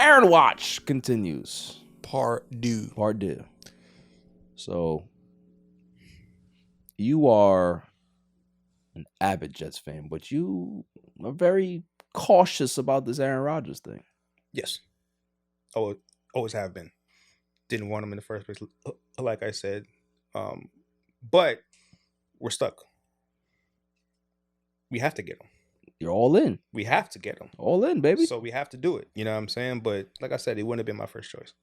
Aaron Watch continues. Part deux. So you are an avid Jets fan, but you are very cautious about this Aaron Rodgers thing. Yes. Always have been. Didn't want him in the first place, like I said. But we're stuck. We have to get him. You're all in. We have to get him. All in, baby. So we have to do it. You know what I'm saying? But like I said, it wouldn't have been my first choice.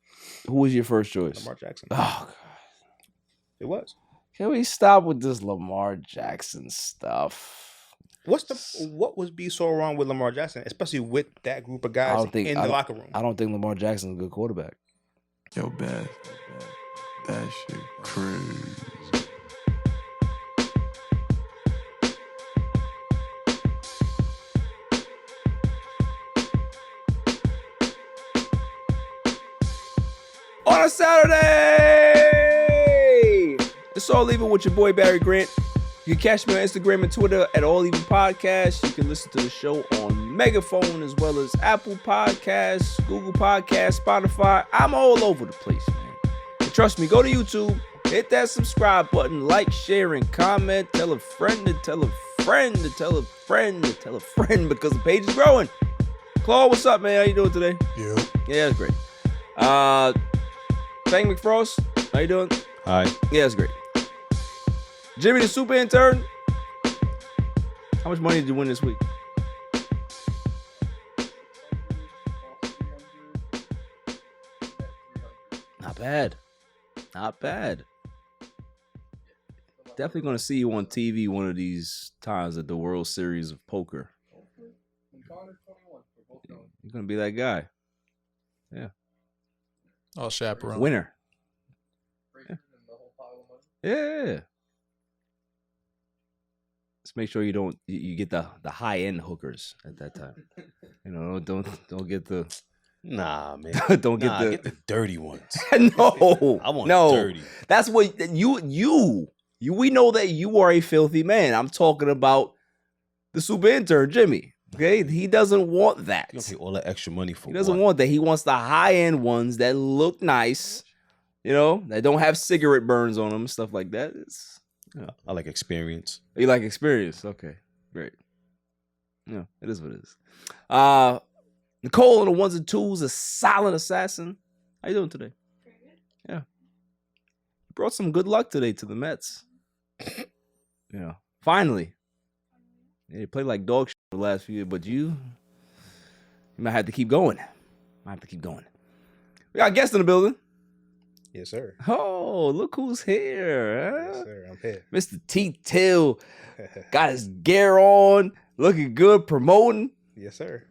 Who was your first choice? Lamar Jackson. Oh, God. It was. Can we stop with this Lamar Jackson stuff? What was be so wrong with Lamar Jackson, especially with that group of guys in the locker room? I don't think Lamar Jackson's a good quarterback. Yo, bad. That shit crazy. On a Saturday, it's All Even with your boy Barry Grant. You can catch me on Instagram and Twitter at All Even Podcast. You can listen to the show on Megaphone as well as Apple Podcasts, Google Podcasts, Spotify. I'm all over the place, man. And trust me, go to YouTube, hit that subscribe button, like, share, and comment. Tell a friend to tell a friend to tell a friend to tell a friend because the page is growing. Claude, what's up, man? How you doing today? Yeah, that's great. Fang McFrost, how you doing? Hi. Yeah, that's great. Jimmy the super intern. How much money did you win this week? Not bad. Not bad. Definitely going to see you on TV one of these times at the World Series of Poker. You're going to be that guy. Yeah. I'll chaperone. Winner. Yeah. Let's make sure you get the high end hookers at that time. You know, don't get the man. don't get the dirty ones. No, I want dirty. That's what you. We know that you are a filthy man. I'm talking about the super intern, Jimmy. Okay, he doesn't want that. You don't pay all that extra money for. He doesn't want that. He wants the high end ones that look nice. You know, that don't have cigarette burns on them, stuff like that. I like experience. You like experience? Okay, great. Yeah, it is what it is. Nicole on the ones and twos, a silent assassin. How you doing today? Yeah, brought some good luck today to the Mets. Yeah, finally. They played like dog shit for the last few years, but you might have to keep going. We got a guest in the building. Yes, sir. Oh, look who's here. Huh? Yes, sir. I'm here. Mr. T.TIL got his gear on, looking good, promoting. Yes, sir.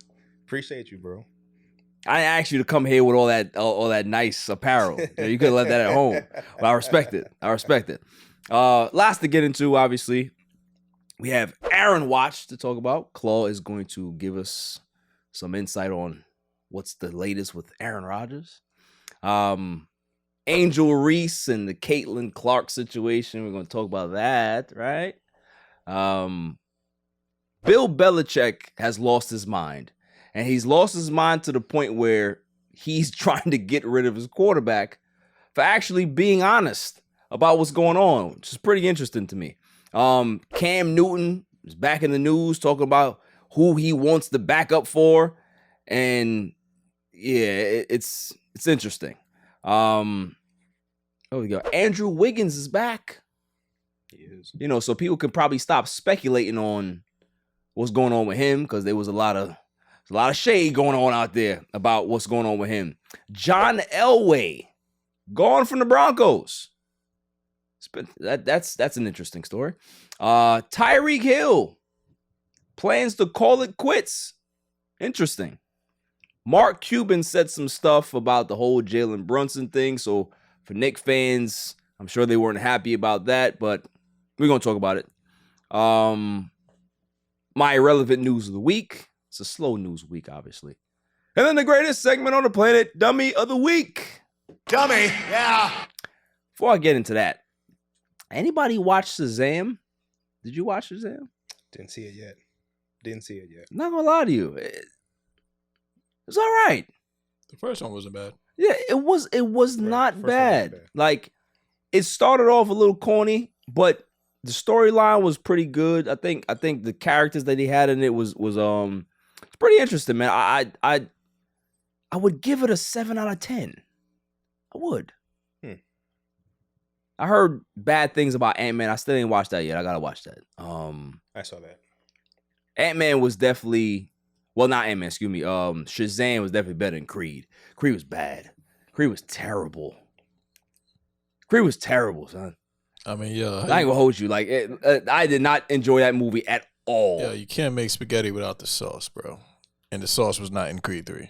Appreciate you, bro. I asked you to come here with all that nice apparel. You could have left that at home. But I respect it. Lots to get into, obviously. We have Aaron Watch to talk about. Claw is going to give us some insight on what's the latest with Aaron Rodgers. Angel Reese and the Caitlin Clark situation. We're going to talk about that, right? Bill Belichick has lost his mind. And he's lost his mind to the point where he's trying to get rid of his quarterback for actually being honest about what's going on, which is pretty interesting to me. Cam Newton is back in the news talking about who he wants the backup for. And yeah, it's interesting. Oh, we go. Andrew Wiggins is back. He is. You know, so people can probably stop speculating on what's going on with him because there was a lot of shade going on out there about what's going on with him. John Elway gone from the Broncos. That's an interesting story. Tyreek Hill plans to call it quits. Interesting. Mark Cuban said some stuff about the whole Jalen Brunson thing. So for Knick fans, I'm sure they weren't happy about that, but we're going to talk about it. My irrelevant news of the week. It's a slow news week, obviously. And then the greatest segment on the planet, Dummy of the Week. Dummy, yeah. Before I get into that, anybody watch SHAZAM? Did you watch SHAZAM? Didn't see it yet. I'm not gonna lie to you. It's all right. The first one wasn't bad. Yeah, it was not First one wasn't bad. bad. Like, it started off a little corny, but the storyline was pretty good. I think the characters that he had in it was it's pretty interesting, man. I would give it a 7 out of 10. I would. I heard bad things about Ant-Man. I still ain't watched that yet. I gotta watch that. I saw that. Ant-Man was definitely, well, not Ant-Man, excuse me. Shazam was definitely better than Creed. Creed was bad. Creed was terrible. Creed was terrible, son. I mean, yeah. I ain't gonna hold you. Like, I did not enjoy that movie at all. Yeah, you can't make spaghetti without the sauce, bro. And the sauce was not in Creed 3.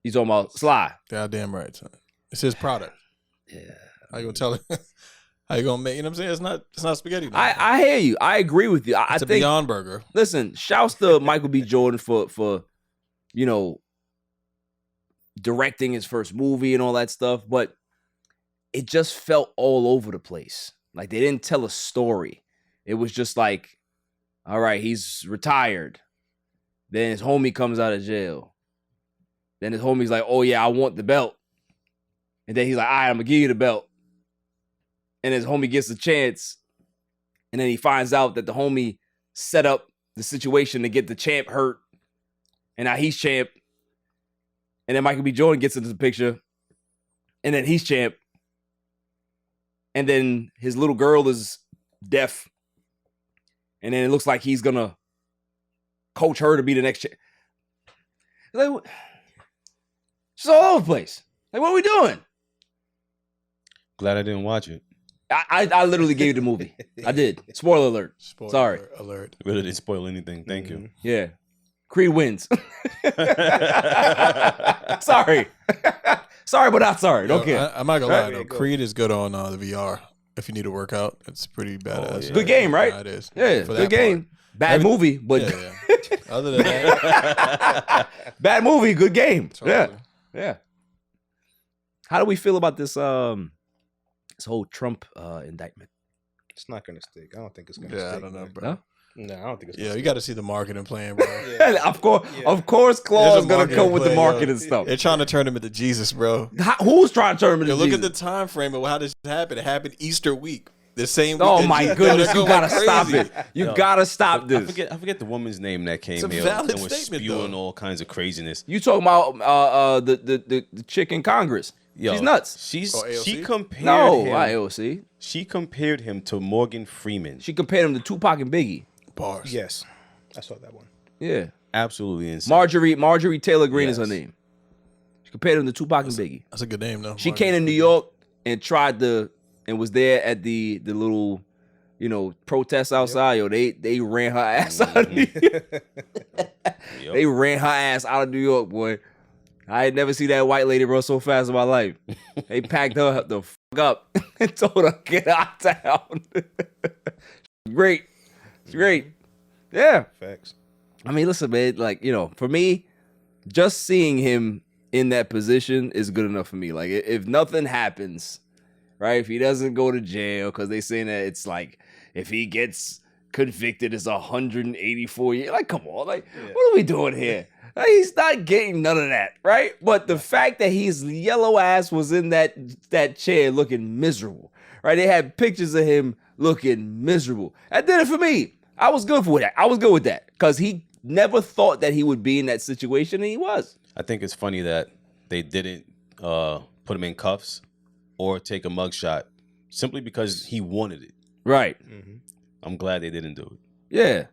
You talking about Sly? Goddamn right, son. It's his product. Yeah. How you gonna tell it? How you gonna make? You know what I'm saying? It's not spaghetti. No. I hear you. I agree with you. I It's a think Beyond Burger. Listen, shouts to Michael B. Jordan for directing his first movie and all that stuff, but it just felt all over the place. Like, they didn't tell a story. It was just like, all right, he's retired. Then his homie comes out of jail. Then his homie's like, oh yeah, I want the belt. And then he's like, all right, I'm gonna give you the belt. And his homie gets the chance. And then he finds out that the homie set up the situation to get the champ hurt. And now he's champ. And then Michael B. Jordan gets into the picture. And then he's champ. And then his little girl is deaf. And then it looks like he's going to coach her to be the next champ. Like, it's all over the place. Like, what are we doing? Glad I didn't watch it. I literally gave you the movie. I did. Spoiler alert. Spoiler Sorry. alert. Really didn't spoil anything. Thank you. Yeah. Creed wins. Sorry. Sorry, but not sorry. Don't care. I'm not gonna lie though. Go. Creed is good on the VR. If you need to work out, it's pretty badass. yeah. Good game, right? Yeah, it is. Yeah, For good that game. Bad movie, but Yeah, yeah. Other than that, bad movie, good game. totally. Yeah. How do we feel about this this whole Trump indictment? It's not gonna stick. I don't think it's gonna Yeah, stick. I don't know, man. bro. No? No, I don't think it's gonna Yeah, stick. you got to see the marketing plan, bro. Yeah. Of course, Yeah. of course, Claw There's is a gonna marketing come with the plan, yo. marketing stuff. They're trying to turn him into Jesus, bro. Who's trying to turn him into Yo, look Jesus? at the time frame of how this happened. It happened Easter week. The same week. Oh that my Jesus- goodness, They're you going gotta stop crazy. it. You Yo, gotta stop I this. forget the woman's name that came It's a here valid and was statement, spewing though. all kinds of craziness. You talking about the chick in Congress? Yo, She's nuts. She AOC? compared No, him. IOC. She compared him to Morgan Freeman. She compared him to Tupac and Biggie. Bars. Yes, I saw that one. Yeah. Absolutely insane. Marjorie Taylor Greene is her Yes. name. She compared him to Tupac and Biggie. That's a good name, though. She came to New York and and was there at the little, protest outside. Yo, they ran her ass out of New York. Yep. They ran her ass out of New York, boy. I had never seen that white lady run so fast in my life. They packed her the fuck up and told her, get out of town. Great. It's great. Yeah. Facts. I mean, listen, man, like, for me, just seeing him in that position is good enough for me. Like, if nothing happens, right, if he doesn't go to jail, because they saying that it's like, if he gets convicted, it's 184 years. Like, come on, like, what are we doing here? Like, he's not getting none of that, right? But the fact that his yellow ass was in that chair looking miserable, right? They had pictures of him looking miserable. That did it for me. I was good for that. I was good with that because he never thought that he would be in that situation, and he was. I think it's funny that they didn't put him in cuffs or take a mugshot simply because he wanted it. Right. I'm glad they didn't do it. Yeah.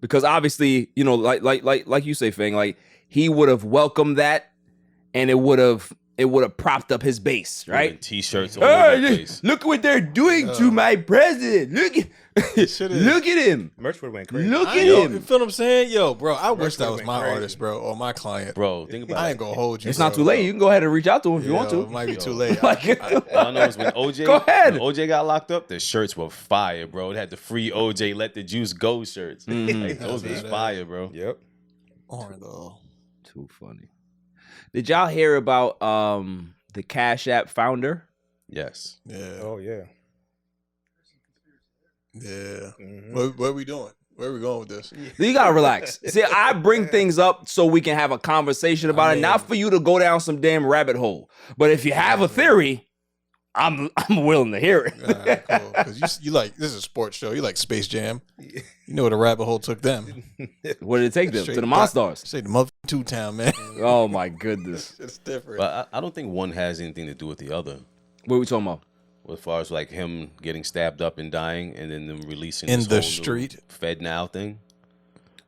Because obviously, like you say, Fang, like he would have welcomed that, and it would have propped up his base, right? T-shirts all over the place. Look what they're doing to my president. Look at him. Merch would have went crazy. Look at You him. feel what I'm saying? Yo, bro, I wish that was would've my been crazy. artist, bro, or my client. Bro, think about I it. ain't gonna hold you. It's not bro. too late. You can go ahead and reach out to him if you want Yo, to. It might be too late. Like, All I know is when OJ, Go ahead. when OJ got locked up, the shirts were fire, bro. It had the free OJ let the juice go shirts. Like, those was fire, bro. Yep. though. Too funny. Did y'all hear about the Cash App founder? Yes. Yeah. Oh yeah. Yeah. Mhm. What are we doing? Where are we going with this? You gotta relax. See, I bring things up so we can have a conversation about it, not for you to go down some damn rabbit hole. But if you have a theory, I'm willing to hear it. All right, cool. Because you like, this is a sports show. You like Space Jam. You know where the rabbit hole took them. Where did it take them? Straight To the Monstars. Straight to motherfucking Two-Town, man. Oh my goodness. It's different. But I don't think one has anything to do with the other. What are we talking about? As far as like him getting stabbed up and dying, and then them releasing In this the whole new street? Fed Now thing.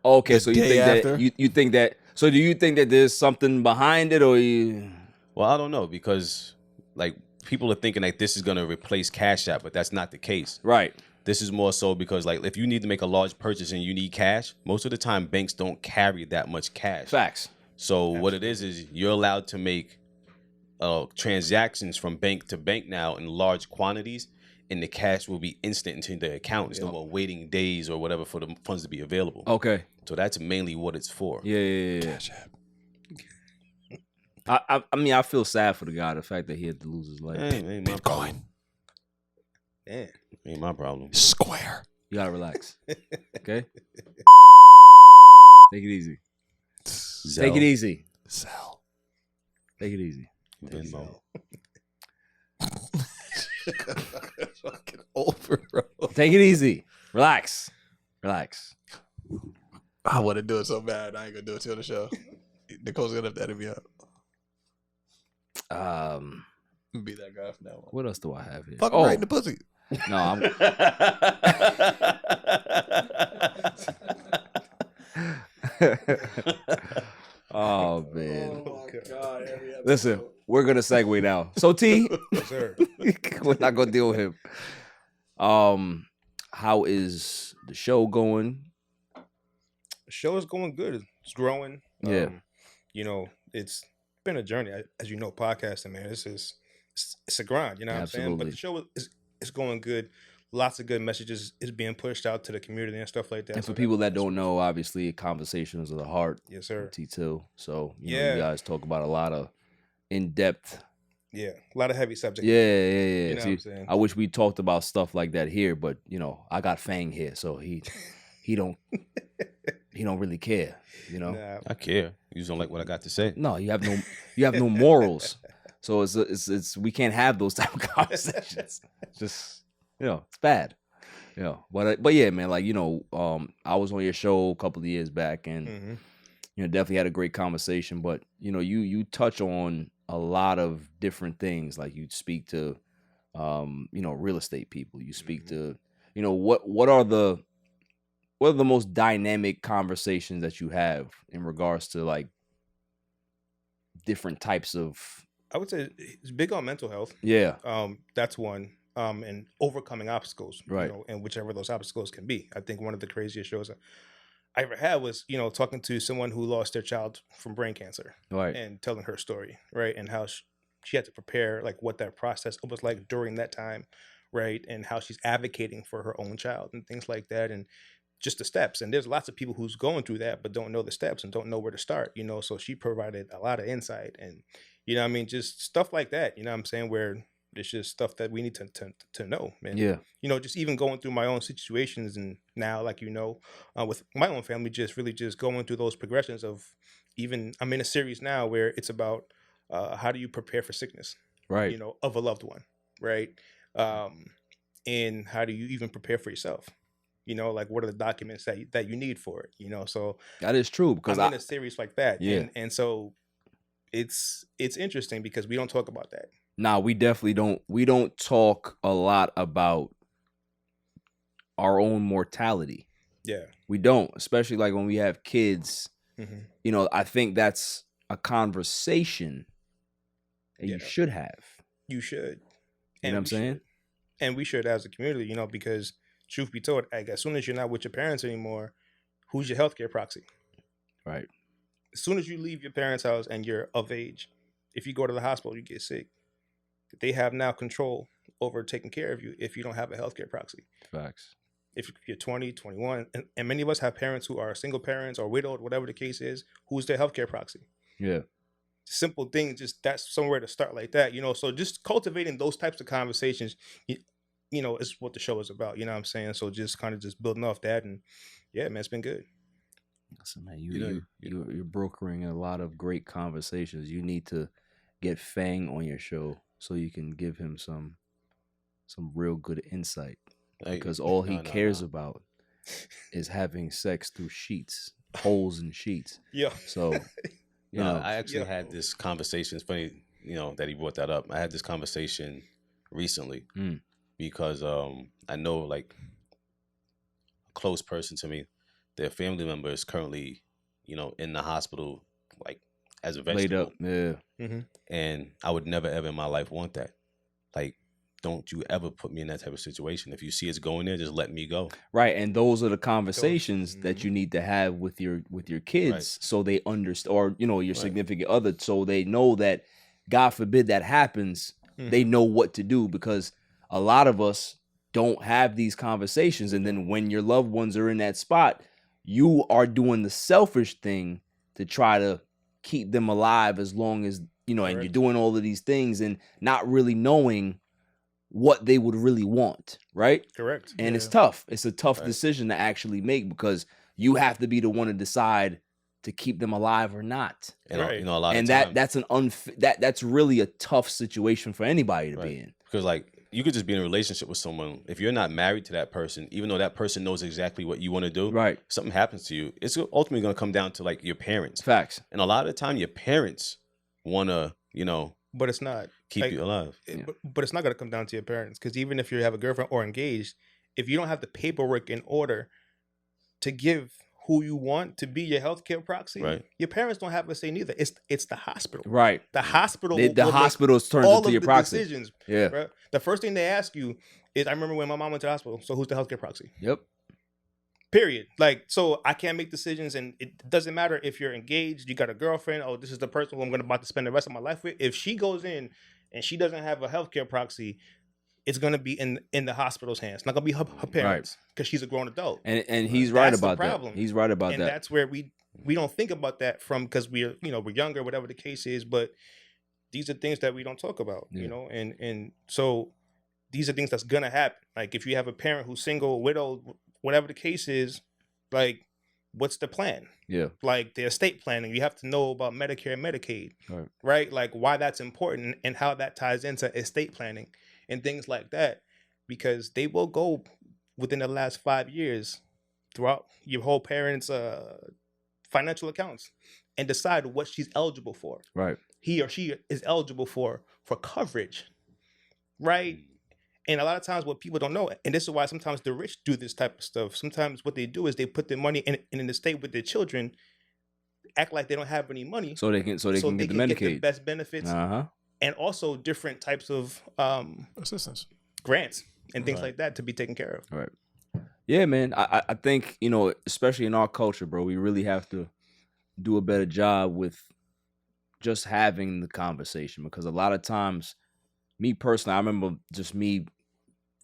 Okay, The so you day think after? that you think that? So do you think that there's something behind it, or you? Well, I don't know, because like people are thinking like this is gonna replace Cash App, but that's not the case. Right. This is more so because like if you need to make a large purchase and you need cash, most of the time banks don't carry that much cash. Facts. So what it is you're allowed to make transactions from bank to bank now in large quantities, and the cash will be instant into the account instead of waiting days or whatever for the funds to be available. Okay. So that's mainly what it's for. Yeah. Cash App. I mean, I feel sad for the guy. The fact that he had to lose his life. Ain't my problem. Damn. Ain't my problem. Square. You gotta relax. Okay. Take it easy. Take it easy. Sell. Take it easy. Venmo. Fucking over, bro. Take it easy. Relax. Relax. I want to do it so bad. I ain't gonna do it till the show. Nicole's gonna have to edit me out. Be that guy from now on. What else do I have here? Fuck right in the pussy. No, I'm. Oh man. God. Listen, we're gonna segue now. So T, Yes, sir. we're not gonna deal with him. How is the show going? The show is going good. It's growing. Yeah. You know, it's been a journey. As you know, podcasting, man, it's a grind. You know what I'm saying? But Absolutely. the show is going good. Lots of good messages is being pushed out to the community and stuff like that. And So for people that don't know, obviously, Conversations of the Heart, yes, sir. T.TIL. So you Yeah. guys talk about a lot of in-depth. Yeah, a lot of heavy subjects. Yeah. You know what See, I'm saying? I wish we talked about stuff like that here, but I got Fang here, so he don't really care. Nah, I care. You just don't like what I got to say. No, you have no morals. So it's we can't have those type of conversations. Just it's bad. But yeah, man, like I was on your show a couple of years back, and mhm. definitely had a great conversation. But you touch on a lot of different things. Like you speak to real estate people. You speak to what are the most dynamic conversations that you have in regards to like different types of I would say it's big on mental health. yeah. That's one. And overcoming obstacles, Right. And whichever those obstacles can be. I think one of the craziest shows I ever had was, talking to someone who lost their child from brain cancer Right. and telling her story, right? And how she had to prepare, like what that process was like during that time, right? And how she's advocating for her own child and things like that. And just the steps. And there's lots of people who's going through that, but don't know the steps and don't know where to start, So she provided a lot of insight and, just stuff like that, I'm saying, where it's just stuff that we need to know, man. Yeah. Just even going through my own situations and now, like, with my own family, just really just going through those progressions of even, I'm in a series now where it's about how do you prepare for sickness, Right. of a loved one, right? And how do you even prepare for yourself? Like what are the documents that you need for it, so That is true because I'm in a series like that. Yeah. And so it's interesting because we don't talk about that. Nah, we definitely don't. We don't talk a lot about our own mortality. Yeah. We don't, especially like when we have kids. Mm-hmm. I think that's a conversation that you Yeah. should have. You should. You know what I'm saying? should. And we should as a community, because truth be told, like, as soon as you're not with your parents anymore, who's your healthcare proxy? Right. As soon as you leave your parents' house and you're of age, if you go to the hospital, you get sick. They have now control over taking care of you if you don't have a healthcare proxy. Facts. If you're 20, 21, and many of us have parents who are single parents or widowed, whatever the case is, who's their healthcare proxy? Yeah. Simple thing, just that's somewhere to start like that, So just cultivating those types of conversations, you know, it's what the show is about. You know what I'm saying? So just kind of just building off that, and yeah, man, it's been good. Listen, man, you're brokering a lot of great conversations. You need to get Fang on your show so you can give him some real good insight, because all he cares about is having sex through sheets, holes in sheets. Yeah. So, you know, I actually had this conversation. It's funny, you know, that he brought that up. I had this conversation recently because I know, like, a close person to me, their family member is currently, you know, in the hospital, like, as a vegetable. laid up, yeah. And I would never ever in my life want that. Like, don't you ever put me in that type of situation. If you see it's going there, just let me go. Right, and those are the conversations that you need to have with your kids, Right. so they understand, or you know, your significant other, so they know that, God forbid that happens, they know what to do, because a lot of us don't have these conversations, and then when your loved ones are in that spot, you are doing the selfish thing to try to keep them alive as long as, you know, and you're doing all of these things and not really knowing what they would really want, right? Correct. And it's tough. It's a tough decision to actually make, because you have to be the one to decide to keep them alive or not. And you know, a lot And of times, that's really a tough situation for anybody to be in. because, like, you could just be in a relationship with someone. If you're not married to that person, even though that person knows exactly what you want to do, Right. something happens to you, it's ultimately going to come down to, like, your parents. Facts. And a lot of the time, your parents want to, you know, But it's not. keep Like, you alive. But it's not going to come down to your parents, because even if you have a girlfriend or engaged, if you don't have the paperwork in order to give who you want to be your healthcare proxy, your parents don't have a say neither. It's the hospital. Right. The hospital. The hospital turns all into of your the proxy. decisions. Yeah. Right? The first thing they ask you is, I remember when my mom went to the hospital, so who's the healthcare proxy? Yep. Period. Like, so I can't make decisions, and it doesn't matter if you're engaged, you got a girlfriend, oh, this is the person who I'm about to spend the rest of my life with. If she goes in and she doesn't have a healthcare proxy, it's gonna be in the hospital's hands. It's not gonna be her parents, because she's a grown adult. And he's right That's the about that. problem. He's right about And that. that's where we don't think about that from, because we're younger, whatever the case is. But these are things that we don't talk about, you know. And so these are things that's gonna happen. Like, if you have a parent who's single, widowed, whatever the case is, like, what's the plan? Yeah. Like, the estate planning, you have to know about Medicare and Medicaid, right? Like, why that's important and how that ties into estate planning and things like that, because they will go within the last 5 years throughout your whole parents' financial accounts and decide what she's eligible for. Right. He or she is eligible for coverage, right? And a lot of times what people don't know, and this is why sometimes the rich do this type of stuff. Sometimes what they do is they put their money in an estate with their children, act like they don't have any money, So they can get the Medicaid. get the best benefits, and also different types of assistance, grants, and things like that to be taken care of. Right. Yeah, man. I think, you know, especially in our culture, bro, we really have to do a better job with just having the conversation, because a lot of times, me personally, I remember just me,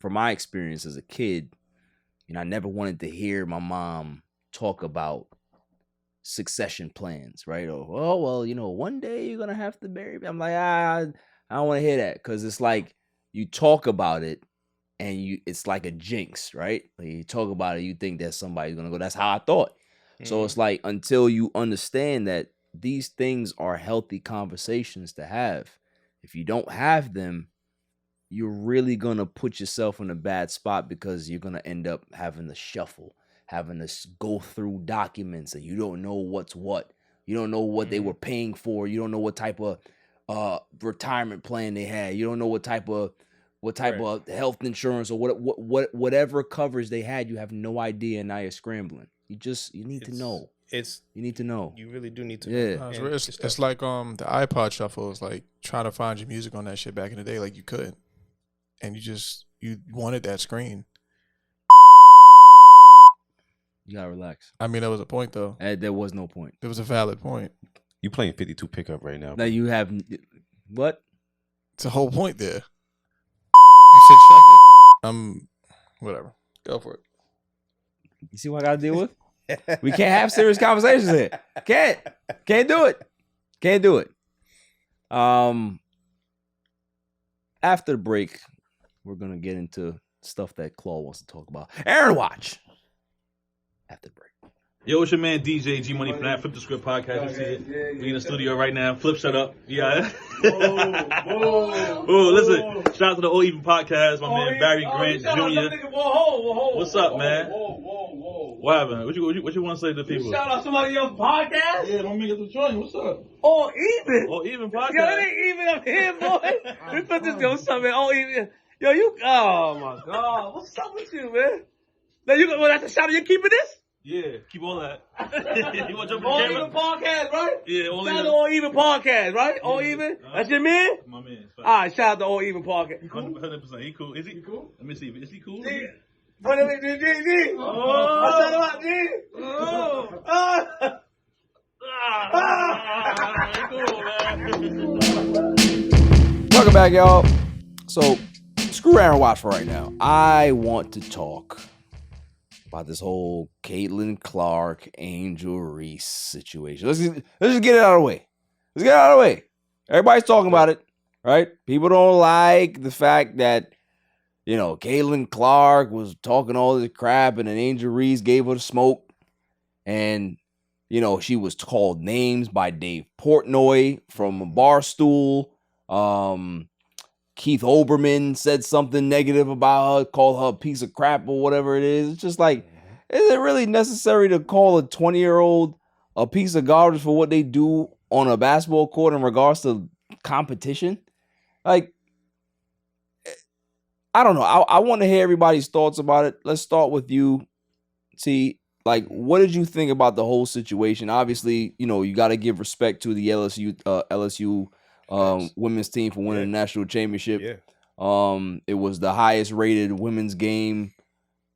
from my experience as a kid, you know, I never wanted to hear my mom talk about succession plans, right? Or, oh, well, you know, one day you're gonna have to marry me. I'm like, I don't want to hear that, because it's like you talk about it and it's like a jinx, right? Like, you talk about it, you think that somebody's gonna go. That's how I thought. So it's like, until you understand that these things are healthy conversations to have, if you don't have them, you're really gonna put yourself in a bad spot, because you're gonna end up having to shuffle, having to go through documents, and you don't know what's what. You don't know what they were paying for. You don't know what type of retirement plan they had. You don't know what type of health insurance or whatever coverage they had. You have no idea, and now you're scrambling. You need to know. You need to know. You really do need to Yeah. know. It's like the iPod shuffle is like trying to find your music on that shit back in the day, like you couldn't, and you wanted that screen. You gotta relax. I mean, that was a point though. There was no point. There was a valid point. You playing 52 pickup right now. Now you have what? It's a whole point there. You said shuffle. Whatever. Go for it. You see what I gotta deal with? We can't have serious conversations here. Can't do it. Can't do it. After the break, we're gonna get into stuff that Claw wants to talk about. Aaron, watch after the break. Yo, it's your man DJ G Money from that Flip the Script podcast. You see it? We in the studio right now. Flip, shut up. Yeah. Oh, listen. Shout out to the All Even podcast. My man Barry Grant Jr. What's up, man? What happened? What you want to say to the people? Shout out somebody else's podcast? Yeah, don't make it the joint. What's up? All Even. All Even podcast. Yo, it ain't even up here, boy. We put this yo something. All Even. Yo, you. Oh my God. What's up with you, man? Now you gonna that's a shout out. You keeping this? Yeah, keep all that. You want to jump in All the Even camera? podcast, right? Yeah, All Shout out Even. to All Even podcast, right? All Even. That's your man. My man. All right, shout out to All Even podcast. 100%. He cool. Is he cool? Let me see. Is he cool? G. Oh, shout out, G. Welcome back, y'all. So, screw Aaron Watts for right now. I want to talk about this whole Caitlin Clark, Angel Reese situation. Let's just get it out of the way. Let's get it out of the way. Everybody's talking about it, right? People don't like the fact that, you know, Caitlin Clark was talking all this crap and then Angel Reese gave her the smoke. And, you know, she was called names by Dave Portnoy from Barstool. Keith Olbermann said something negative about her, called her a piece of crap or whatever it is. It's just like, is it really necessary to call a 20-year-old a piece of garbage for what they do on a basketball court in regards to competition? Like, I don't know. I want to hear everybody's thoughts about it. Let's start with you. See, like, what did you think about the whole situation? Obviously, you know, you got to give respect to the LSU women's team for winning the national championship. Yeah. It was the highest rated women's game,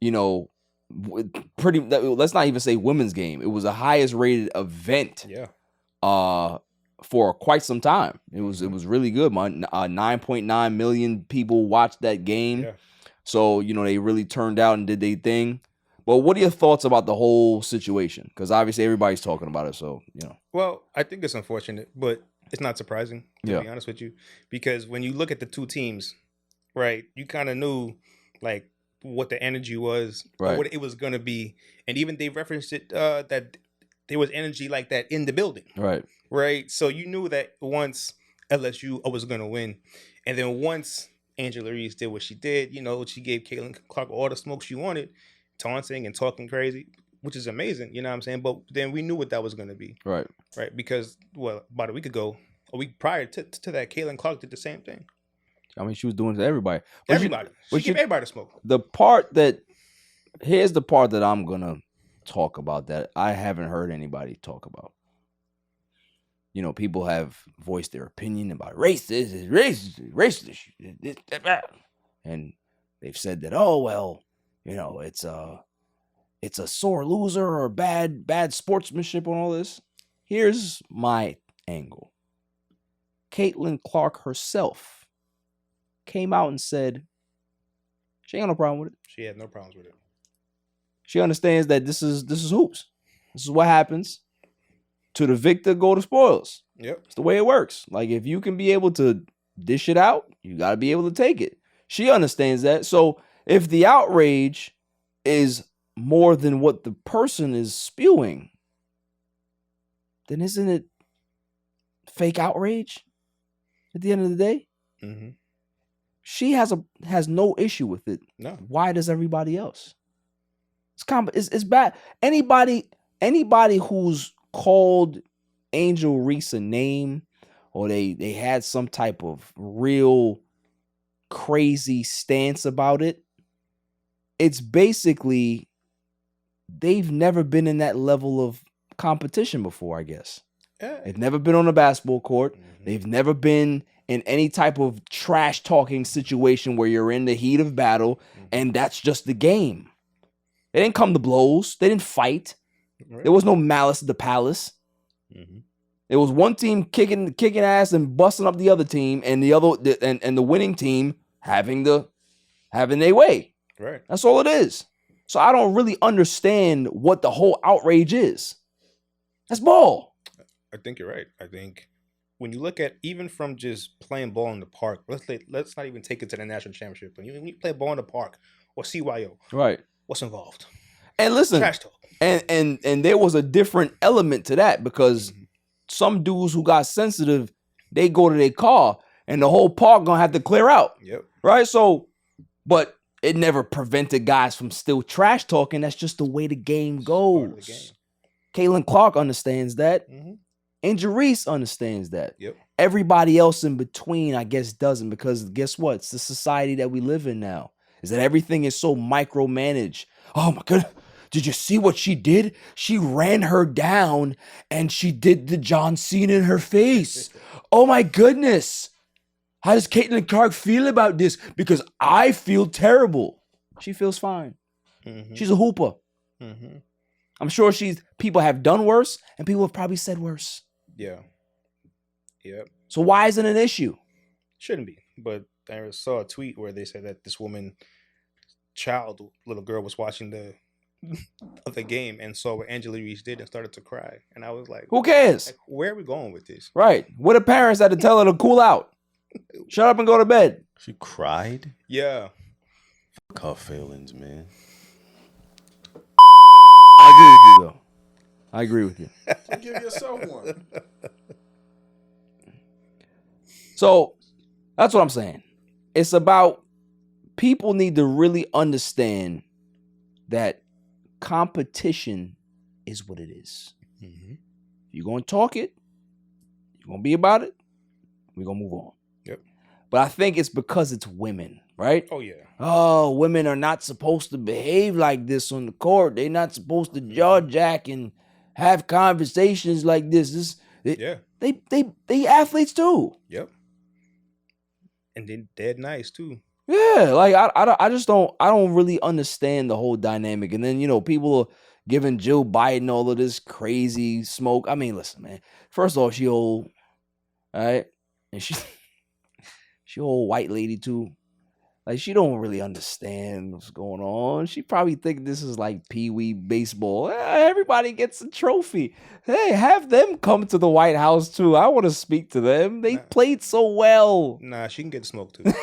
you know, let's not even say women's game. It was the highest rated event. Yeah. For quite some time. It was really good, man. 9.9 million people watched that game. Yeah. So, you know, they really turned out and did their thing. But what are your thoughts about the whole situation? Because obviously everybody's talking about it. So, you know. Well, I think it's unfortunate, but it's not surprising, to be honest with you. Because when you look at the two teams, right, you kind of knew, like, what the energy was, or what it was going to be. And even they referenced it, that there was energy like that in the building. Right. Right. So you knew that once LSU was going to win. And then once Angela Reese did what she did, you know, she gave Caitlin Clark all the smoke she wanted, taunting and talking crazy, which is amazing. You know what I'm saying? But then we knew what that was going to be. Right. Right. Because, well, about a week ago, a week prior to that, Caitlin Clark did the same thing. I mean, she was doing it to everybody. Everybody. She gave everybody the smoke. Here's the part that I'm going to talk about that I haven't heard anybody talk about. You know, people have voiced their opinion about racist, and they've said that, oh, well, you know, it's a sore loser or bad sportsmanship on all this. Here's my angle. Caitlin Clark herself came out and said she ain't got no problem with it. She had no problems with it. She understands that this is hoops. This is what happens. To the victor, go the spoils. Yep. It's the way it works. Like, if you can be able to dish it out, you got to be able to take it. She understands that. So if the outrage is more than what the person is spewing, then isn't it fake outrage at the end of the day? Mm-hmm. She has no issue with it. No. Why does everybody else? It's bad. Anybody who's called Angel Reese a name, or they had some type of real crazy stance about it, it's basically they've never been in that level of competition before, I guess. Yeah. They've never been on a basketball court. Mm-hmm. They've never been in any type of trash talking situation where you're in the heat of battle, and that's just the game. They didn't come to blows. They didn't fight. Right. There was no malice at the palace. Mm-hmm. There was one team kicking ass and busting up the other team, and the winning team having their way. Right. That's all it is. So I don't really understand what the whole outrage is. That's ball. I think you're right. I think when you look at even from just playing ball in the park, let's not even take it to the national championship. When you play ball in the park or CYO, Right. what's involved? And listen, Trash talk. And there was a different element to that because some dudes who got sensitive, they go to their car and the whole park gonna have to clear out. Yep. Right. So, but it never prevented guys from still trash talking. That's just the way the game goes. Caitlin Clark understands that. And Reese understands that. Yep. Everybody else in between, I guess, doesn't, because guess what? It's the society that we live in now. Is that everything is so micromanaged. Oh my goodness. Did you see what she did? She ran her down and she did the John Cena in her face. Oh my goodness. How does Caitlin Clark feel about this? Because I feel terrible. She feels fine. She's a hooper. I'm sure people have done worse and people have probably said worse. Yeah. Yep. So why isn't it an issue? Shouldn't be. But I saw a tweet where they said that this little girl was watching the game and saw what Angela Reese did and started to cry. And I was like, who cares? Like, where are we going with this? Right. What the parents had to tell her to cool out? Shut up and go to bed. She cried? Yeah. Fuck her feelings, man. I agree with you, though. I agree with you. So give yourself one. So that's what I'm saying. It's about people need to really understand that competition is what it is. If you're going to talk it, you're going to be about it, we're going to move on. Yep. But I think it's because it's women, right? Oh, yeah. Oh, women are not supposed to behave like this on the court. They're not supposed to jaw jack and have conversations like this. They athletes too. Yep. And then dead nice too. Yeah, like I just don't really understand the whole dynamic. And then, people are giving Jill Biden all of this crazy smoke. I mean, listen, man. First off, she old, all right? And she old white lady too. Like, she don't really understand what's going on. She probably think this is like Pee-wee baseball. Everybody gets a trophy. Hey, have them come to the White House too. I want to speak to them. They played so well. Nah, she can get smoke too. She can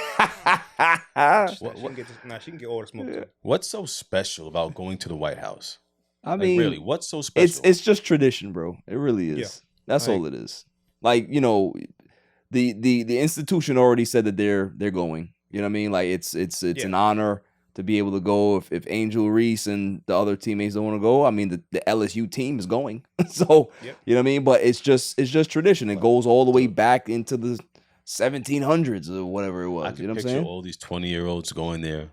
get all the smoke too. What's so special about going to the White House? I mean, really, what's so special? It's just tradition, bro. It really is. Yeah. That's all it is. Like, the institution already said that they're going. You know what I mean? Like, it's an honor to be able to go. If Angel Reese and the other teammates don't want to go, I mean, the LSU team is going. So, you know what I mean? But it's just tradition. It goes all the way back into the 1700s or whatever it was. You know what I'm saying? All these 20-year-olds going there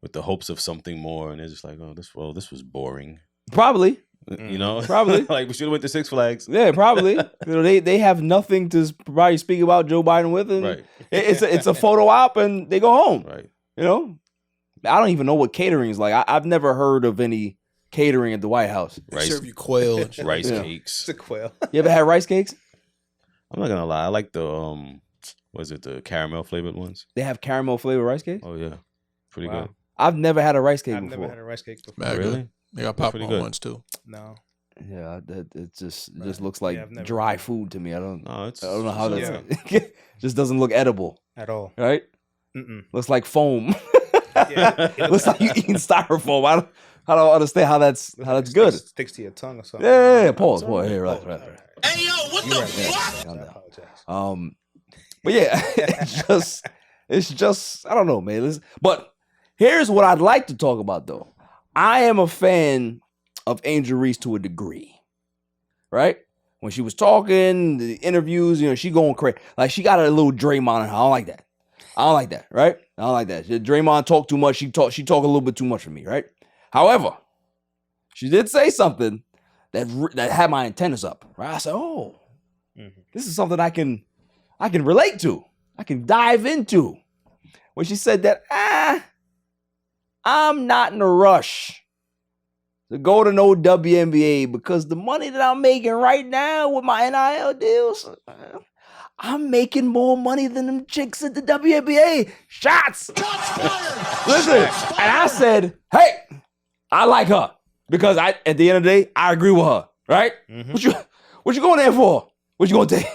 with the hopes of something more, and they're just like, oh, this was boring. Probably. Probably. Like, we should have went to Six Flags. Yeah, probably. They have nothing to probably speak about Joe Biden with, and right. It's a photo op, and they go home. Right. I don't even know what catering is like. I've never heard of any catering at the White House. They serve you quail, rice cakes. It's a quail. You ever had rice cakes? I'm not gonna lie. I like the the caramel flavored ones? They have caramel flavored rice cakes. Oh yeah, pretty good. I've never had a rice cake I've before. never had a rice cake before. Man, Really? They got popcorn ones too. No. Yeah, it just looks like dry food to me. I don't know how that's just doesn't look edible at all. Right? Looks like foam. It looks like you eating styrofoam. I don't understand how that's good. Sticks to your tongue or something. Yeah. Pause. Hey, right. Hey yo, what the fuck? But yeah, it's just I don't know, man. But here's what I'd like to talk about though. I am a fan of Angel Reese to a degree, right? When she was talking, the interviews, she going crazy. Like, she got a little Draymond in her. I don't like that, right? I don't like that. Draymond talk too much. She talk a little bit too much for me, right? However, she did say something that had my antennas up, right? I said, oh, this is something I can relate to. I can dive into. When she said that, I'm not in a rush to go to no WNBA because the money that I'm making right now with my NIL deals, I'm making more money than them chicks at the WNBA. Shots fired. Listen, and I said, hey, I like her because at the end of the day, I agree with her, right? What you going there for? What you gonna take?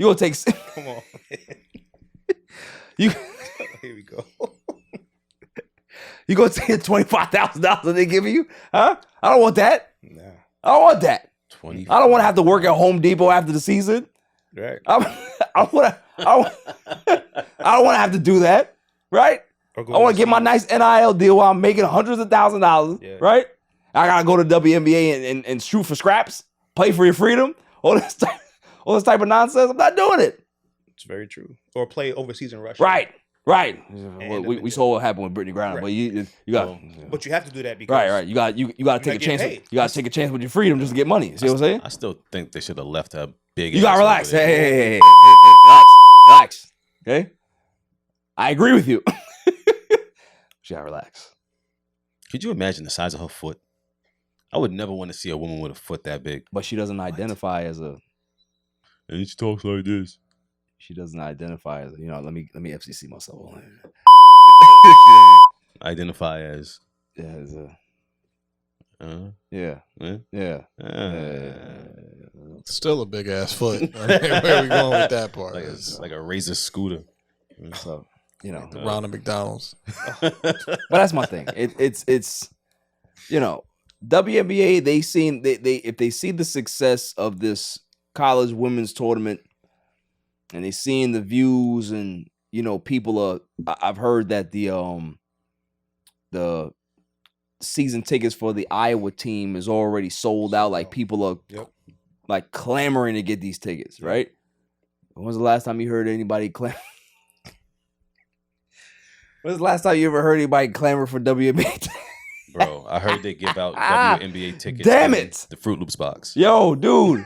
You gonna take? Come on. You Here we go. you gonna take $25,000 that they giving you? Huh? I don't want that. Nah. I don't want that. 20. I don't want to have to work at Home Depot after the season. Right. I don't want to have to do that, right? Or go I want to get my nice NIL deal while I'm making hundreds of thousands of dollars, Yeah. right? I gotta go to WNBA and shoot for scraps, play for your freedom, all this type of nonsense. I'm not doing it. It's very true. Or play overseas in Russia. Right. And We saw what happened with Brittany Griner, Right. but you got But you have to do that because right. You got to take a chance. paid. You got to take a chance with your freedom just to get money. See what I'm saying? I still think they should have left her big. You got to ass relax. over there. Hey, relax. Okay, I agree with you. You got to relax. Could you imagine the size of her foot? I would never want to see a woman with a foot that big. But she doesn't identify as a. And she talks like this. She doesn't identify as a, let me FCC myself. Identify as. Yeah, as a. Yeah. Still a big ass foot. I mean, where are we going with that part? Like a razor scooter. So the Ronald McDonald's. But that's my thing. It's WNBA. They if they see the success of this college women's tournament, and they seeing the views, and people are. I've heard that the season tickets for the Iowa team is already sold out. Like people are like clamoring to get these tickets. Right? When was the last time you heard anybody clamor? When's the last time you ever heard anybody clamor for WNBA? Bro, I heard they give out WNBA tickets. Damn it! The Fruit Loops box. Yo, dude.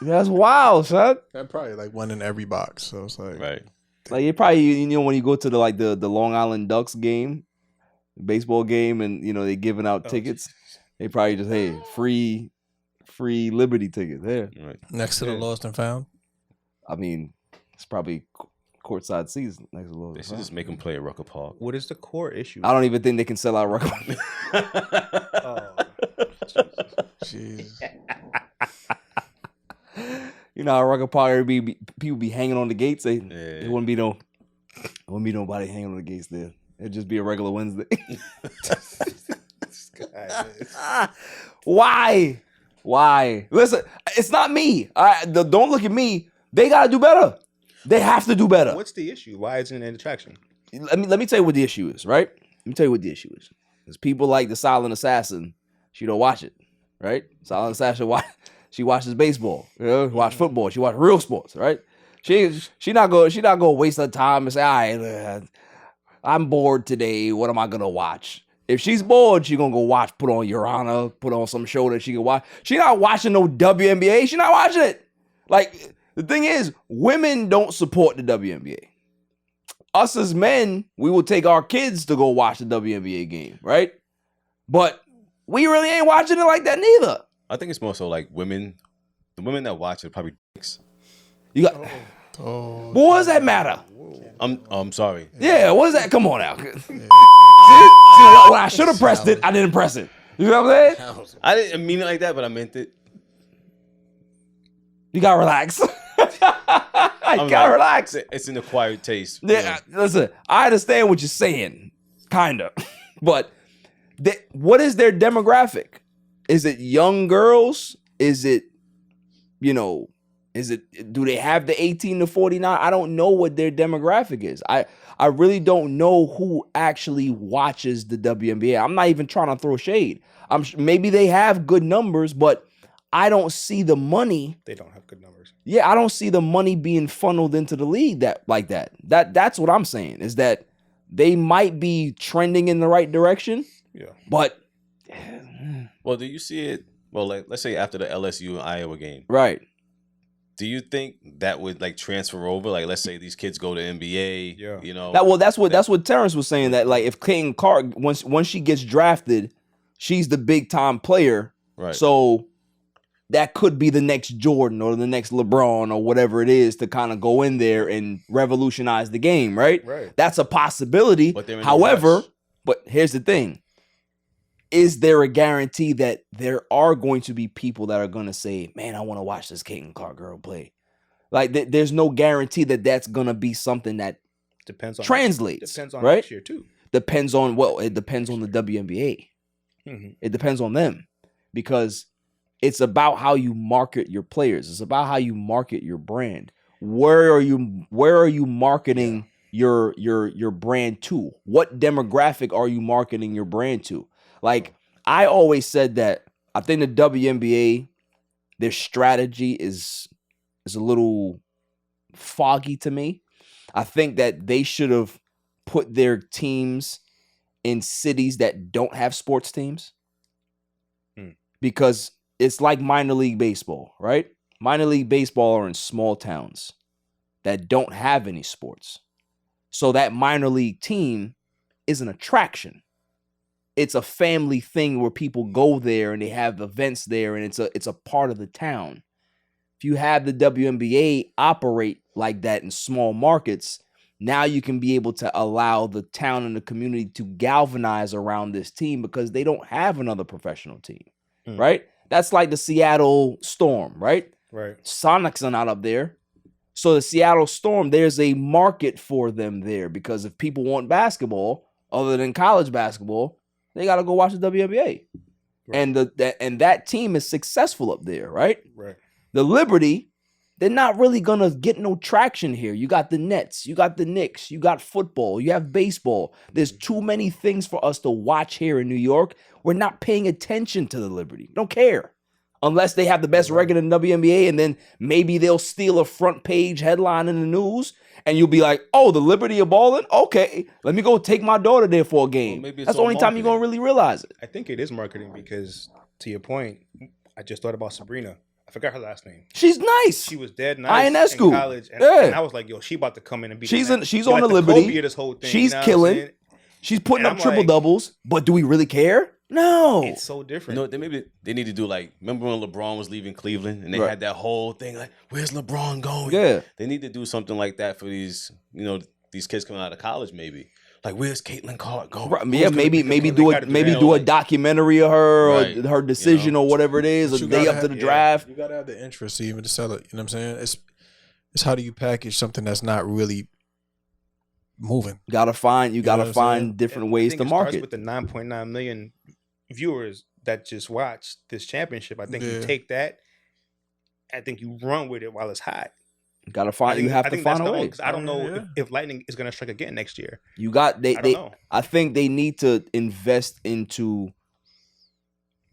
That's wild, son. That probably like one in every box. So it's like right. Like it probably when you go to the Long Island Ducks game, baseball game, and they giving out tickets, they probably just free Liberty tickets there. Right. Next to the Lost and Found. I mean, it's probably courtside seats next to the Lost. They should just make them play at Rucker Park. What is the core issue? I don't even think they can sell out Rucker Park. Jeez. How Rucker Park people be hanging on the gates. It wouldn't be nobody hanging on the gates there. It'd just be a regular Wednesday. Why? Listen, it's not me. Don't look at me. They gotta do better. They have to do better. What's the issue? Why isn't it an attraction? Let me tell you what the issue is, right? Let me tell you what the issue is. Because people like the Silent Assassin, she don't watch it, right? Silent Assassin, she watches baseball, watch football, she watch real sports, right? She not gonna waste her time and say, all right, I'm bored today. What am I gonna watch? If she's bored, she gonna go watch, put on Your Honor, put on some show that she can watch. She not watching no WNBA. She not watching it. Like, the thing is, women don't support the WNBA. Us as men, we will take our kids to go watch the WNBA game, right? But we really ain't watching it like that neither. I think it's more so like women. The women that watch it are probably dicks. You got. But what does that matter? I'm sorry. Yeah, what is that? Come on now. See, when I should have pressed it, I didn't press it. You know what I'm saying? I didn't mean it like that, but I meant it. You gotta relax. You gotta relax. It's an acquired taste. Yeah, listen, I understand what you're saying, kinda, but what is their demographic? Is it young girls? Is it, do they have the 18 to 49? I don't know what their demographic is. I really don't know who actually watches the WNBA. I'm not even trying to throw shade. Maybe they have good numbers, but I don't see the money. They don't have good numbers. Yeah, I don't see the money being funneled into the league that's what I'm saying, is that they might be trending in the right direction. Yeah. But well, do you see it? Well, let's say after the LSU and Iowa game. Right. Do you think that would transfer over? Like, let's say these kids go to NBA. Yeah. That's what Terrence was saying, that if Caitlin Clark, once she gets drafted, she's the big time player. Right. So that could be the next Jordan or the next LeBron or whatever it is to kind of go in there and revolutionize the game, right? Right. That's a possibility. However, but here's the thing. is there a guarantee that there are going to be people that are going to say, man, I want to watch this Caitlin Clark girl play? Like, there's no guarantee that that's going to be something that Depends on translates. Depends on right? next year too. Depends on, well, it depends on the WNBA. It depends on them, because it's about how you market your players. It's about how you market your brand. Where are you marketing your brand to? What demographic are you marketing your brand to? Like, I always said that I think the WNBA, their strategy is a little foggy to me. I think that they should have put their teams in cities that don't have sports teams, because it's like minor league baseball, right? Minor league baseball are in small towns that don't have any sports. So that minor league team is an attraction. It's a family thing where people go there and they have events there, and it's a part of the town. If you have the WNBA operate like that in small markets, now you can be able to allow the town and the community to galvanize around this team, because they don't have another professional team, right? That's like the Seattle Storm, right? Right. Sonics are not up there. So the Seattle Storm, there's a market for them there, because if people want basketball other than college basketball, they got to go watch the WNBA. Right. And that team is successful up there, right? Right. The Liberty, they're not really going to get no traction here. You got the Nets, you got the Knicks, you got football, you have baseball. There's too many things for us to watch here in New York. We're not paying attention to the Liberty. Don't care. Unless they have the best record in the WNBA, and then maybe they'll steal a front page headline in the news, and you'll be like, oh, the Liberty are balling? Okay, let me go take my daughter there for a game. Well, that's the only time you're going to really realize it. I think it is marketing, because, to your point, I just thought about Sabrina. I forgot her last name. She's nice. She was dead nice INS in school. college. And, Yeah. and I was like, yo, she about to come in and be She's on the like Liberty. Kobe of this whole thing, She's you know what I'm killing. saying? She's putting And up I'm triple like, doubles. But do we really care? No. It's so different. You know, maybe they need to do, like, remember when LeBron was leaving Cleveland and they Right. had that whole thing like, where's LeBron going? Yeah. They need to do something like that for these, you know, these kids coming out of college. Maybe like, where's Caitlin Clark going? Right. Who's Yeah, gonna maybe pick up do the a league? maybe You know, do a like- documentary of her Right. or her decision or whatever it is, But a you day gotta up to the have- draft. You gotta have the interest to even to sell it. You know what I'm saying? It's how do you package something that's not really moving? You gotta find know what I'm find saying? different I ways think to it starts market. with the 9.9 million viewers that just watched this championship. I think you Yeah. take that. I think you run with it while it's hot. You gotta find. You have to find a way. Because I don't know Yeah. if lightning is going to strike again next year. You got I don't know. I think they need to invest into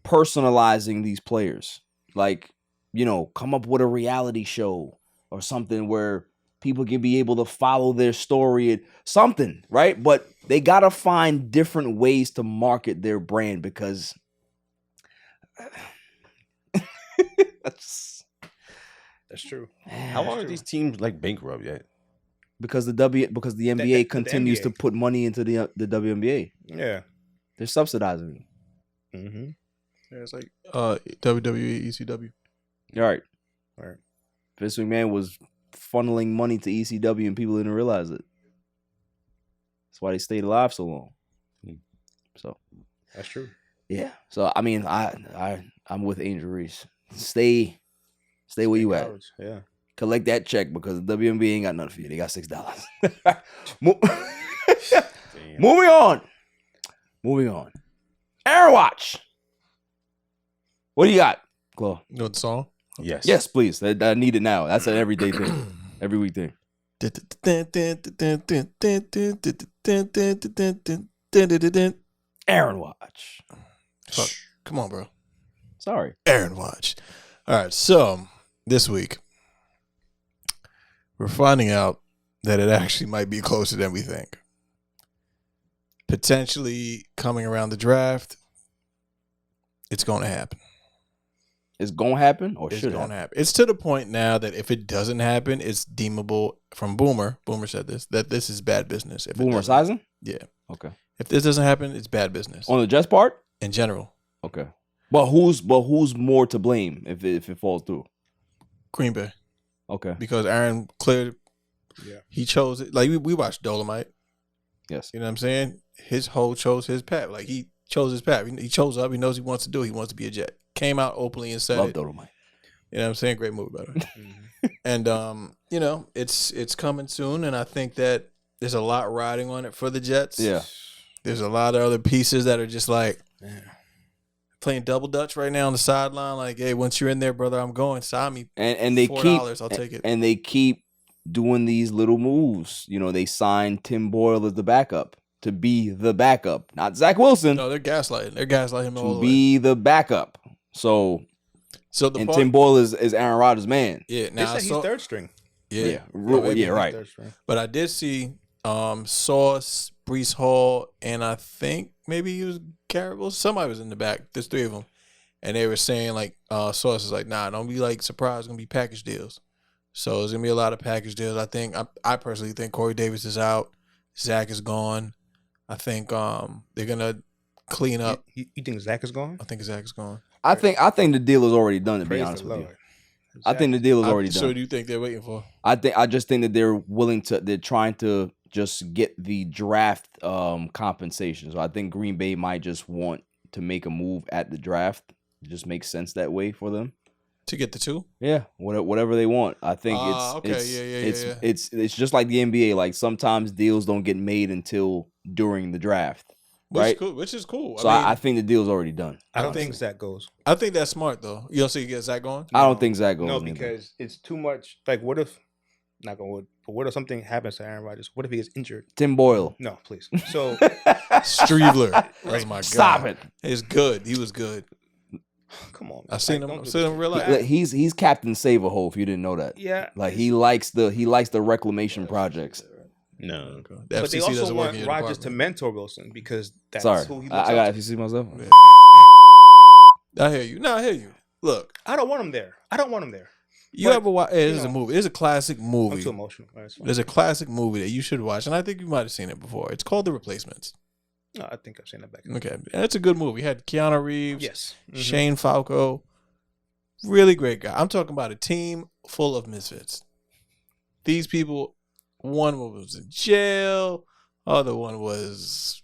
personalizing these players. Like, you know, come up with a reality show or something where people can be able to follow their story and something, right? But they got to find different ways to market their brand, because that's true. How long are these teams like bankrupt yet? because the NBA continues to put money into the WNBA. Yeah. They're subsidizing it. Mm-hmm. Yeah, it's like WWE, ECW. All right. All right. Vince McMahon was funneling money to ECW and people didn't realize it. That's why they stayed alive so long. So That's true. yeah. So I mean, I'm with Angel Reese. Stay where you at. College, yeah. Collect that check, because the WNBA ain't got nothing for you. They got $6. Moving on. Aaron Watch. What do you got, Chloe? You know the song? Yes. Yes, please. I need it now. That's an everyday thing. Every week thing. Aaron Watch. Fuck. Come on, bro. Sorry. Aaron Watch. All right, so this week we're finding out that it actually might be closer than we think. Potentially coming around the draft, it's going to happen. It's going to happen or It's should going to happen? happen. It's to the point now that if it doesn't happen, it's deemable from Boomer. Boomer said this, that this is bad business. If it Boomer doesn't- sizing? Yeah. Okay. If this doesn't happen, it's bad business On the Jets part? in general. Okay. But who's more to blame if it falls through? Green Bay. Okay. Because Aaron cleared, he chose it. Like we watched Dolomite. Yes. You know what I'm saying? His whole chose his path. Like he chose his path. He chose up. He knows he wants to do it. He wants to be a Jet. Came out openly and said Love it. Dodo Mike. You know what I'm saying? Great movie, by the way. And you know, it's coming soon, and I think that there's a lot riding on it for the Jets. Yeah. There's a lot of other pieces that are just like playing double dutch right now on the sideline. Like, hey, once you're in there, brother, I'm going. Sign me. And they $4, keep I'll take it. And they keep doing these little moves. You know, they signed Tim Boyle as the backup to be the backup, not Zach Wilson. No, they're gaslighting. They're gaslighting him all To the way. be the backup. So The and part, Tim Boyle is Aaron Rodgers' man. Yeah, They now said he's third string. Yeah, Yeah, right. Third string. But I did see Sauce, Brees Hall, and I think maybe he was Carroll. Somebody was in the back. There's three of them, and they were saying like Sauce is like, nah, don't be like surprised. It's gonna be package deals. So there's gonna be a lot of package deals. I personally think Corey Davis is out. Zach is gone. I think they're gonna clean up. You think Zach is gone? I think Zach is gone. I think the deal is already done, to be Praise honest the with you. Lord. I think the deal is already So done. do you think they're waiting for? I just think that they're trying to just get the draft compensation. So I think Green Bay might just want to make a move at the draft. It just makes sense that way for them. To get the two? Yeah, whatever they want. I think it's just like the NBA. Like sometimes deals don't get made until during the draft. Which is cool. So I think the deal's already done. I don't think Zach goes. I think that's smart though. You don't see you get Zach going? I don't think Zach goes. No, either. because it's too much. Like, what if, not gonna wood, but what if something happens to Aaron Rodgers? What if he gets injured? Tim Boyle. No, please. So, Streveler. That's my guy. Stop it. It's good. He was good. come on. I seen him. don't do Seen him this. real life. He's Captain Save-A-Hole. If you didn't know that, Yeah. like he likes the reclamation projects. No. The But they FCC also doesn't work in want your Rodgers to department. mentor Wilson because that's Sorry, who he looks I up got to. FCC myself. I hear you. No, I hear you. Look, I don't want him there. you But, ever watch? It you is a know, movie. It's a classic I'm movie. too emotional. All right, it's fine. There's a classic movie that you should watch, and I think you might have seen it before. It's called The Replacements. No, I think I've seen that back. Okay, and it's a good movie. It had Keanu Reeves, Yes. Mhm. Shane Falco, really great guy. I'm talking about a team full of misfits. These people, one was in jail, other one was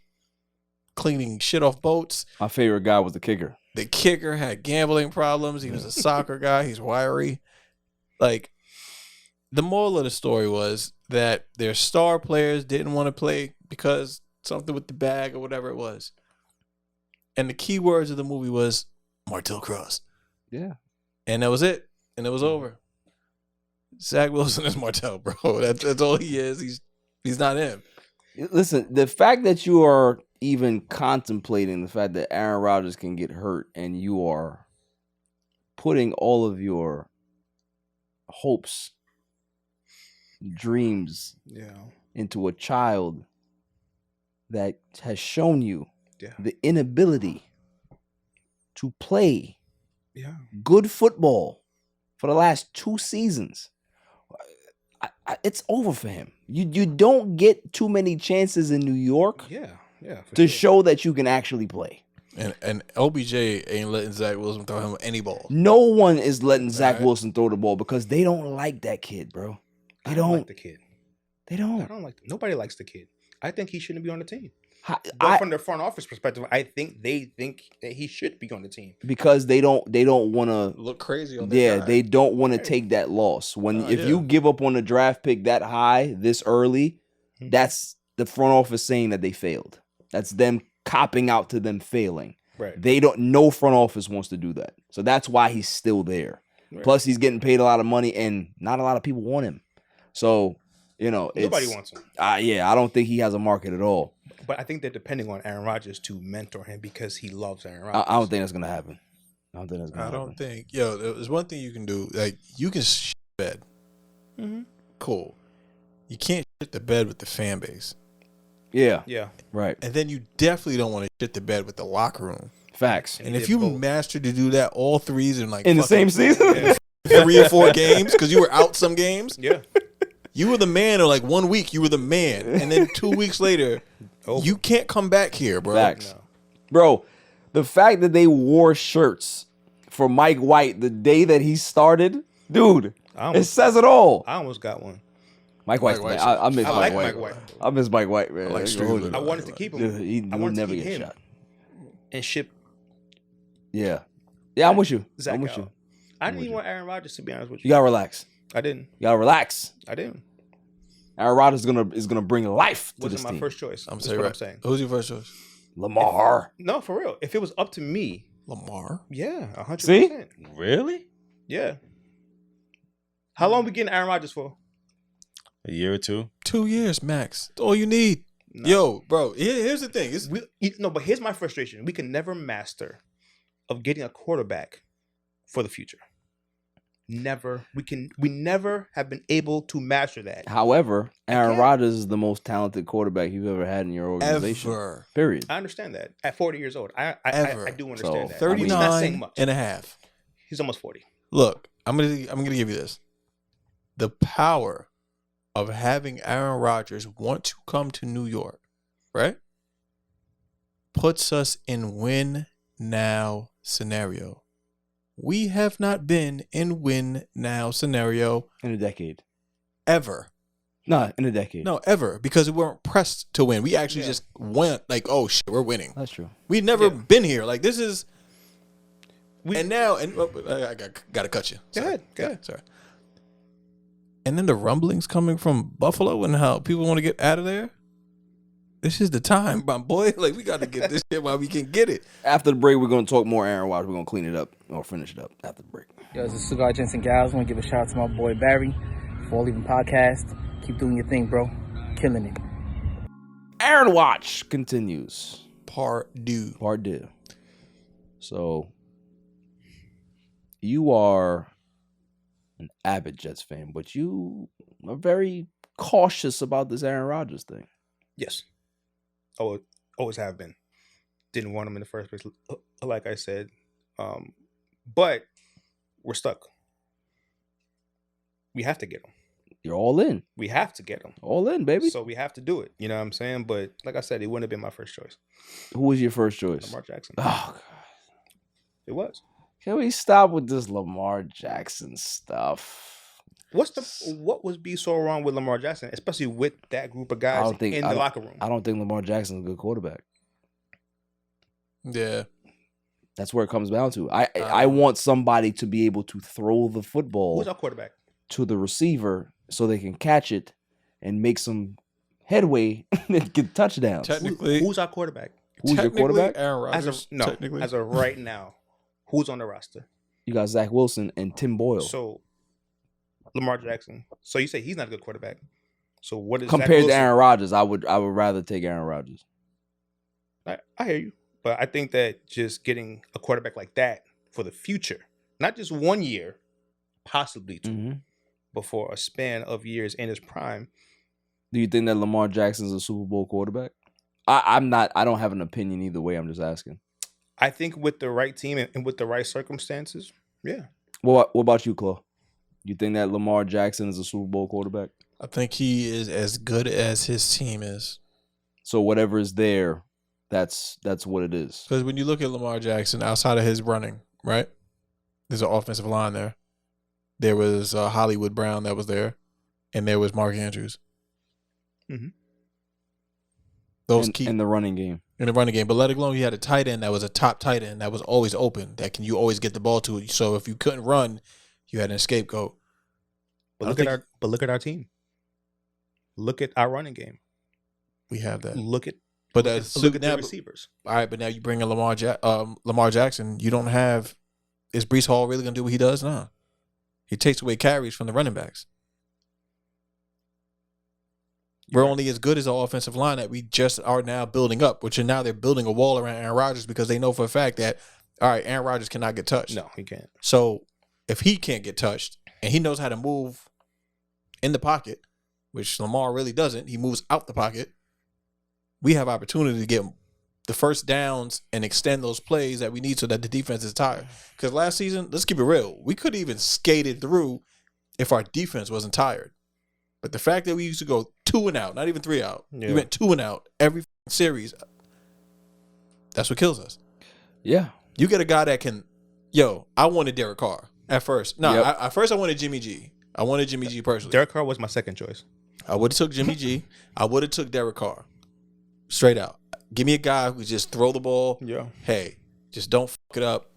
cleaning shit off boats. My favorite guy was the kicker. The kicker had gambling problems. He was a soccer guy. He's wiry. Like, the moral of the story was that their star players didn't want to play because something with the bag or whatever it was. And the key words of the movie was Martel Cross. Yeah. And that was it. And it was over. Zach Wilson is Martel, bro. That's all he is. He's not him. Listen, the fact that you are even contemplating the fact that Aaron Rodgers can get hurt and you are putting all of your hopes, dreams into a child that has shown you the inability to play good football for the last 2 seasons. It's over for him. You don't get too many chances in New York to show that you can actually play. And OBJ ain't letting Zach Wilson throw him any ball. No one is letting Zach Wilson throw the ball because they don't like that kid, bro. They don't like the kid. They don't. I don't like. Nobody likes the kid. I think he shouldn't be on the team. I- from the front office perspective, I think they think that he should be on the team. Because they don't want to look crazy on their guy. they don't want to take that loss. If you give up on a draft pick that high this early, that's the front office saying that they failed. That's them copping out to them failing. Right. No front office wants to do that. So that's why he's still there. Right. Plus he's getting paid a lot of money and not a lot of people want him. So, Nobody wants him. I don't think he has a market at all. But I think they're depending on Aaron Rodgers to mentor him because he loves Aaron Rodgers. I don't think that's gonna happen. There's one thing you can do. Like, you can shit the bed. Mm-hmm. Cool. You can't shit the bed with the fan base. Yeah. Yeah. Right. And then you definitely don't want to shit the bed with the locker room. Facts. And if you master to do that all threes in in the same season, 3 or 4 games, because you were out some games. Yeah. You were the man, or like 1 week you were the man, and then 2 weeks later, you can't come back here, bro. Facts. No. Bro, the fact that they wore shirts for Mike White the day that he started, dude, it says it all. I almost got one. Mike White. I miss Mike White. I miss Mike White, man. I like I wanted to keep him. Dude, he will never get shot. and ship Yeah. Yeah, I'm with you. Zach I'm with out. you. I didn't even want Aaron Rodgers, to be honest with You you. gotta relax. I didn't. You gotta relax. I didn't. Aaron Rodgers is gonna bring life to Wasn't this my team. first choice. I'm That's saying what right. I'm saying. Who's your first choice? Lamar. No, for real. If it was up to me, Lamar. yeah, 100%. See? Really? Yeah. How long we getting Aaron Rodgers for? A year or two? 2 years max. That's all you need. No. Yo, bro. Here's the thing. It's, No, but here's my frustration. We can never master of getting a quarterback for the future. Never. We never have been able to master that. However, Aaron can't- Rodgers is the most talented quarterback you've ever had in your organization. ever. Period. I understand that. At 40 years old. I Ever. do understand So, that. He's not saying 39 much. and a half. He's almost 40. Look, I'm gonna give you this. The power of having Aaron Rodgers want to come to New York, right? Puts us in win now scenario. We have not been in win now scenario In a decade. ever. No, in a decade. No, ever. Because we weren't pressed to win. We actually Yeah. just went like, oh shit, we're winning. That's true. We've never Yeah. been here. Like this is We- and now I gotta cut you. Go Sorry. ahead, go ahead. Sorry. And then the rumblings coming from Buffalo and how people want to get out of there. This is the time, my boy. Like we got to get this shit while we can get it. After the break, we're gonna talk more Aaron Rodgers. We're gonna clean it up or finish it up after the break. Yo, this is Cigar Gents and Gals. I want to give a shout out to my boy Barry for leaving podcast. Keep doing your thing, bro. Killing it. Aaron Watch continues. Part due. Part two. So you are an avid Jets fan, but you are very cautious about this Aaron Rodgers thing. Yes. Always have been. Didn't want him in the first place, like I said. But we're stuck. We have to get him. You're all in. We have to get him. All in, baby. So we have to do it. You know what I'm saying? But like I said, it wouldn't have been my first choice. Who was your first choice? Lamar Jackson. Oh, God. It was. Can we stop with this Lamar Jackson stuff? What was be so wrong with Lamar Jackson, especially with that group of guys in the locker room? I don't think Lamar Jackson's a good quarterback. Yeah. That's where it comes down to. I want somebody to be able to throw the football Who's our quarterback? to the receiver so they can catch it and make some headway and get touchdowns. Technically, Who's our quarterback? Who's your technically, quarterback? Aaron Rodgers. As of right now, who's on the roster? You got Zach Wilson and Tim Boyle. So Lamar Jackson. So you say he's not a good quarterback. So what is Zach Compared to Wilson? Aaron Rodgers, I would rather take Aaron Rodgers. I hear you, but I think that just getting a quarterback like that for the future, not just 1 year, possibly two, Mm-hmm. before a span of years in his prime. Do you think that Lamar Jackson's a Super Bowl quarterback? I'm not. I don't have an opinion either way. I'm just asking. I think with the right team and with the right circumstances, yeah. What about you, Chloe? You think that Lamar Jackson is a Super Bowl quarterback? I think he is as good as his team is. So whatever is there, that's what it is. Because when you look at Lamar Jackson, outside of his running, right? There's an offensive line there. There was Hollywood Brown that was there, and there was Mark Andrews. Mm-hmm. Those in the running game. In the running game, but let it alone, he had a tight end that was a top tight end that was always open. That you always get the ball to. So if you couldn't run, you had an scapegoat. But look at our team. Look at our running game. We have that. Look at the the receivers. All right, but now you bring in Lamar Jackson. You don't have. Is Breece Hall really gonna do what he does now? He takes away carries from the running backs. We're only as good as the offensive line that we just are now building up, which now they're building a wall around Aaron Rodgers because they know for a fact that, all right, Aaron Rodgers cannot get touched. No, he can't. So if he can't get touched and he knows how to move in the pocket, which Lamar really doesn't, he moves out the pocket, we have opportunity to get the first downs and extend those plays that we need so that the defense is tired. Because last season, let's keep it real, we could have even skated through if our defense wasn't tired. But the fact that we used to go 2 and out, not even 3 out, we went 2 and out every series, that's what kills us. Yeah. You get a guy that can, I wanted Derek Carr at first. No, at first I wanted Jimmy G. I wanted Jimmy G personally. Derek Carr was my second choice. I would have took Jimmy G. I would have took Derek Carr. Straight out. Give me a guy who just throw the ball. Yeah. Hey, just don't fuck it up.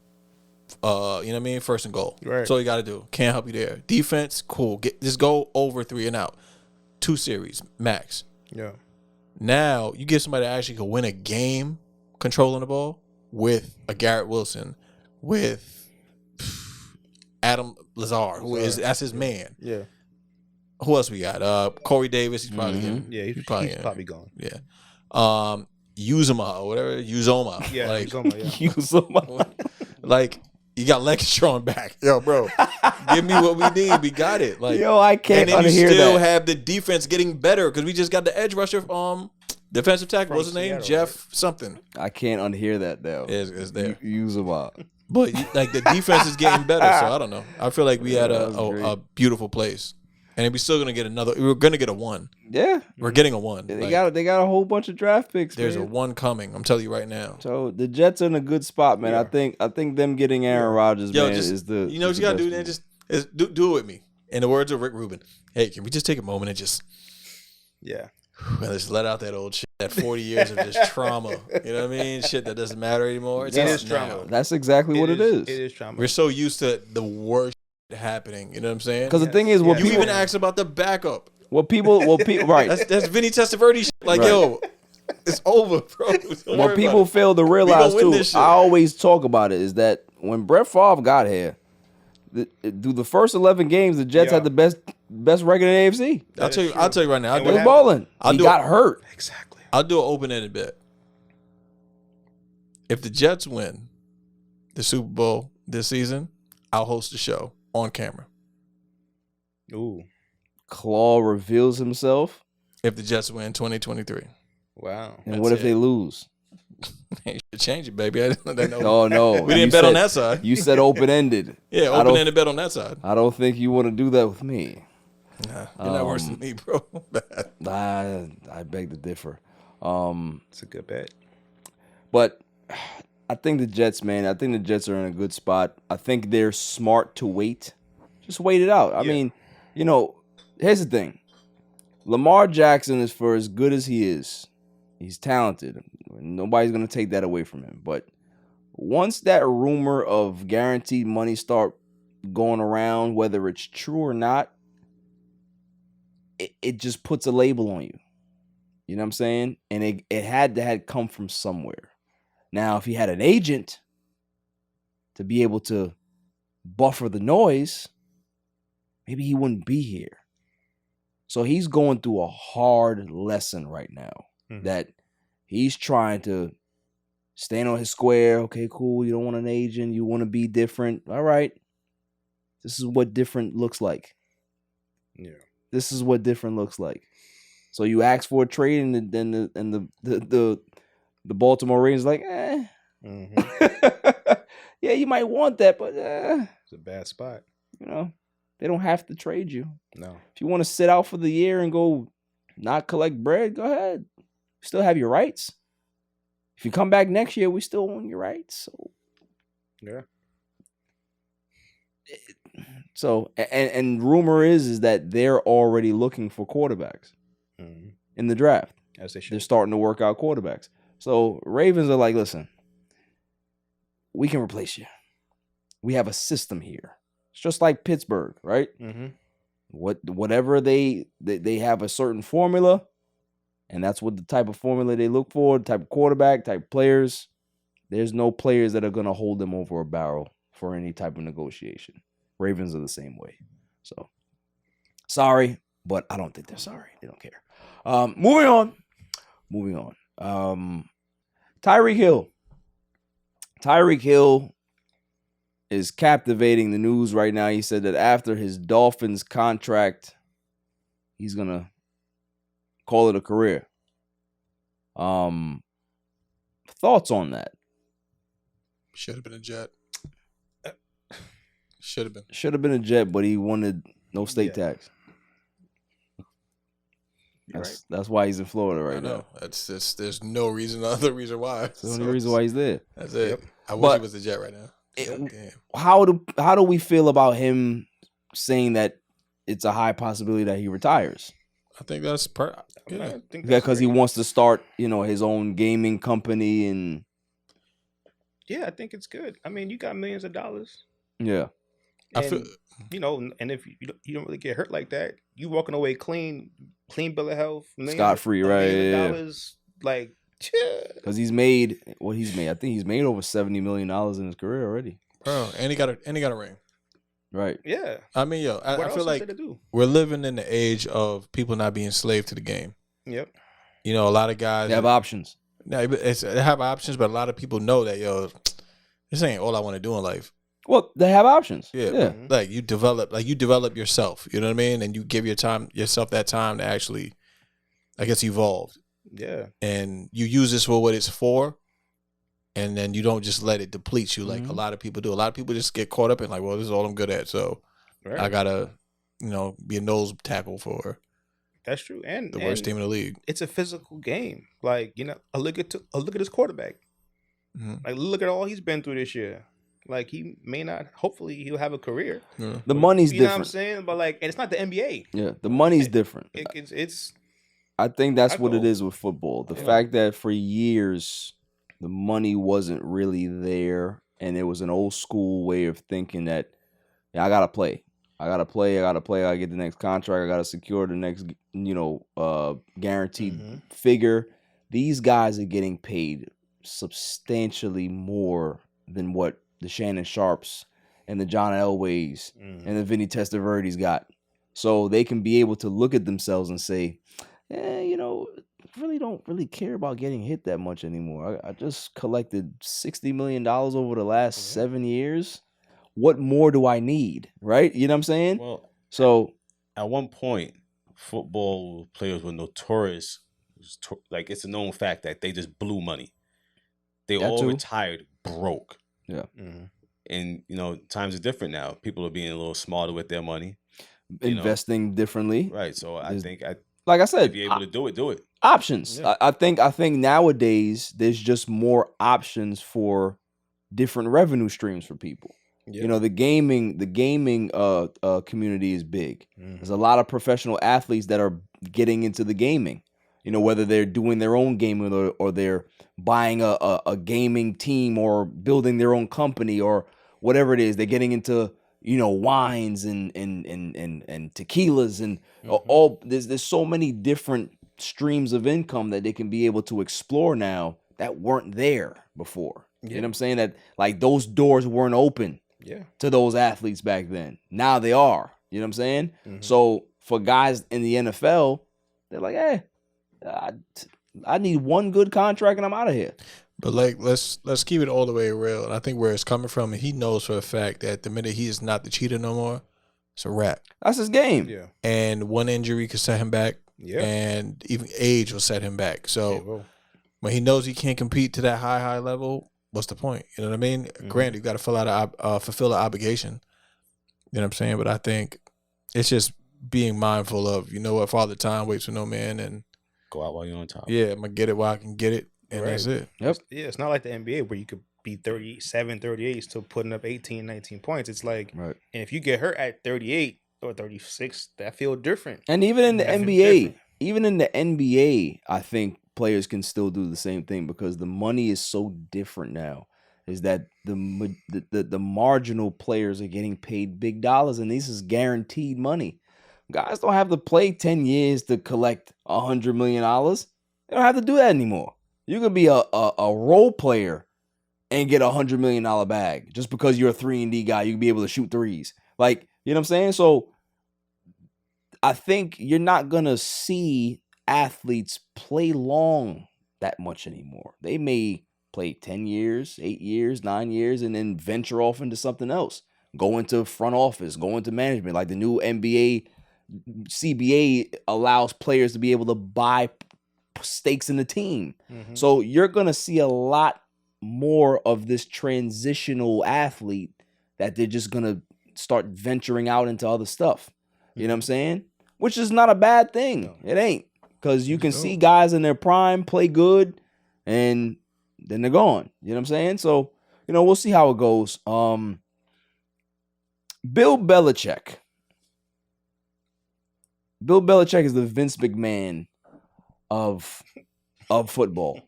You know what I mean? First and goal. Right. That's all you got to do. Can't help you there. Defense, cool. Just go over 3 and out. 2 series max. Yeah. Now you get somebody that actually can win a game controlling the ball with a Garrett Wilson, with Adam Lazard, that's his man. Yeah. Who else we got? Corey Davis. He's probably getting. Yeah, he's probably gone. Yeah. Uzoma or whatever. Uzoma. Yeah, like, Uzoma. like you got Legatron back. Yo, bro. Give me what we need. We got it. Like, yo, I can't and then you unhear still that. have the defense getting better because we just got the edge rusher, defensive tackle. What's his name? Seattle, Jeff something. I can't unhear that though. Is there? Uzoma. But like the defense is getting better, so I don't know. I feel like we had that was a beautiful place, and we're still gonna get another. We're gonna get a 1. Yeah, We're getting a 1. they Like, got a whole bunch of draft picks. there's man. a 1 coming. I'm telling you right now. So the Jets are in a good spot, man. Yeah. I think them getting Aaron Rodgers, Yo, man, just is the. you know what is you the gotta do, best man. move. Just do it with me. In the words of Rick Rubin, hey, can we just take a moment and just let's let out that old shit, that 40 years of just trauma. You know what I mean? Shit that doesn't matter anymore. It's It us is trauma. now. That's exactly what it is. It is trauma. We're so used to the worst shit happening. You know what I'm saying? Because the thing is, what you people even asked about the backup. what people right. That's Vinny Testaverde shit. Like, Right. yo, it's over, bro. Don't worry What people about it. fail to We realize gonna win too, this shit. I always talk about it, is that when Brett Favre got here, through the first 11 games, the Jets Yeah. had the best record in the AFC. I'll tell you right now. And He was what balling. I'll He do got hurt. Exactly. I'll do an open-ended bet. If the Jets win the Super Bowl this season, I'll host the show on camera. Ooh. Claw reveals himself. If the Jets win 2023. Wow. And That's what if it. they lose? You should change it, baby. I didn't know. Oh no, We didn't bet on that side. You said open ended. Yeah, I don't- open-ended bet on that side. I don't think you want to do that with me. Nah, you're not worse than me, bro. I beg to differ. It's a good bet. But I think the Jets, man, I think the Jets are in a good spot. I think they're smart to wait. Just wait it out. I mean, you know, here's the thing. Lamar Jackson is, for as good as he is, he's talented. Nobody's going to take that away from him. But once that rumor of guaranteed money start going around, whether it's true or not, it just puts a label on you. You know what I'm saying? And it had to have come from somewhere. Now, if he had an agent to be able to buffer the noise, maybe he wouldn't be here. So he's going through a hard lesson right now that he's trying to stand on his square. Okay, cool. You don't want an agent. You want to be different. All right. This is what different looks like. Yeah. This is what different looks like. So you ask for a trade, and then the Baltimore Ravens like, yeah, you might want that, but It's a bad spot. you know, they don't have to trade you. No. If you want to sit out for the year and go not collect bread, go ahead. You still have your rights. If you come back next year, we still own your rights. So Yeah. So and rumor is that they're already looking for quarterbacks in the draft. As they should. They're starting to work out quarterbacks. So Ravens are like, listen, we can replace you. We have a system here. It's just like Pittsburgh, right? Mm-hmm. Whatever they have a certain formula, and that's what the type of formula they look for, the type of quarterback, type of players. There's no players that are going to hold them over a barrel for any type of negotiation. Ravens are the same way. So, sorry, but I don't think they're sorry. They don't care. Moving on. Tyreek Hill. Tyreek Hill is captivating the news right now. He said that after his Dolphins contract, he's going to call it a career. Thoughts on that? Should have been a Jet. Should have been. Should have been a Jet, but he wanted no state tax. That's why he's in Florida right now. That's there's no reason, other reason why. That's the only reason why he's there. That's it. Yep. I wish But he was a Jet right now. Damn. How do we feel about him saying that it's a high possibility that he retires? I think that's I think Yeah, that's because he great. wants to start, his own gaming company and Yeah, I think it's good. I mean, you got millions of dollars. yeah. I feel And and if you don't really get hurt like that, you walking away clean bill of health, Scot-free, right? millions of Yeah. dollars, like, Because he's made what he's made. I think he's made over $70 million in his career already. bro, and he got a ring. Right. yeah. I mean, yo, What I else feel is like there to do? we're living in the age of people not being slave to the game. Yep. You know, a lot of guys They have options. they have options, but a lot of people know that, yo, this ain't all I want to do in life. Well, they have options. Yeah, Yeah. like you develop yourself. You know what I mean, and you give yourself that time to actually, I guess, evolve. Yeah. And you use this for what it's for, and then you don't just let it deplete you like a lot of people do. A lot of people just get caught up in like, well, this is all I'm good at, so Right. I gotta, be a nose tackle for That's true. And the worst team in the league. It's a physical game. Like, a look at his quarterback. Mhm. Like, look at all he's been through this year. Like, he may not. Hopefully, he'll have a career. Yeah. The money's You know what I'm different. saying? But like, and it's not the NBA. Yeah. The money's different. It's I think that's I what it go- is with football. The Yeah. fact that for years the money wasn't really there, and it was an old school way of thinking that I gotta play. I gotta get the next contract, I gotta secure the next guaranteed Mhm. figure. These guys are getting paid substantially more than what the Shannon Sharps and the John Elways and the Vinny Testaverdes got. So they can be able to look at themselves and say, really don't really care about getting hit that much anymore. I just collected $60 million over the last 7 years. What more do I need? Right? You know what I'm saying? Well, So at one point, football players were notorious. Like, it's a known fact that they just blew money. They That all too. retired broke. yeah, And, times are different now. People are being a little smarter with their money. investing differently. Right. So I There's- think Like I if said, you're able to do it, do it. options. Yeah. I think nowadays there's just more options for different revenue streams for people. yeah. The gaming community is big. Mhm. There's a lot of professional athletes that are getting into the gaming. Whether they're doing their own gaming or they're buying a gaming team or building their own company or whatever it is. They're getting into wines and tequilas and all. There's so many different streams of income that they can be able to explore now that weren't there before. You know what I'm saying? That like those doors weren't open Yeah. to those athletes back then. Now they are. You know what I'm saying? So for guys in the NFL, they're like, hey, I need one good contract and I'm out of here. But like, let's keep it all the way real. And I think where it's coming from, he knows for a fact that the minute he is not the cheater no more, it's a wrap. That's his game. Yeah. And one injury could set him back. Yeah. And even age will set him back. So Yeah, well, when he knows he can't compete to that high level, what's the point? You know what I mean? Granted, you got to fulfill an obligation. You know what I'm saying? But I think it's just being mindful of, what, Father Time waits for no man, and Go out while you're on top. yeah, I'm gonna get it while I can get it, and that's it. Yep. yeah, it's not like the NBA where you could be 37, 38 still putting up 18, 19 points. It's like, Right. and if you get hurt at 38 or 36, that feel different. And even in the That's NBA, different. I think players can still do the same thing because the money is so different now. Is that the marginal players are getting paid big dollars, and this is guaranteed money. Guys don't have to play 10 years to collect $100 million. They don't have to do that anymore. You could be a role player and get $100 million bag just because you're a 3-and-D guy. You can be able to shoot threes. Like, you know what I'm saying? So I think you're not going to see athletes play long that much anymore. They may play 10 years, 8 years, 9 years, and then venture off into something else. Go into front office, go into management. Like the new NBA, CBA allows players to be able to buy stakes in the team. So you're going to see a lot more of this transitional athlete that they're just going to start venturing out into other stuff. You know what I'm saying? Which is not a bad thing. No. It ain't. Because you can see guys in their prime play good and then they're gone. You know what I'm saying? So, we'll see how it goes. Bill Belichick Bill Belichick is the Vince McMahon of football.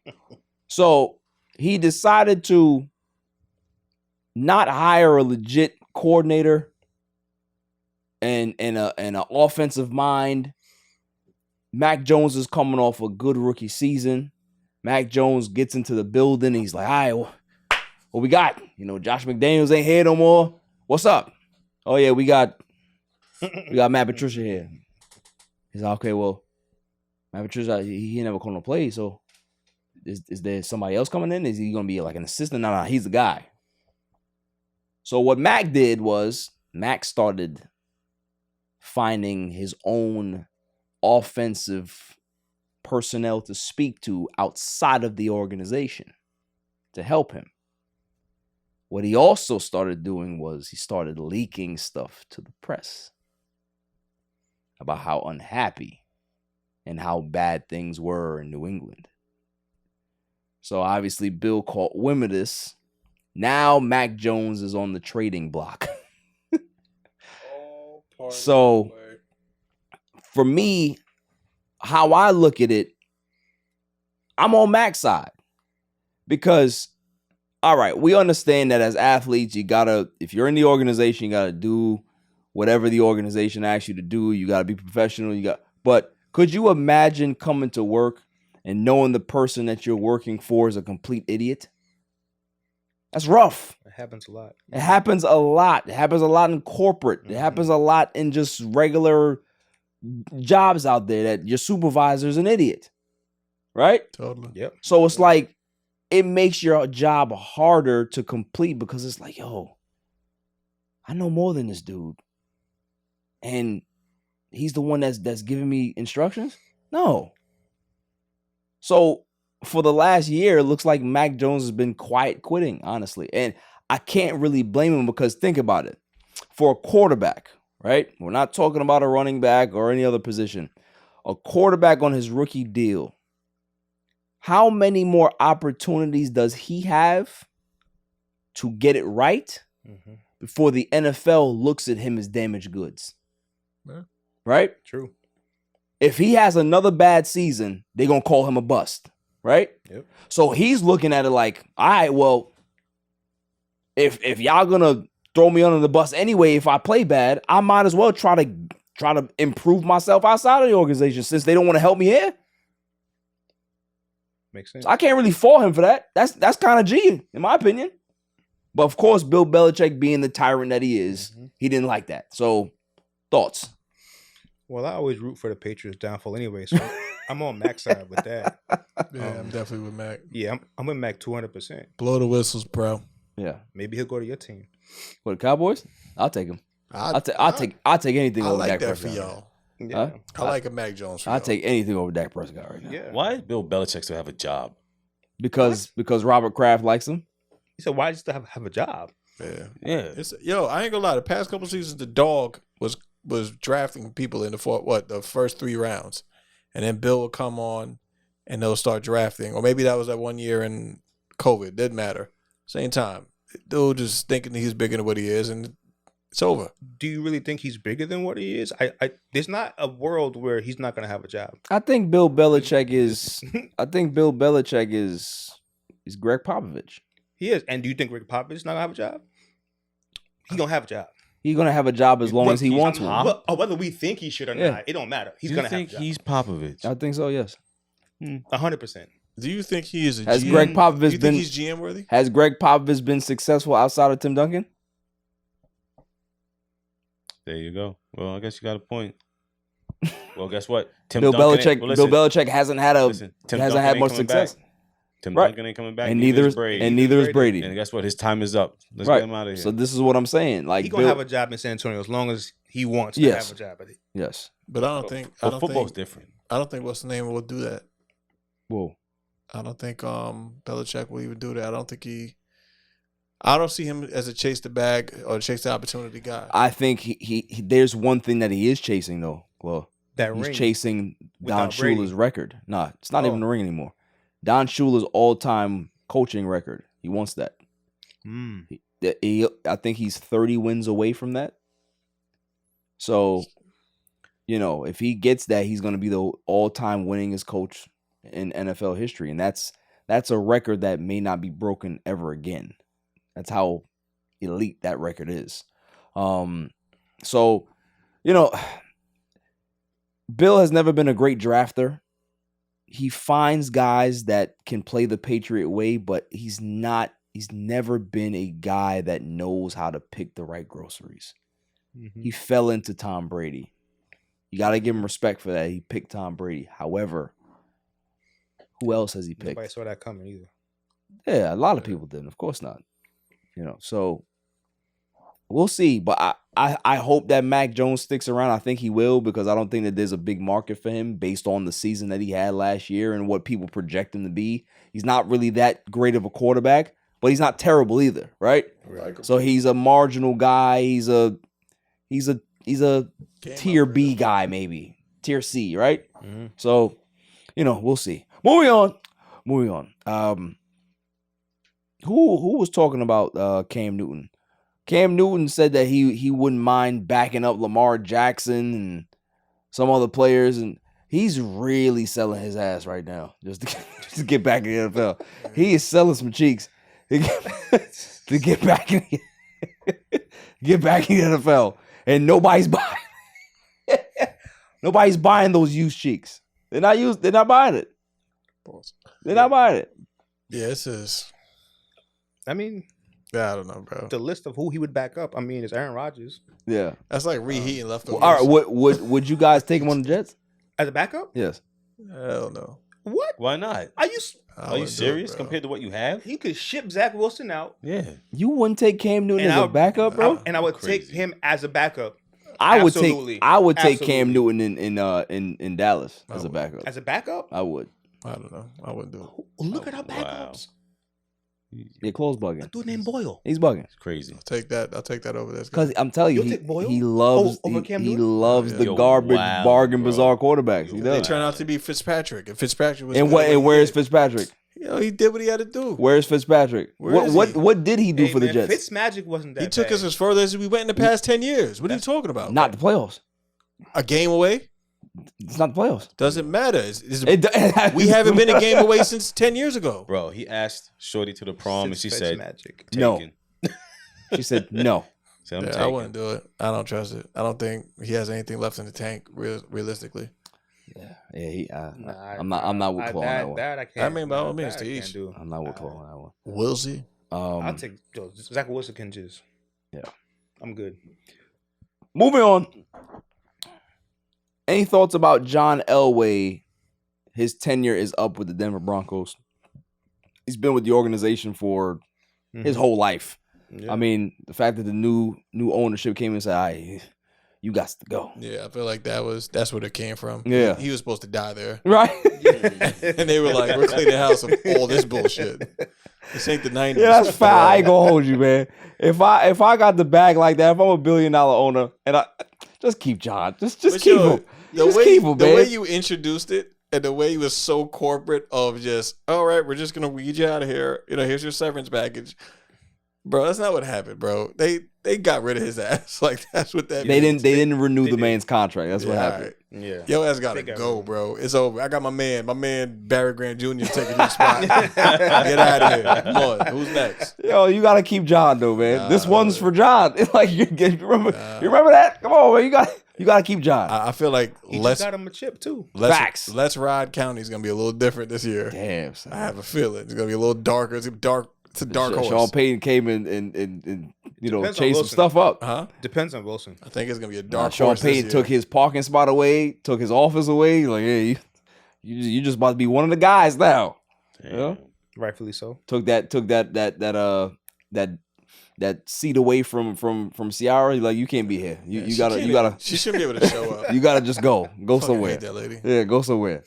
So he decided to not hire a legit coordinator and an offensive mind. Mac Jones is coming off a good rookie season. Mac Jones gets into the building. He's like, all right, what we got? Josh McDaniels ain't here no more. What's up? Oh, yeah, we got Matt Patricia here. He's like, okay, well, Matt Patricia, he never called no play, so is there somebody else coming in? Is he going to be like an assistant? No, he's the guy. So what Mac did was Mac started finding his own offensive personnel to speak to outside of the organization to help him. What he also started doing was he started leaking stuff to the press about how unhappy and how bad things were in New England. So obviously Bill caught wind of this. Now Mac Jones is on the trading block. So for me, how I look at it, I'm on Mac's side. Because, all right, we understand that as athletes, if you're in the organization, you gotta do whatever the organization asks you to do. You gotta be professional. But could you imagine coming to work and knowing the person that you're working for is a complete idiot? That's rough. It happens a lot. It happens a lot. It happens a lot in corporate. It happens a lot in just regular jobs out there that your supervisor's an idiot. Right? Totally. Yep. So it's like, it makes your job harder to complete because it's like, yo, I know more than this dude. And he's the one that's giving me instructions? No. So for the last year, it looks like Mac Jones has been quiet quitting, honestly. And I can't really blame him because think about it. For a quarterback, right? We're not talking about a running back or any other position. A quarterback on his rookie deal. How many more opportunities does he have to get it right before the NFL looks at him as damaged goods? Yeah. Right? True. If he has another bad season, they're going to call him a bust. Right? Yep. So he's looking at it like, all right, well, if y'all going to throw me under the bus anyway, if I play bad, I might as well try to improve myself outside of the organization since they don't want to help me here. Makes sense. So I can't really fault him for that. That's kind of G, in my opinion. But of course, Bill Belichick, being the tyrant that he is, he didn't like that. So, thoughts? Well, I always root for the Patriots' downfall anyway, so I'm on Mac's side with that. Yeah, I'm definitely with Mac. Yeah, I'm with Mac 200%. Blow the whistles, bro. Yeah. Maybe he'll go to your team. What, the Cowboys? I'll take him. I'll take anything I over like Dak that Prescott. for y'all. Yeah. Huh? I like a Mac Jones for I'll y'all. take anything over Dak Prescott right now. Yeah. Why does Bill Belichick still have a job? Because Robert Kraft likes him. He said, why does he still have a job? Yeah. Yeah. I ain't gonna lie. The past couple seasons, the dog was drafting people in the first 3 rounds, and then Bill will come on and they'll start drafting. Or maybe that was that one year in COVID. Didn't matter. Same time, dude just thinking he's bigger than what he is, and it's over. Do you really think he's bigger than what he is? There's not a world where he's not going to have a job. I think Bill Belichick is. Is Greg Popovich. He is. And do you think Rick Popovich is not going to have a job? He's going to have a job. He's gonna have a job as long as he wants one. Well, whether we think he should or not, it don't matter. He's going to have a job. He's Popovich? I think so. Yes. 100%. Do you think he is a Has GM? Greg Popovich Do you been? think he's GM worthy? Has Greg Popovich been successful outside of Tim Duncan? There you go. Well, I guess you got a point. Well, guess what? Bill Belichick hasn't had much success. Tim Right. Duncan ain't coming back. And neither is Brady. And guess what? His time is up. Let's Right. get him out of here. So this is what I'm saying. Like He's going to have a job in San Antonio as long as he wants to Yes. have a job. yes. But I don't think. But football's different. I don't think what's the name will do that. Whoa. I don't think Belichick will even do that. I don't see him as a chase the bag or chase the opportunity guy. I think he there's one thing that he is chasing though. Well, That he's ring. chasing Don without Brady. Shula's record. Nah, it's not Oh. even a ring anymore. Don Shula's all-time coaching record. He wants that. I think he's 30 wins away from that. So, if he gets that, he's going to be the all-time winningest coach in NFL history, and that's a record that may not be broken ever again. That's how elite that record is. So, Bill has never been a great drafter. He finds guys that can play the Patriot way, but he's never been a guy that knows how to pick the right groceries. Mm-hmm. He fell into Tom Brady. You got to give him respect for that. He picked Tom Brady. However, who else has he picked? Nobody saw that coming either. Yeah, a lot of people didn't. Of course not. So we'll see. But I hope that Mac Jones sticks around. I think he will, because I don't think that there's a big market for him based on the season that he had last year and what people project him to be. He's not really that great of a quarterback, but he's not terrible either, right? So he's a marginal guy. He's a tier B guy, maybe tier C, right? Mm-hmm. So, we'll see. Moving on. Who was talking about Cam Newton? Cam Newton said that he wouldn't mind backing up Lamar Jackson and some other players, and he's really selling his ass right now just to get back in the NFL. He is selling some cheeks to get back in the NFL, and nobody's buying those used cheeks. They're not buying it. They're not buying it. Yeah, this is. I mean, I don't know, bro. the list of who he would back up, is Aaron Rodgers. Yeah, That's like reheating leftovers. all right. Would you guys take him on the Jets? As a backup? Yes. Hell no. What? Why not? Are you Are you serious compared to what you have? He could ship Zach Wilson out. Yeah. You wouldn't take Cam Newton as a backup, bro? And I would Crazy. take him as a backup. I would Absolutely. take Cam Newton in Dallas as a backup. As a backup? I would. I don't know. I wouldn't do it. Look at our backups. Yeah, Clo's bugging. A dude named Boyle. He's bugging. It's crazy. I'll take that over this. Because I'm telling you, You'll take Boyle he loves over Cam he Newton? loves the Yo, garbage, wow, bargain, bro. bizarre quarterbacks. He They does. turn out to be Fitzpatrick. If Fitzpatrick was And good, where's Fitzpatrick? he did what he had to do. Where's Fitzpatrick? Where is he? What did he do for the Jets? Fitzmagic wasn't that He took bad. us as further as we went in the past 10 years. What are you talking about? Not the playoffs. A game away? It's not the playoffs. Doesn't matter. We haven't been a game away since 10 years ago. Bro, he asked Shorty to the prom and she said, Fitzmagic. No. taken. She said no. So I'm Yeah, I taking. wouldn't do it. I don't trust it. I don't think he has anything left in the tank, realistically. Yeah. I'm not with Claw on that one. That I can't. I mean, by all means, that to I can't each. do. I'm not with Claw on that one. We'll see. I'll take Zach Wilson can just. Yeah. I'm good. Moving on. Any thoughts about John Elway? His tenure is up with the Denver Broncos. He's been with the organization for his whole life. Yeah. I mean, the fact that the new ownership came and said, "All right, you got to go." Yeah, I feel like that's where it came from. Yeah. He was supposed to die there. Right? And they were like, we're cleaning the house of all this bullshit. This ain't the 90s. Yeah, that's fine. I ain't gonna hold you, man. If I got the bag like that, if I'm $1 billion owner, and I just keep John, just keep him, just keep him, the man. way you introduced it and the way he was so corporate of just, all right, we're just gonna weed you out of here. Here's your severance package, bro. That's not what happened, bro. They got rid of his ass. Like that's what that. They means. didn't renew the did. man's contract. That's what Yeah, happened. all right. Yeah. Your ass gotta They got go, rid. bro. It's over. I got my man Barry Grant Jr. taking your spot. Get out of here. Come on. Who's next? Yo, you gotta keep John though, man. This one's for John. It's like you remember that? Come on, man. You gotta keep John. I feel like He just got him a chip too. Facts. Let's Ride County is gonna be a little different this year. Damn, son. I have a feeling it's gonna be a little darker. It's a dark horse. Sean Payton came in and Depends on chased some Wilson. stuff up. Huh? Depends on Wilson. I think it's gonna be a dark Sean horse. Payton took his parking spot away, took his office away. Like, hey, you just about to be one of the guys now. You know? Rightfully so. Took that seat away from Ciara. Like, you can't be here. You gotta She shouldn't be able to show up. you gotta just go Fucking somewhere. hate that lady. Yeah, go somewhere.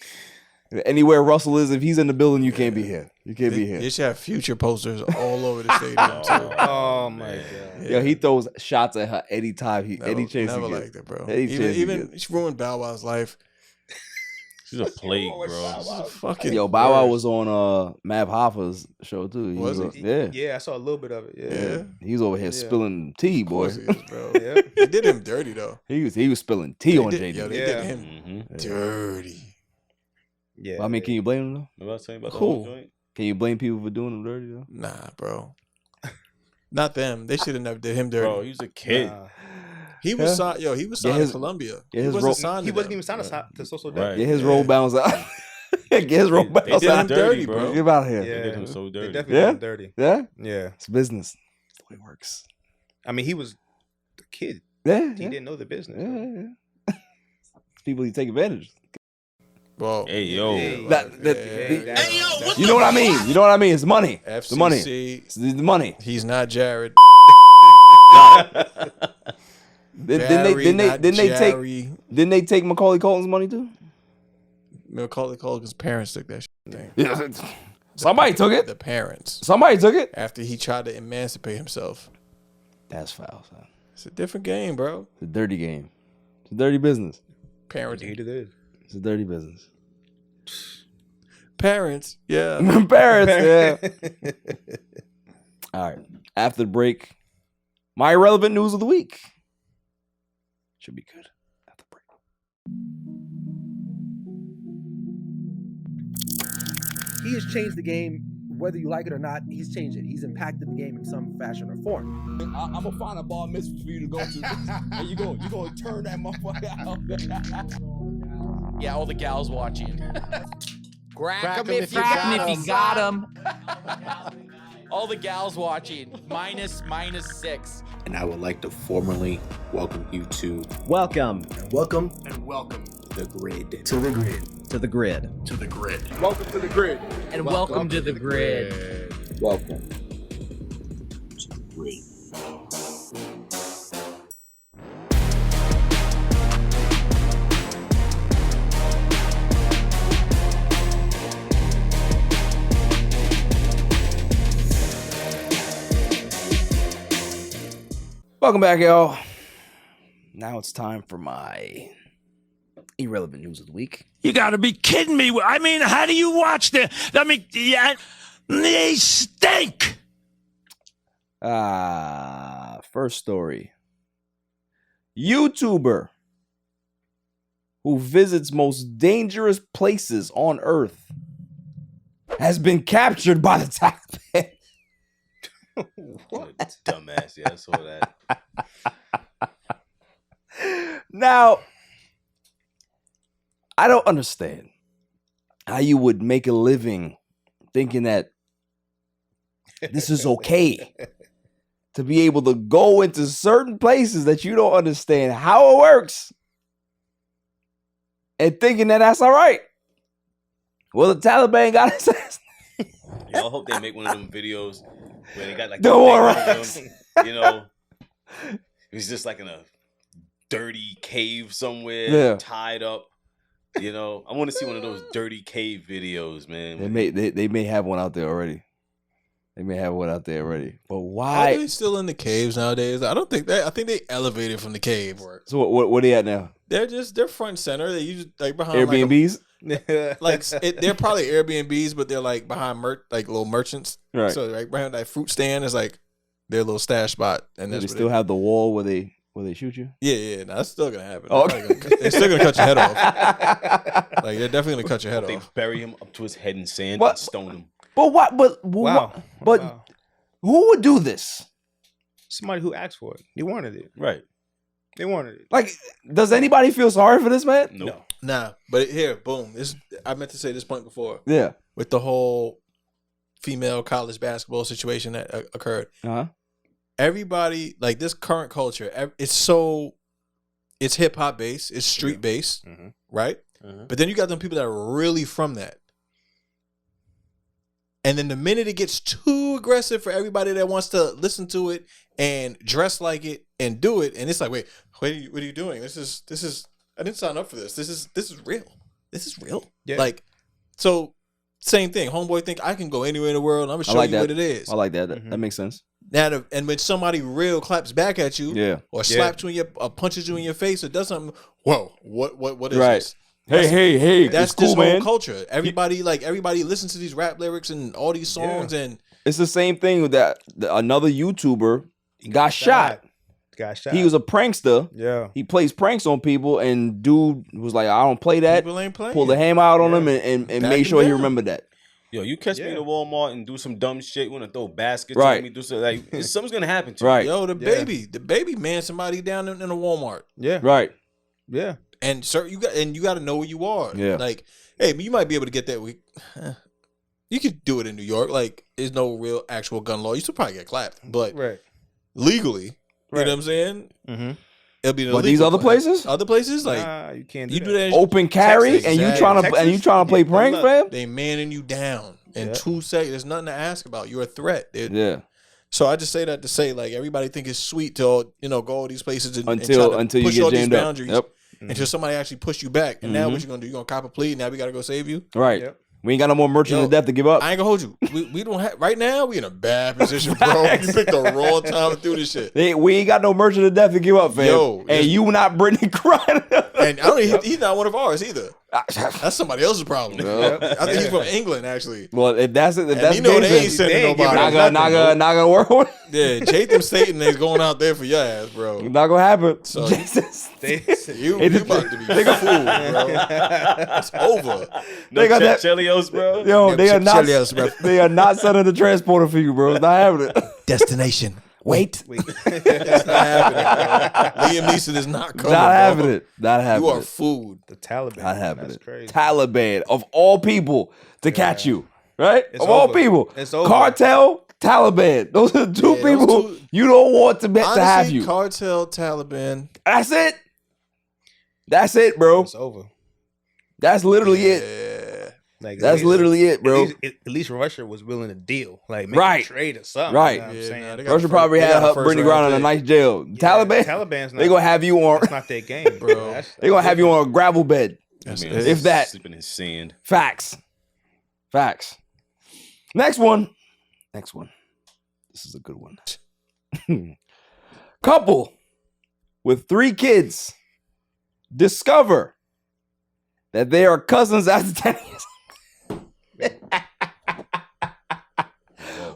Anywhere Russell is, if he's in the building, you can't be here. You can't be They here. should have future posters all over the stadium too. Oh my god. Yeah, he throws shots at her anytime any chance Never he gets. liked it, bro. Any chance he Even gets. she ruined Bow Wow's life. She's a plague, bro. Fucking Yo, Bow Wow worst. was on Mav Hoffa's show too. He Was was he? yeah. Yeah, I saw a little bit of it. Yeah. He was over here Yeah. spilling tea, Of boy. course he is, bro. Yeah. They did him dirty though. He was spilling tea on They JD. did, yo, they Yeah. did him Mm-hmm. dirty. Yeah. I mean, can you blame him though? What I was saying about Cool. the whole joint? Can you blame people for doing him dirty though? Nah, bro. Not them. They should have never did him dirty. Bro, he was a kid. Nah. He was signed. Yo, he was signed his- to Columbia. yeah, He his wasn't role- signed. He to wasn't them. even signed to Social Right. Debt. Get his Yeah. roll bounce out. Get his roll They bounce did him out. dirty, bro. Get out of here. Yeah. They did him so They dirty. definitely Yeah? did him dirty. Yeah, Yeah. it's business. That's the way it works. I mean, he was a kid. Yeah, He yeah. didn't know the business. Yeah, bro. yeah. People you take advantage. Well, Hey, yo. Hey, That- you know what I mean. You know what I mean. It's money. FCC. The money. It's the money. He's not Jared. Didn't they take Macaulay Culkin's money too? Macaulay Culkin's parents took that shit. Yeah. Somebody took it. The parents. Somebody took it. After he tried to emancipate himself. That's foul, son. It's a different game, bro. It's a dirty game. It's a dirty business. Parents. Indeed it is. It's a dirty business. Parents. Yeah. Parents, yeah. All right. After the break, my irrelevant news of the week. Should be good. After the break. He has changed the game, whether you like it or not. He's changed it. He's impacted the game in some fashion or form. I'm gonna find a bar mitzvah for you to go to, and you gonna turn that motherfucker out. Yeah, all the gals watching. Crack him if you got him. All the gals watching. Minus 6. And I would like to formally welcome you to Welcome Welcome the grid. to the grid. To the grid. Welcome to the grid. And welcome to the grid. Welcome to the grid. Welcome back, y'all. Now it's time for my irrelevant news of the week. You gotta be kidding me. I mean, how do you watch the? I mean, yeah, they stink. First story. YouTuber who visits most dangerous places on Earth has been captured by the Taliban. What? Dumbass. Yeah, I saw that. Now, I don't understand how you would make a living thinking that this is okay to be able to go into certain places that you don't understand how it works and thinking that that's all right. Well, the Taliban got his ass. Y'all hope they make one of them videos where they got like Don't the worry. big one of them, you know, he's just like in a dirty cave somewhere, Yeah. tied up. You know, I want to see one of those dirty cave videos, man. They may have one out there already. They may have one out there already. But Are why? they still in the caves nowadays? I don't think that. I think they elevated from the cave. So what are they at now? They're front and center. They usually like behind Airbnbs? They're probably Airbnbs, but they're like behind like little merchants. Right. So right behind that fruit stand is like their little stash spot, and Do that's they what still have the wall where they shoot you? Yeah. No, that's still gonna happen. Oh, They're still gonna cut your head off. Like they're definitely gonna cut your head They off. bury him up to his head in sand What? and stone him. But what? But Wow. But Wow. who would do this? Somebody who asked for it. They wanted it. Right. They wanted it. Like, does anybody feel sorry for this man? Nope. Nah, but here, boom. I meant to say this point before. Yeah. With the whole female college basketball situation that occurred. Uh-huh. Everybody, like this current culture, it's hip hop based, it's street based, right? But then you got them people that are really from that. And then the minute it gets too aggressive for everybody that wants to listen to it and dress like it and do it, and it's like, wait, what are you doing? This is I didn't sign up for this. This is real. This is real. Yeah. Like, so same thing. Homeboy think I can go anywhere in the world. I'm gonna show you what it is. I like that. That makes sense. Now, and when somebody real claps back at you, Yeah. or slaps you in your, or punches you in your face, or does something, whoa, what is Right. this? Hey, That's it's cool, this man. whole culture. Everybody listens to these rap lyrics and all these songs, and it's the same thing with that another YouTuber got shot. He was a prankster. Yeah. He plays pranks on people, and dude was like, I don't play that. People ain't playing. Pulled the hammer out on him and made sure he remembered that. Yo, you catch me in the Walmart and do some dumb shit. You want to throw baskets Right. at me? Do something like something's gonna happen to you. Right. Yo, the baby man, somebody down in a Walmart. Yeah. Right. Yeah. And sir, you got to know where you are. Yeah. Like, hey, but you might be able to get that. You could do it in New York. Like, there's no real actual gun law. You still probably get clapped, but legally, you know what I'm saying? Mm-hmm. It'll be But these other places, like you can't. You do that open carry, and you trying to play prank, fam? They manning you down in 2 seconds. There's nothing to ask about. You're a threat. Yeah. So I just say that to say, like, everybody think it's sweet to go all these places and Until try to you push get all these jammed up. boundaries. Yep. Until somebody actually push you back. And now what you gonna do? You gonna cop a plea? Now we gotta go save you? Right. Yep. We ain't got no more merchants of death to give up. I ain't gonna hold you. We don't have right now. We in a bad position, bro. You picked the wrong time to do this shit. We ain't got no merchant of death to give up, fam. Yo, and you not Brittany crying. And I don't. He's not one of ours either. That's somebody else's problem. I think he's from England, actually. Well, if that's it, if And that's you know they ain't Jason, sending nobody. not gonna work with it. Yeah, Jatham Satan is going out there for your ass, bro. Not gonna happen. So They you about to be fooled, bro. It's over. They got that Chelios, bro. Yo, they are not. Chelios, bro. They are not sending the transporter for you, bro. It's not happening. Destination. Wait. It's not happening. Liam Neeson is not coming. Not bro. happening. Not happening. You are food. The Taliban. Not happening. That's crazy. Taliban of all people to catch you, right? It's of all over. people, It's over. Cartel, Taliban. Those are the two people you don't want to Honestly, have you. Cartel, Taliban. That's it. That's it, bro. It's over. That's literally it. Like, That's literally it, bro. At least Russia was willing to deal, like make Right. a trade or something. Right. You know what I'm saying? Russia probably had Brittany Griner in a nice jail. Taliban, Taliban's not. they gonna have you on. That's not their game, bro. They gonna have you on a gravel bed, if that. Sleeping in sand. Facts. Next one. This is a good one. Couple with 3 kids discover that they are cousins after 10 years.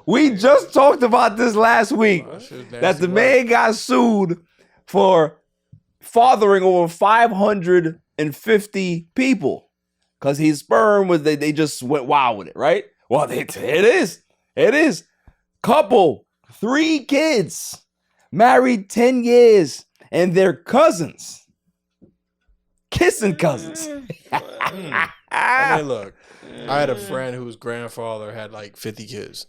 We just talked about this last week. That the man got sued for fathering over 550 people because his sperm was they just went wild with it, right? Well, it is. Couple, 3 kids, married 10 years, and they're cousins. Kissing cousins. I mean, look, I had a friend whose grandfather had like 50 kids.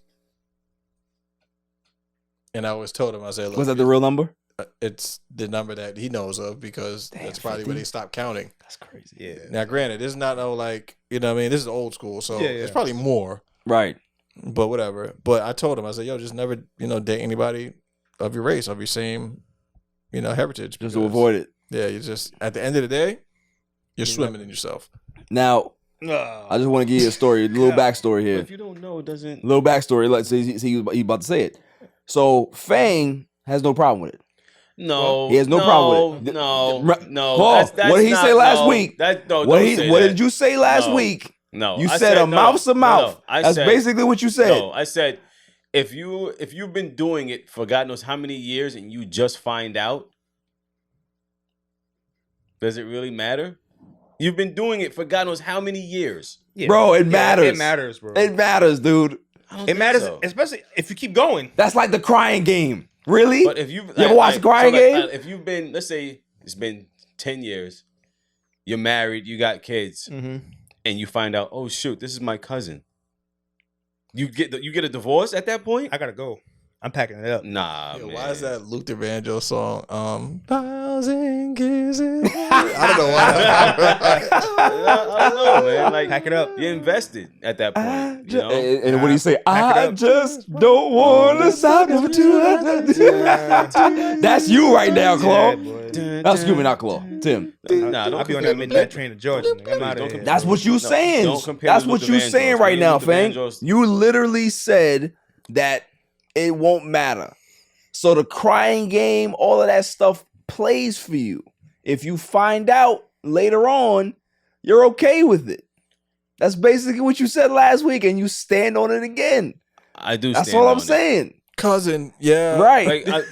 And I always told him, I said, look, Was that the real number? It's the number that he knows of because that's probably 50? where they stopped counting. That's crazy. Yeah. Now, granted, this is not no like, you know what I mean? This is old school, so Yeah, it's probably more. Right. But whatever. But I told him, I said, yo, just never, date anybody of your race, of your same, heritage. Just to avoid it. Yeah, you just, at the end of the day, you're swimming in yourself. Now, I just want to give you a story, a little backstory here. If you don't know, it doesn't. Little backstory. Let's see, he about to say it. So Fang has no problem with it. No, he has no problem with it. No. Paul, That's what did he say last week? What What did you say last week? No, you I said a no. mouth's a mouth. I That's said, basically what you said. No, I said if you've been doing it for God knows how many years and you just find out, does it really matter? You've been doing it for God knows how many years. Yeah. Bro, it matters. It matters, bro. It matters, dude. It matters, especially if you keep going. That's like the crying game. Really? But if you ever watch the crying game? If you've been, let's say it's been 10 years, you're married, you got kids, and you find out, oh shoot, this is my cousin. You get a divorce at that point? I gotta go. I'm packing it up. Nah, Yo, man. why is that Luther Vandross song? 1,000 kisses. I don't know why. I don't know, man. Like, pack it up. You're invested at that point. And what do you say? I just don't want to stop number 2. That's you right now, Claw. Excuse me, not Claw. Tim. I'll be on that midnight train to Georgia. Nigga. I'm out of here. That's what you saying. don't compare That's to what Luther you Vandross. saying right Me and now, Luther Fang. Vandross- You literally said that it won't matter. So the crying game, all of that stuff plays for you. If you find out later on you're okay with it. That's basically what you said last week, and you stand on it again. I do. That's stand all on I'm it. saying. Cousin, yeah. Right. Like,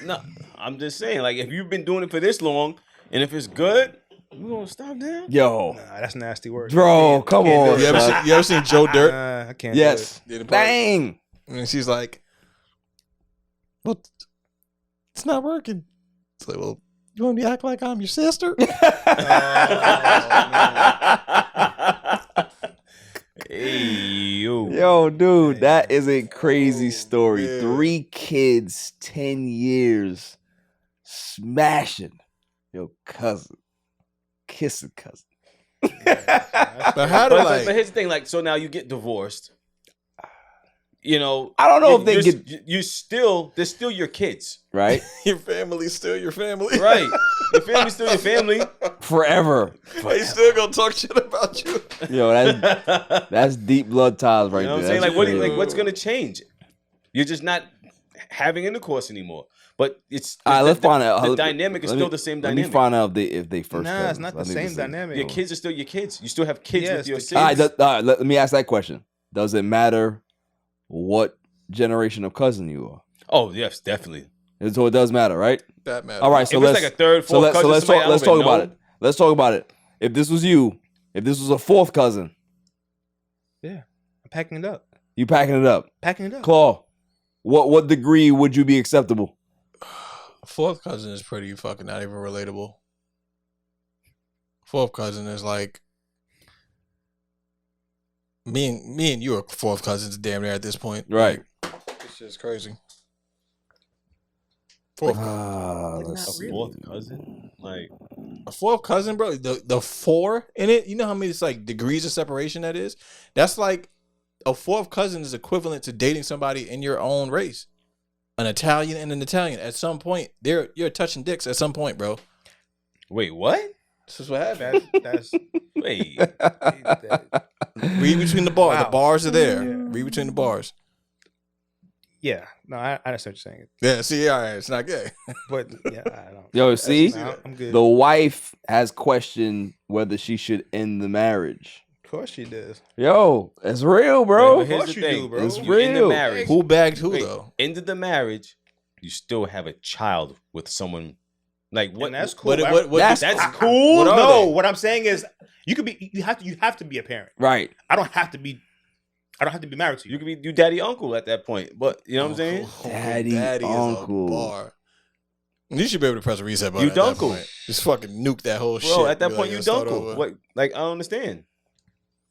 I'm just saying, like, if you've been doing it for this long, and if it's good, we gonna stop there. Yo, Nah, that's nasty work. bro, come on. You ever seen Joe Dirt? I can't. Yes. Do it. Bang. And she's like, well, it's not working. It's like, well, you want me to act like I'm your sister? Hey, yo. Yo, dude, that is a crazy story. Yeah. 3 kids, 10 years, smashing your cousin, kissing cousin. But how but here's the thing, like, so now you get divorced. You know, I don't know if they get. They're still your kids, right? Your family's still your family, right? Your family's still your family forever. They still gonna talk shit about you. Yo, that's deep blood ties right there. You know what I'm saying? Like, what's gonna change? You're just not having intercourse anymore. But it's all right. Let's find out. The dynamic is still the same dynamic. Let me find out if they first. Nah, it's not the same dynamic. Your kids are still your kids. You still have kids with your siblings. siblings. All right, let me ask that question. Does it matter what generation of cousin you are? Oh yes, definitely. So it does matter, right? That matters. All right, so if let's it's like a third, fourth cousin. Let's talk about it. Let's talk about it. If this was you, if this was a 4th cousin, yeah, I'm packing it up. You packing it up? Packing it up. Claw, what degree would you be acceptable? 4th cousin is pretty fucking not even relatable. 4th cousin is like me and you are 4th cousins damn near at this point. Right. It's just crazy. 4th cousin? Like a 4th cousin, bro. The 4 in it, you know how many like degrees of separation that is? That's like a 4th cousin is equivalent to dating somebody in your own race. An Italian and an Italian. At some point, you're touching dicks at some point, bro. Wait, what? This is what happened. That's wait. Read between the bars. Wow. The bars are there. Yeah. Read between the bars. Yeah. No, I understand what you're saying. Yeah, see, all right, it's not gay. But yeah, I don't. Yo, see, I'm good. the wife has questioned whether she should end the marriage. Of course she does. Yo, it's real, bro. But here's course the you thing, do, bro. It's you end the real. marriage. Who bagged who though? Ended the marriage. You still have a child with someone. Like what? And that's cool. That's cool. What are No, they? what I'm saying is, you could be. You have to be a parent. Right. I don't have to be married to you. You could be your daddy uncle at that point. But you know what I'm saying? Daddy uncle. Is a bar. You should be able to press a reset button. You at that dunkle. point. Just fucking nuke that whole shit. Bro, at that Be point like, you start dunkle. over. What? Like I don't understand.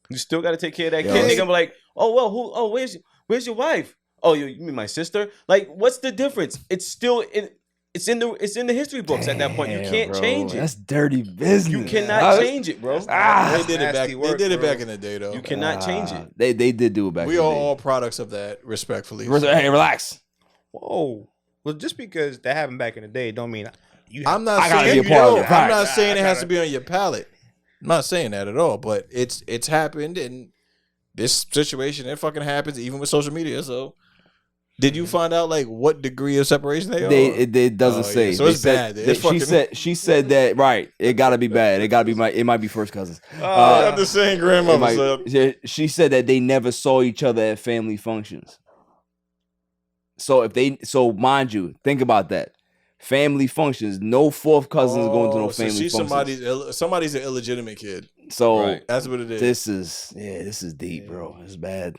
You still got to take care of that Yo, kid. it's- They're gonna be like, oh well, who? Oh, where's your wife? Oh, you mean my sister? Like, what's the difference? It's still it's in the history books at that point. You Damn, can't bro. change it. That's dirty business. You cannot change it, bro. They did it back. They did it back in the day, though. You cannot change it. They did do it back. We in are the day. all products of that, respectfully. Hey, relax. Whoa. Well, just because that happened back in the day, don't mean you. I'm not I gotta saying be a part of it. I'm not saying it has to be on your palate. I'm not saying that at all. But it's happened, and this situation it fucking happens even with social media. So, did you find out like what degree of separation they are? It doesn't say. So it's bad. She said that right. It gotta be bad. It gotta be it might be first cousins. I'm the same grandmother. She said that they never saw each other at family functions. So mind you, think about that. Family functions. No 4th cousins going to no family she's functions. somebody's an illegitimate kid. So Right. That's what it is. this is deep, bro. It's bad.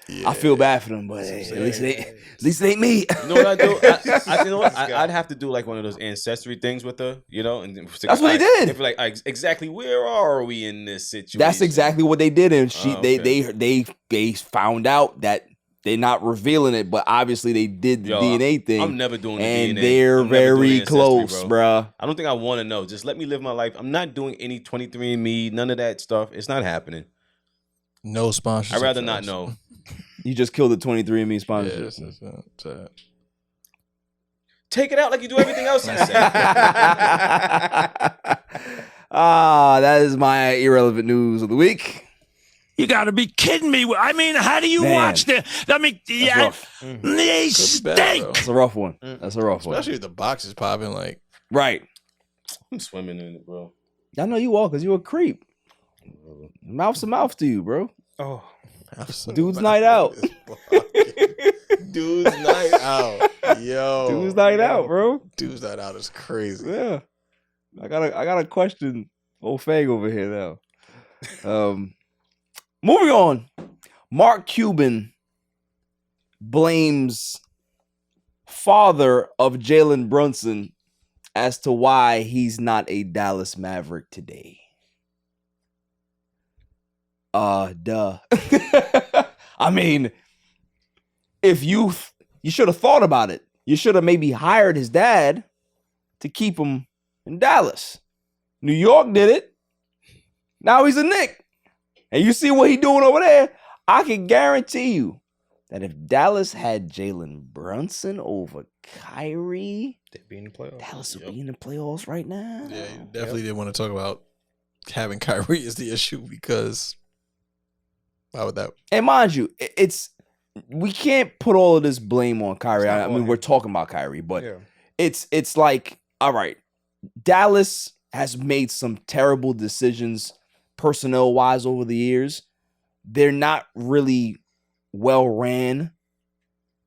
Yeah. I feel bad for them, but hey, at least it ain't me. You know what I do? You know what? I'd have to do like one of those ancestry things with her, you know. And That's what they did. If like exactly where are we in this situation? That's exactly what they did, and okay. they found out that they're not revealing it, but obviously they did the DNA thing. I'm never doing the and DNA. they're I'm never doing very ancestry, close, bro. bruh. I don't think I want to know. Just let me live my life. I'm not doing any 23andMe, none of that stuff. It's not happening. No sponsorship. I'd rather not know. You just killed the 23andMe sponsorship. Take it out like you do everything else you say. That is my irrelevant news of the week. You got to be kidding me. I mean, how do you Man. watch the? I mean, yeah, rough. they stink. That's a rough one. That's a rough one. Especially if the box is popping. Like, Right. I'm swimming in it, bro. I know you all because you a creep. Mouth to mouth to you, bro. Oh, dude's night out. Dude's night out. Yo. Dude's night out, bro. Dude's night out is crazy. Yeah. I got a question old Fag over here now. Moving on. Mark Cuban blames father of Jalen Brunson as to why he's not a Dallas Maverick today. Duh. I mean, if you should have thought about it. You should have maybe hired his dad to keep him in Dallas. New York did it. Now he's a Knick. And you see what he doing over there? I can guarantee you that if Dallas had Jalen Brunson over Kyrie, they'd be in the playoffs. Dallas would be in the playoffs right now. Yeah, you definitely didn't want to talk about having Kyrie as the issue because why would that? And mind you, we can't put all of this blame on Kyrie. I mean, we're talking about Kyrie, but it's like, all right, Dallas has made some terrible decisions personnel-wise over the years. They're not really well ran.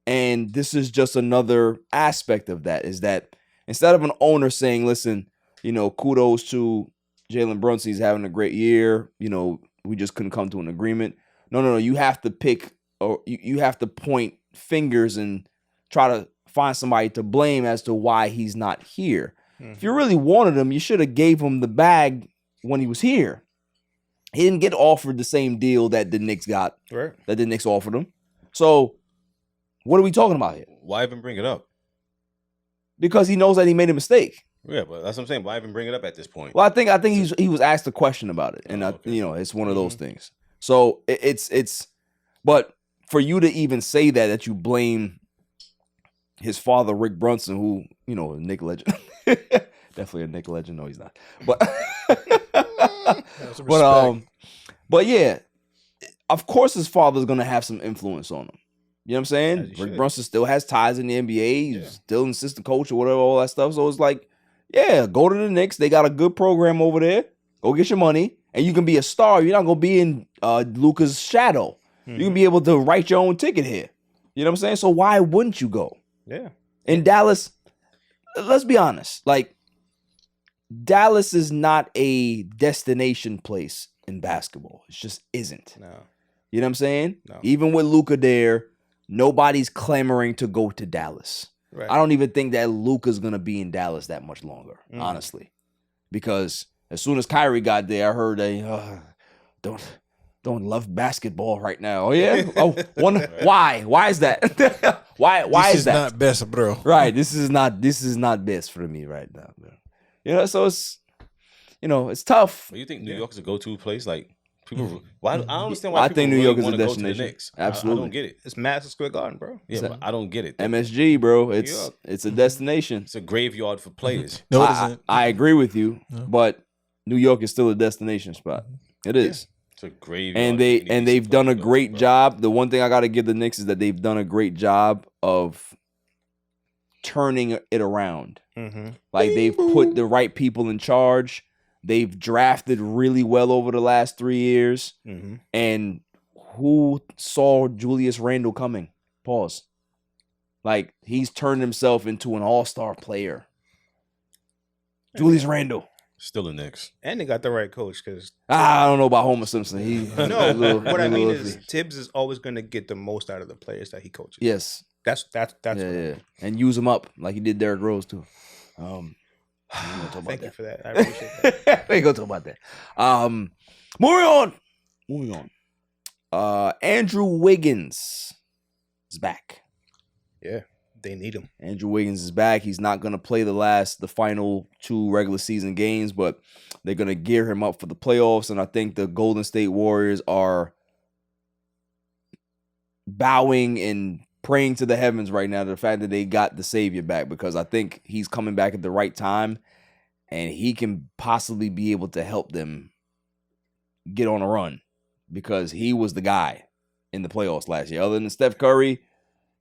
And this is just another aspect of that, is that instead of an owner saying, listen, kudos to Jalen Brunson, he's having a great year, we just couldn't come to an agreement. No, you have to pick, or you have to point fingers and try to find somebody to blame as to why he's not here. Mm-hmm. If you really wanted him, you should have gave him the bag when he was here. He didn't get offered the same deal that the Knicks got, right? That the Knicks offered him. So what are we talking about here? Why even bring it up? Because he knows that he made a mistake. Yeah, but that's what I'm saying. Why even bring it up at this point? Well, I think he was asked a question about it, and it's one of those things. So it's but for you to even say that you blame his father, Rick Brunson, who, a Knick legend. Definitely a Knick legend. No, he's not. But yeah, of course his father's gonna have some influence on him. You know what I'm saying? Rick Brunson still has ties in the NBA. He's still an assistant coach or whatever, all that stuff. So it's like, yeah, go to the Knicks. They got a good program over there. Go get your money, and you can be a star. You're not gonna be in Luka's shadow. Mm-hmm. You can be able to write your own ticket here. You know what I'm saying? So why wouldn't you go? Yeah. In Dallas, let's be honest. Like, Dallas is not a destination place in basketball. It just isn't. No. You know what I'm saying? No. Even with Luka there, nobody's clamoring to go to Dallas. Right. I don't even think that Luka's gonna be in Dallas that much longer, honestly, because as soon as Kyrie got there, I heard they don't love basketball right now. Oh yeah. Why? Why is that? Why this is that? Not best, bro. Right. This is not best for me right now, bro. So it's it's tough. Well, you think New York is a go-to place? Like, people, why? I don't understand why. I think New York is a want to go to destination. the Knicks. Absolutely. I don't get it. It's Madison Square Garden, bro. Yeah, but I don't get it. MSG, bro. It's a destination. It's a graveyard for players. No, it isn't. I agree with you, but New York is still a destination spot. It is. It's a graveyard. And they've done a great job. The one thing I got to give the Knicks is that they've done a great job of turning it around. Mm-hmm. Like, they've put the right people in charge. They've drafted really well over the last 3 years. Mm-hmm. And who saw Julius Randle coming? Pause. Like, he's turned himself into an all-star player. Julius Randle. Still the Knicks. And they got the right coach, because I don't know about Homer Simpson. What I mean is Tibbs is always going to get the most out of the players that he coaches. Yes. That's yeah. And use them up like he did Derrick Rose too. Thank you for that. I appreciate that. We ain't gonna talk about that. Moving on. Andrew Wiggins is back. Yeah, they need him. Andrew Wiggins is back. He's not gonna play the final 2 regular season games, but they're gonna gear him up for the playoffs. And I think the Golden State Warriors are bowing and praying to the heavens right now to the fact that they got the savior back, because I think he's coming back at the right time and he can possibly be able to help them get on a run, because he was the guy in the playoffs last year. Other than Steph Curry,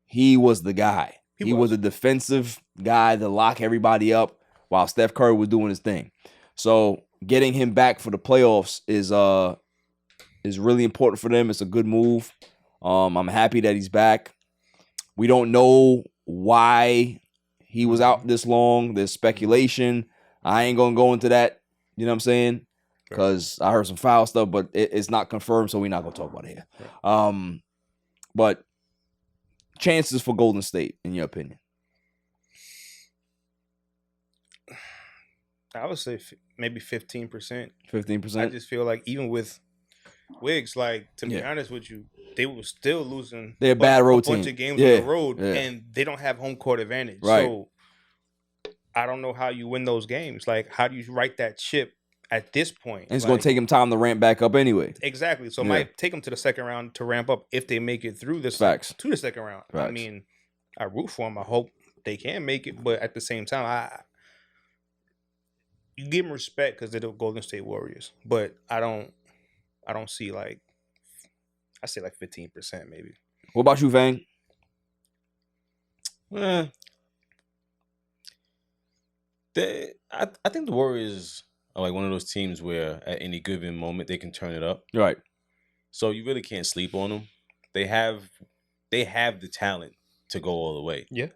he was the guy. He was a defensive guy to lock everybody up while Steph Curry was doing his thing. So getting him back for the playoffs is really important for them. It's a good move. I'm happy that he's back. We don't know why he was out this long. There's speculation. I ain't gonna go into that. You know what I'm saying? Because I heard some foul stuff, but it's not confirmed, so we're not gonna talk about it here. But chances for Golden State, in your opinion? I would say maybe 15%. 15%. I just feel like even with Wiggs, like to be honest with you, they were still losing. They're a bad road bunch team. of games on the road, yeah. and they don't have home court advantage. Right. So I don't know how you win those games. Like, how do you right that ship at this point? And it's like, gonna take him time to ramp back up anyway. Exactly. So it might take them to the second round to ramp up if they make it through this to the second round. Facts. I mean, I root for them. I hope they can make it, but at the same time, you give them respect because they're the Golden State Warriors. But I don't see like, I say like 15% maybe. What about you, Vang? I think the Warriors are like one of those teams where at any given moment they can turn it up. Right. So you really can't sleep on them. They have the talent to go all the way. Yeah.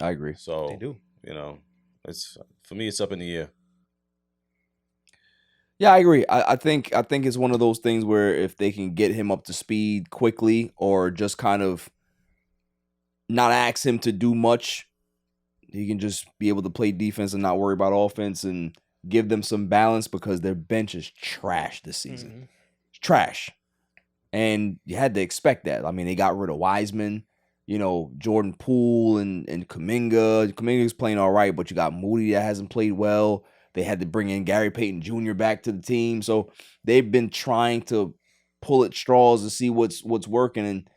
I agree. So they do. You know, it's for me. It's up in the air. Yeah, I agree. I think it's one of those things where if they can get him up to speed quickly, or just kind of not ask him to do much, he can just be able to play defense and not worry about offense and give them some balance, because their bench is trash this season. Mm-hmm. It's trash. And you had to expect that. I mean, they got rid of Wiseman, Jordan Poole and Kuminga. Kuminga's playing all right, but you got Moody that hasn't played well. They had to bring in Gary Payton Jr. back to the team. So they've been trying to pull at straws to see what's working. And,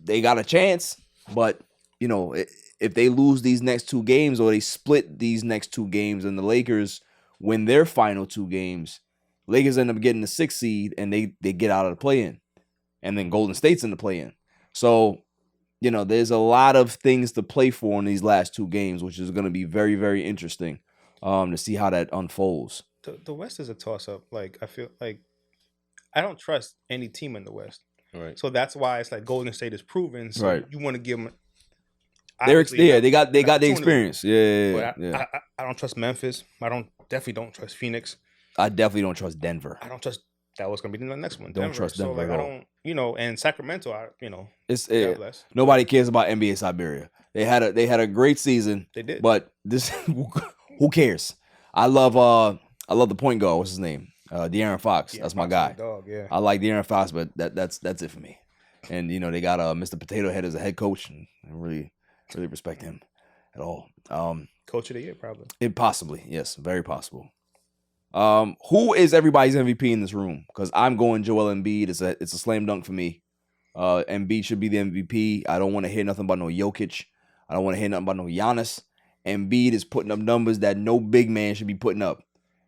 they got a chance. But, if they lose these next two games, or they split these next two games, and the Lakers win their final two games, Lakers end up getting the 6th seed, and they get out of the play-in. And then Golden State's in the play-in. So, there's a lot of things to play for in these last two games, which is going to be very, very interesting. To see how that unfolds. The West is a toss-up. Like, I feel like I don't trust any team in the West. Right. So that's why it's like Golden State is proven. So you want to give them. They got the experience. Yeah. I don't trust Memphis. Definitely don't trust Phoenix. I definitely don't trust Denver. I don't trust. That was going to be the next one. Don't trust Denver at all. I don't. And Sacramento. It's nobody cares about NBA Siberia. They had a great season. They did. But this. Who cares? I love the point guard. What's his name? De'Aaron Fox. That's my guy. Dog, yeah. I like De'Aaron Fox, but that's it for me. And they got Mr. Potato Head as a head coach, and I really respect him at all. Coach of the year, probably. Possibly, yes, very possible. Who is everybody's MVP in this room? Because I'm going Joel Embiid. It's a slam dunk for me. Embiid should be the MVP. I don't want to hear nothing about no Jokic. I don't want to hear nothing about no Giannis. Embiid is putting up numbers that no big man should be putting up.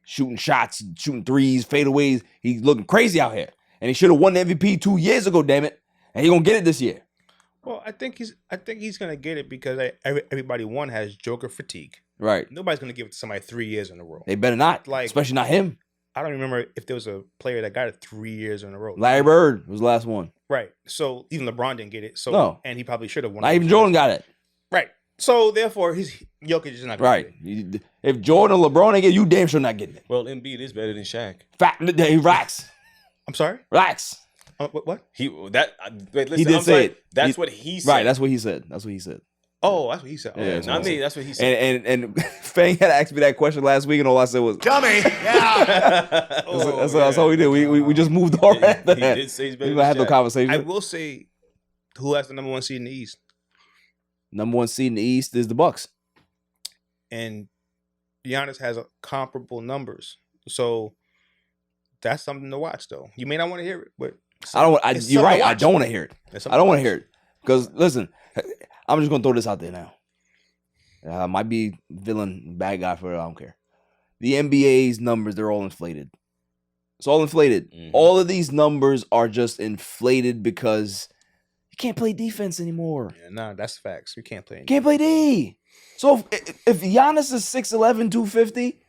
Shooting shots, shooting threes, fadeaways. He's looking crazy out here. And he should have won the MVP 2 years ago, damn it. And he's going to get it this year. Well, I think he's going to get it because everybody, one, has Joker fatigue. Right. Nobody's going to give it to somebody 3 years in a row. They better not. Especially not him. I don't remember if there was a player that got it 3 years in a row. Larry Bird was the last one. Right. So even LeBron didn't get it. So no. And he probably should have won. Not even Jordan got it. Right. So therefore, Jokic is not going to get it. If Jordan or LeBron ain't get it, you damn sure not getting it. Well, Embiid is better than Shaq. He racks. I'm sorry? Relax. What? He did say it. That's what he said. Right. That's what he said. Oh, that's what he said. Oh, yeah, not me. That's what he said. And Fang had asked me that question last week, and all I said was dummy. Yeah. That's all we did. We just moved on. He did say he's better. We gonna have no conversation. I will say, who has the number 1 seed in the East? Number 1 seed in the East is the Bucks. And Giannis has comparable numbers. So that's something to watch, though. You may not want to hear it, but you're right. I don't want to hear it. I don't want to hear it. Because, listen, I'm just going to throw this out there now. I might be villain, bad guy for it. I don't care. The NBA's numbers, they're all inflated. It's all inflated. Mm-hmm. All of these numbers are just inflated because you can't play defense anymore. Yeah, nah, that's facts. You can't play. Can't play D. So if Giannis is 6'11", 250,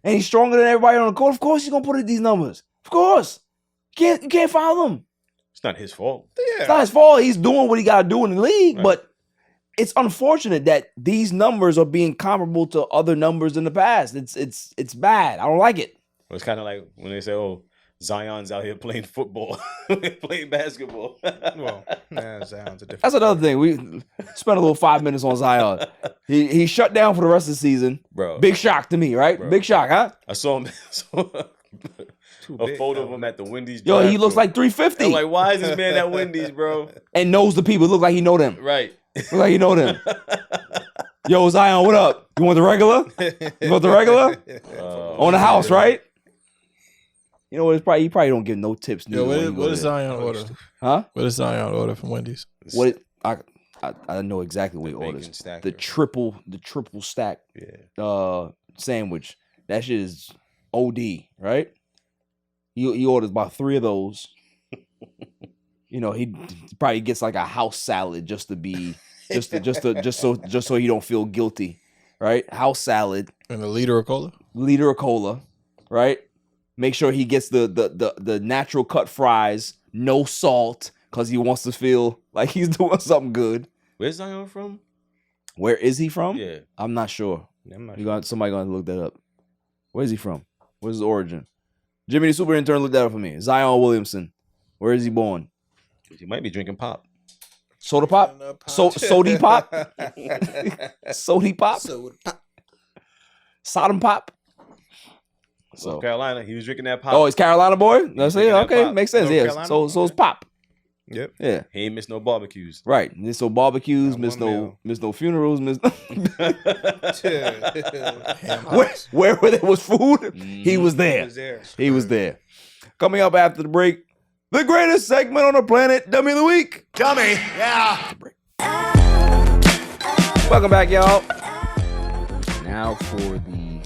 and he's stronger than everybody on the court. Of course, he's gonna put in these numbers. Of course, you can't foul him. It's not his fault. Yeah. It's not his fault. He's doing what he got to do in the league, but it's unfortunate that these numbers are being comparable to other numbers in the past. It's bad. I don't like it. Well, it's kind of like when they say, "Oh, Zion's out here playing football, playing basketball." Well, Zion's a different. That's another thing. We spent a little 5 minutes on Zion. He shut down for the rest of the season. Bro, big shock to me, right? Bro. Big shock, huh? I saw him. A photo of him at the Wendy's. Yo, he looks like 350. I'm like, why is this man at Wendy's, bro? And knows the people. Look like he know them. Right. Look like he know them. Yo, Zion, what up? You want the regular? You want the regular? On the house, right? You know what? He probably don't give no tips. Yo, what is Zion order? Huh? What is Zion order from Wendy's? I know exactly what he orders. The triple stack sandwich. That shit is OD, right? He orders about 3 of those. You know, he probably gets like a house salad just so he don't feel guilty, right? House salad and a liter of cola. Right? Make sure he gets the natural cut fries, no salt, because he wants to feel like he's doing something good. Where's Zion from? Where is he from? Yeah, I'm not sure. Somebody gonna look that up. Where is he from? Where's his origin? Jimmy the Super Intern, look that up for me. Zion Williamson. Where is he born? He might be drinking pop. Soda pop? Sody pop? Sody pop? Sodom pop? South Carolina. He was drinking that pop. Oh, he's Carolina boy? That's it. Okay, makes sense. Yeah. So it's pop. Yep. Yeah. He ain't missed no barbecues. Right. Miss no barbecues, miss no funerals, where there was food, he was there. He was there. Coming up after the break, the greatest segment on the planet, Dummy of the Week. Dummy, yeah. Welcome back, y'all. Now for the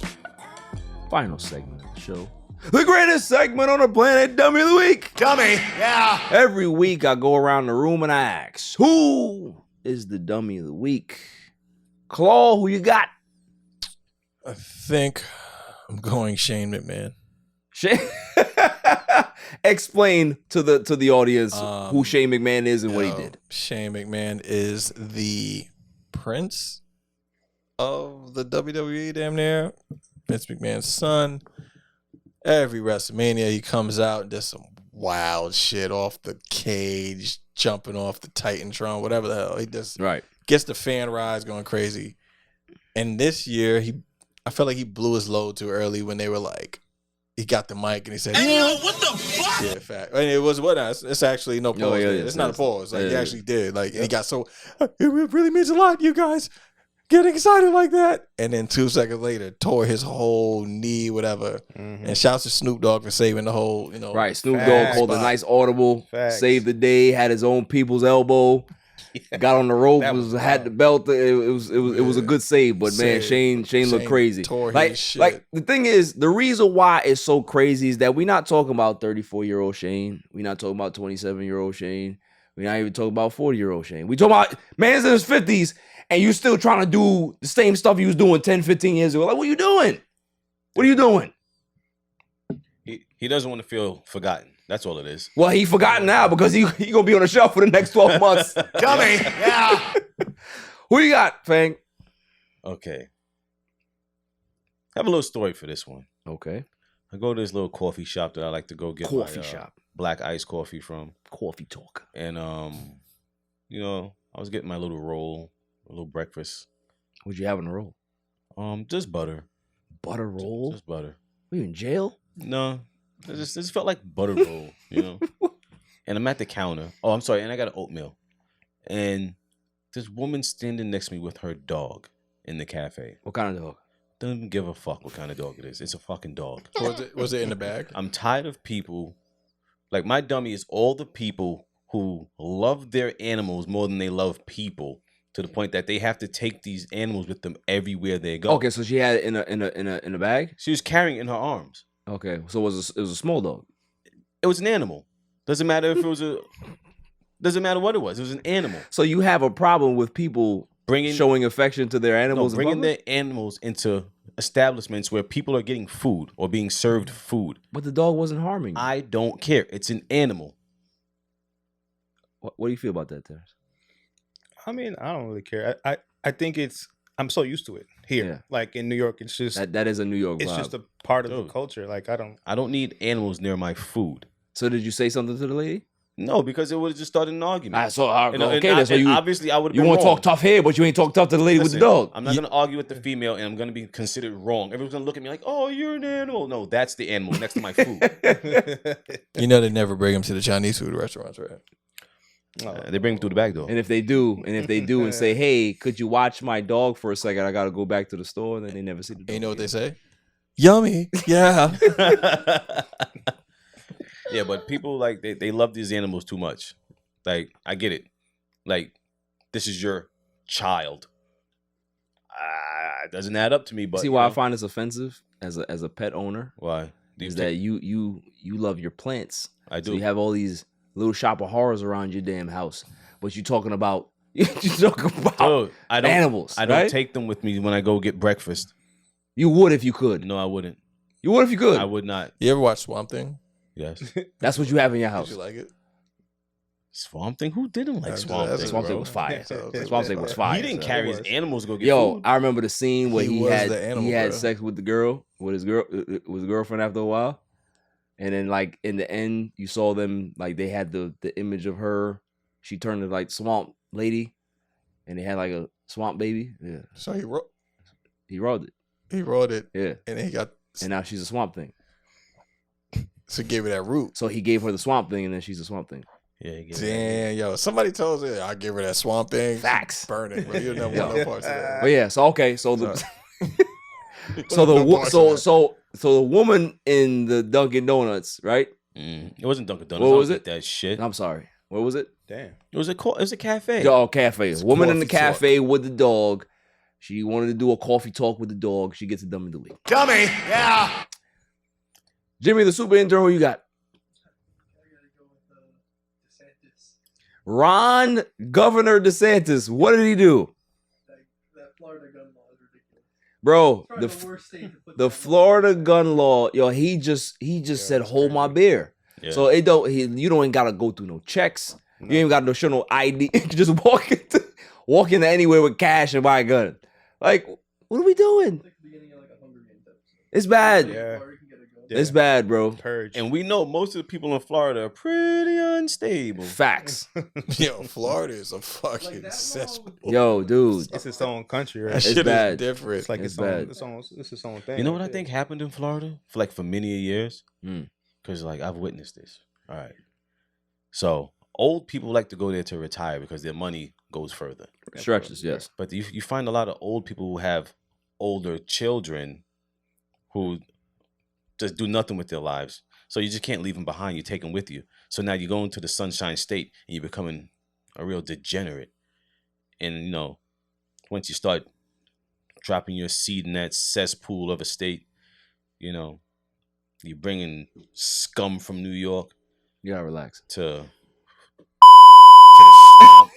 final segment of the show. The greatest segment on the planet, Dummy of the Week. Dummy, yeah. Every week I go around the room and I ask, who is the Dummy of the Week? Claw, who you got? I think I'm going Shane McMahon. Shane? Explain to the audience who Shane McMahon is and what he did. Shane McMahon is the prince of the WWE, damn near. Vince McMahon's son. Every WrestleMania, he comes out and does some wild shit off the cage, jumping off the Titantron, whatever the hell. He just gets the fan rise going crazy. And this year, I felt like he blew his load too early when they were like, he got the mic and he said, "Hey, yo, what the fuck?" Yeah, fact. And it was what? It's actually no pause. It's not a pause. Like he actually did. Like and he got so. It really means a lot, you guys. Getting excited like that, and then 2 seconds later, tore his whole knee, whatever. Mm-hmm. And shouts to Snoop Dogg for saving the whole, Right, Snoop Dogg called a nice audible, saved the day, had his own people's elbow, got on the rope, had the belt. It was a good save, but man, Shane looked crazy. Tore his shit. Like the thing is, the reason why it's so crazy is that we're not talking about 34-year-old Shane. We're not talking about 27-year-old Shane. We're not even talking about 40-year-old Shane. We talking about man's in his 50s. And you still trying to do the same stuff you was doing 10, 15 years ago. Like, what are you doing? What are you doing? He doesn't want to feel forgotten. That's all it is. Well, he forgotten now because he gonna be on the shelf for the next 12 months. Dummy, yeah. Who you got, Fang? Okay. I have a little story for this one. Okay. I go to this little coffee shop that I like to go get coffee shop. Black iced coffee from. Coffee talk. And I was getting my little roll. A little breakfast. What'd you have in the roll? Just butter. Butter roll? Just butter. Were you in jail? No. It just felt like butter roll, And I'm at the counter. Oh, I'm sorry. And I got an oatmeal. And this woman standing next to me with her dog in the cafe. What kind of dog? Don't even give a fuck what kind of dog it is. It's a fucking dog. Was it in the bag? I'm tired of people. Like, my dummy is all the people who love their animals more than they love people. To the point that they have to take these animals with them everywhere they go. Okay, so she had it in a bag. She was carrying it in her arms. Okay, so it was a small dog. It was an animal. Doesn't matter if it was doesn't matter what it was. It was an animal. So you have a problem with people showing affection to their animals? Bringing their animals into establishments where people are getting food or being served food. But the dog wasn't harming you. I don't care. It's an animal. What do you feel about that, Terrence? I mean, I don't really care. I think I'm so used to it here. Yeah. Like in New York, it's just that is a New York It's vibe. just a part of the culture. Like I don't need animals near my food. So did you say something to the lady? No, because it would have just started an argument. Okay, so you obviously I would. You want to talk tough here, but you ain't talk tough to the lady with the dog. I'm not going to argue with the female, and I'm going to be considered wrong. Everyone's going to look at me like, "Oh, you're an animal." No, that's the animal next to my food. You know they never bring them to the Chinese food restaurants, right? They bring them through the back door. And if they do, and say, "Hey, could you watch my dog for a second? I got to go back to the store," and then they never see the dog. And you know what they say? Yummy. Yeah. Yeah, but people like they love these animals too much. Like, I get it. Like, this is your child. It doesn't add up to me. But see why I find this offensive as a pet owner? Why? Is that you love your plants? I do. So you have all these little shop of horrors around your damn house, but you talking about animals. I don't right? take them with me when I go get breakfast. You would if you could. No, I wouldn't. You would if you could. I would not. You ever watch Swamp Thing? Yes. That's what you have in your house. Did you like it? Swamp Thing? Who didn't like Swamp Thing? Swamp Thing was fire. Swamp Thing was fire. He didn't carry his animals to go get Yo, food. I remember the scene where he had bro. sex with the girl, with his girlfriend after a while. And then like in the end, you saw them like they had the image of her. She turned to like swamp lady, and they had like a swamp baby. Yeah. So he wrote it. He wrote it. Yeah. And then he got. And now she's a swamp thing. So he gave her that root. So he gave her the swamp thing, and then she's a swamp thing. Yeah. Damn, yo. Somebody told her, I give her that swamp thing. Facts. Burn it. Bro. You never want no parts of that. But yeah, so okay, so the so the woman in the Dunkin' Donuts, right? It wasn't Dunkin' Donuts. What was I don't it? get that shit. I'm sorry. What was it? Damn. It was a cafe. Oh, cafe. A woman in the coffee talk. cafe with the dog. She wanted to do a coffee talk with the dog. She gets a dummy delete. Dummy, yeah. Jimmy, the super intern, who you got? Ron Governor DeSantis. What did he do? That Florida gun law is ridiculous. Bro, The worst state to put the Florida gun law, yo, he just said hold my beer. Yeah. So you don't even gotta go through no checks. You ain't even gotta show no ID. You can just walk into anywhere with cash and buy a gun. Like, what are we doing? It's bad. Yeah. It's bad, bro. Purge. And we know most of the people in Florida are pretty unstable. Facts. Yo, Florida is a fucking cesspool. Yo, dude. It's its own country, right? That It's shit bad. is different. It's like It's its own, bad. it's its own thing. You know what I right think happened in Florida for many years? Mm. Because like I've witnessed this. All right. So old people like to go there to retire because their money goes further. Stretches, yes. But you find a lot of old people who have older children who just do nothing with their lives. So you just can't leave them behind. You take them with you. So now you go into the Sunshine State and you're becoming a real degenerate. And, you know, once you start dropping your seed in that cesspool of a state, you know, you're bringing scum from New York. You gotta relax. To the swamp.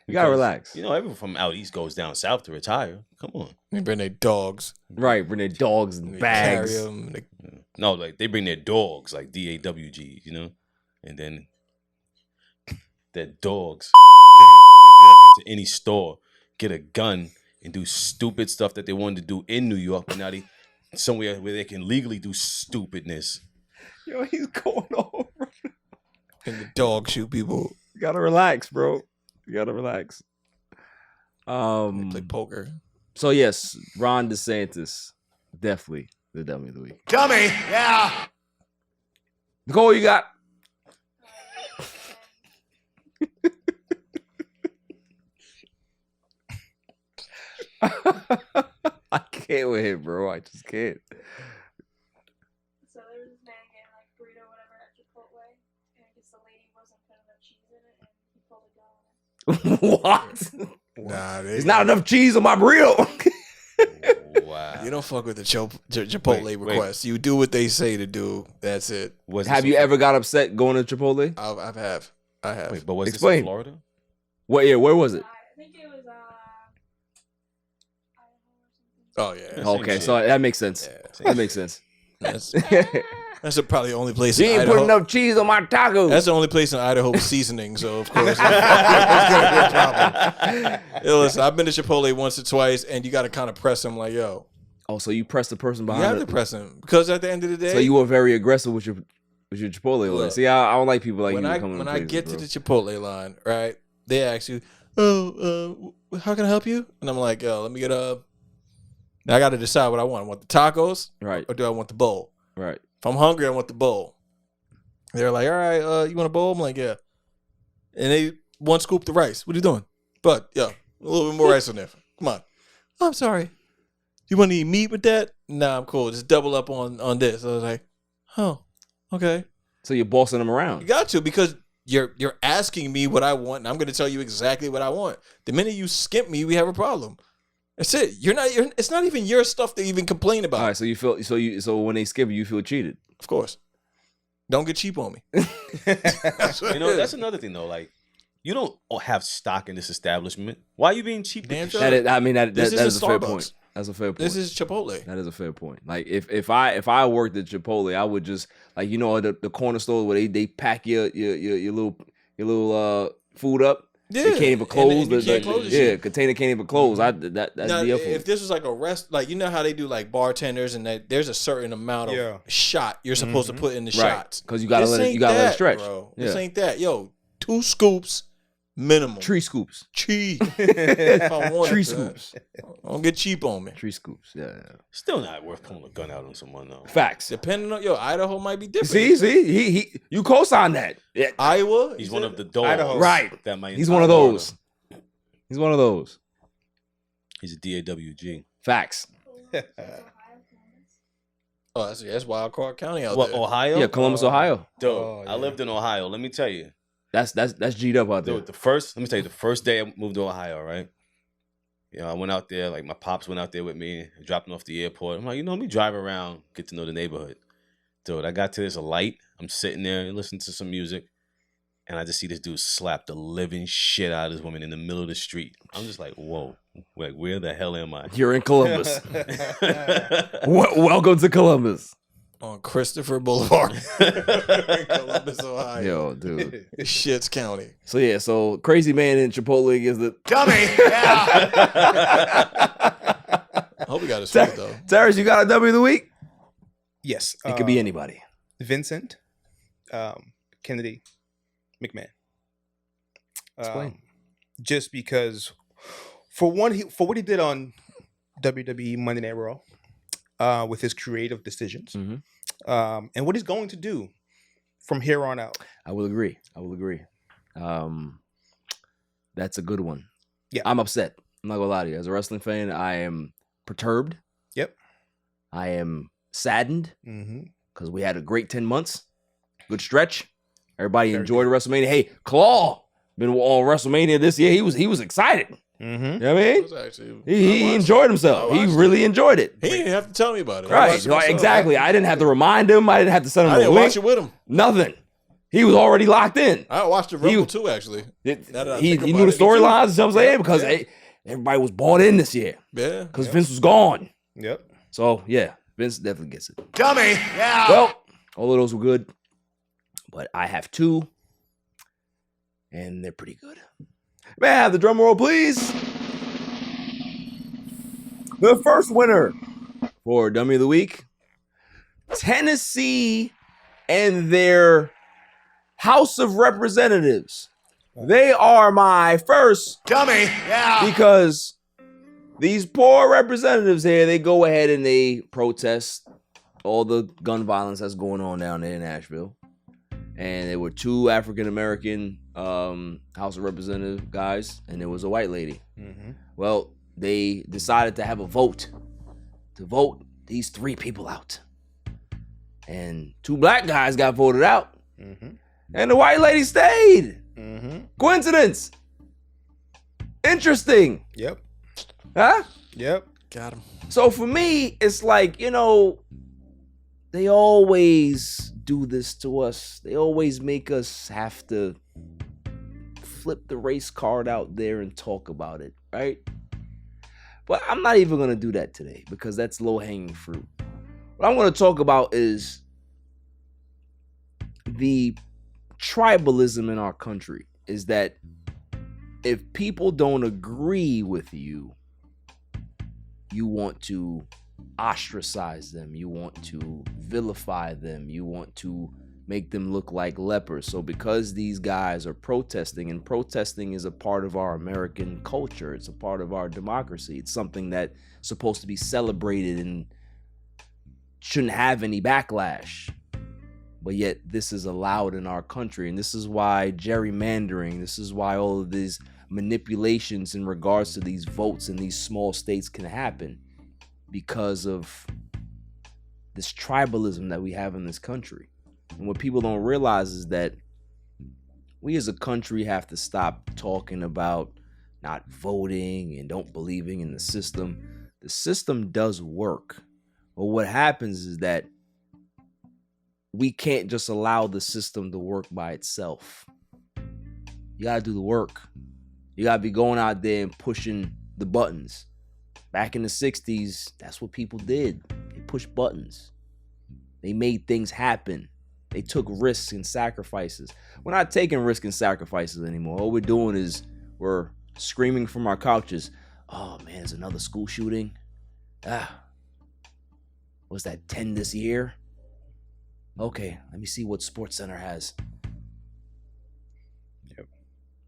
You gotta relax. You know, everyone from out east goes down south to retire. Come on. They bring their dogs. Right, bring their dogs and They bags. carry 'em. No, like they bring their dogs, like DAWG, you know? And then their dogs can walk into any store, get a gun, and do stupid stuff that they wanted to do in New York, but now they somewhere where they can legally do stupidness. Yo, he's going over. And the dog shoot people. You gotta relax, bro. You gotta relax. They play poker. So yes, Ron DeSantis, definitely the dummy of the week. Dummy, yeah. Nicole, you got? I can't with him, bro. I just can't. So there was this man getting like burrito whatever at Chipotle, and I guess the lady wasn't putting enough cheese in it, and he pulled a gun on her. What? Nah, There's not enough cheese on my burrito. Wow. You don't fuck with the Chipotle request. You do what they say to do. That's it. Have you ever got upset going to Chipotle? I have. Wait, but was this Explain. in Florida? What? Yeah, where was it? I think it was Oh yeah. Okay, so that makes sense. That makes sense. That's probably the only place. You in ain't Idaho. putting enough cheese on my taco. That's the only place in Idaho with seasoning, so of course it's gonna be a problem. Yo, listen, I've been to Chipotle once or twice, and you got to kind of press them like, yo. Oh, so you press the person You behind have it. to press them because at the end of the day. So you were very aggressive with your Chipotle line. Look, See, I don't like people like when you. I get to the Chipotle line, right? They ask you, "Oh, how can I help you?" And I'm like, "Yo, let me get a." Now I got to decide what I want. I want the tacos, right? Or do I want the bowl? Right. If I'm hungry, I want the bowl. They're like, "All right, you want a bowl?" I'm like, "Yeah." And they one scoop the rice. What are you doing? But yo, a little bit more rice on there. Come on. Oh, I'm sorry. You want to eat meat with that? Nah, I'm cool. Just double up on this. I was like, oh, okay. So you're bossing them around. You got to because you're asking me what I want, and I'm going to tell you exactly what I want. The minute you skip me, we have a problem. That's it. It's not even your stuff to even complain about. All right, so you feel so when they skip you feel cheated. Of course. Don't get cheap on me. You know, that's another thing though. Like, you don't have stock in this establishment. Why are you being cheap? That is a fair point. That's a fair point. This is Chipotle. That is a fair point. Like if I worked at Chipotle, I would just like the corner store where they pack your little food up. Yeah, it can't even close. and you can't close the shit. Container can't even close. That'd Now, be up for if this was like a rest, like you know how they do like bartenders, and that there's a certain amount of shot you're supposed to put in the shots because you gotta let it stretch. Bro. This ain't that. Yo, 2 scoops minimum. 3 scoops. Tree scoops. Don't get cheap on me. 3 scoops. Yeah. Still not worth pulling a gun out on someone though. Facts. Depending on Idaho might be different. See, you co-sign that. Yeah. Iowa. He's one of the dogs. Idaho. Right. That might. He's one of those. He's one of those. He's a DAWG. Facts. Oh, that's Wild Card County out What, there. Ohio? Yeah, Columbus, Ohio. Dude, I lived in Ohio. Let me tell you. That's G'd up out there. Dude, let me tell you, the first day I moved to Ohio, right? You know, I went out there, like my pops went out there with me, dropped me off the airport. I'm like, let me drive around, get to know the neighborhood. Dude, I got to this light. I'm sitting there and listening to some music. And I just see this dude slap the living shit out of this woman in the middle of the street. I'm just like, whoa, like, where the hell am I? You're in Columbus. Welcome to Columbus. On Christopher Boulevard. Columbus, Ohio. Yo, dude. Shit's County. So yeah, so crazy man in Chipotle against the dummy. Yeah. I hope we got his foot though. Terrence, you got a W of the week? Yes. It could be anybody. Vincent, Kennedy, McMahon. Explain. Just because, for what he did on WWE Monday Night Raw, with his creative decisions, and what he's going to do from here on out. I will agree. That's a good one. Yeah. I'm upset. I'm not gonna lie to you. As a wrestling fan, I am perturbed. Yep. I am saddened because we had a great 10 months. Good stretch. Everybody enjoyed WrestleMania. Hey, Claw been on WrestleMania this year. He was excited. You know what I mean? He enjoyed himself. He really enjoyed it. He didn't have to tell me about it. Right. Exactly. I didn't have to remind him. I didn't have to send him I a didn't link. watch it with him. Nothing. He was already locked in. I watched the Rumble too, actually. He knew the storylines, you know what I'm saying? Because everybody was bought in this year. Yeah. Because Vince was gone. Yep. So, yeah, Vince definitely gets it. Dummy. Yeah. Well, all of those were good. But I have 2. And they're pretty good. May I have the drum roll, please? The first winner for Dummy of the Week, Tennessee and their House of Representatives. They are my first dummy. Yeah. Because these poor representatives here, they go ahead and they protest all the gun violence that's going on down there in Nashville. And there were 2 African-American House of Representative guys, and there was a white lady. Well, they decided to have a vote to vote these 3 people out. And 2 black guys got voted out. And the white lady stayed. Coincidence? Interesting. Yep. Huh? Yep. Got him. So for me, it's like, they always do this to us. They always make us have to flip the race card out there and talk about it, right? But I'm not even going to do that today because that's low-hanging fruit. What I'm going to talk about is the tribalism in our country. Is that if people don't agree with you, you want to ostracize them. You want to vilify them. You want to make them look like lepers. So because these guys are protesting, and protesting is a part of our American culture, it's a part of our democracy, it's something that's supposed to be celebrated and shouldn't have any backlash. But yet this is allowed in our country. And this is why gerrymandering, this is why all of these manipulations in regards to these votes in these small states can happen, because of this tribalism that we have in this country. And what people don't realize is that we as a country have to stop talking about not voting and don't believing in the system. The system does work. But what happens is that we can't just allow the system to work by itself. You got to do the work. You got to be going out there and pushing the buttons. Back in the 60s, that's what people did. They pushed buttons. They made things happen. They took risks and sacrifices. We're not taking risks and sacrifices anymore. All we're doing is we're screaming from our couches, oh man, there's another school shooting. Was that 10 this year? Okay, let me see what Sports Center has. Yep.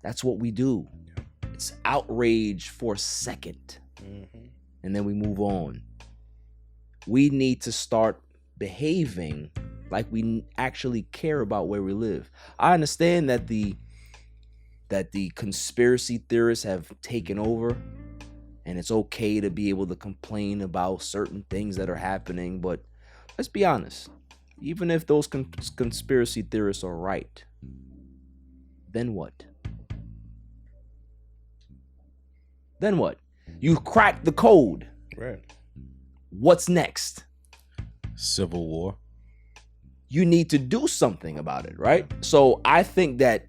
That's what we do. Yep. It's outrage for a second. Mm-hmm. And then we move on. We need to start behaving like we actually care about where we live. I understand that the conspiracy theorists have taken over, and it's okay to be able to complain about certain things that are happening, but let's be honest. Even if those conspiracy theorists are right, then what? Then what? You cracked the code. Right. What's next? Civil war. You need to do something about it, right? So I think that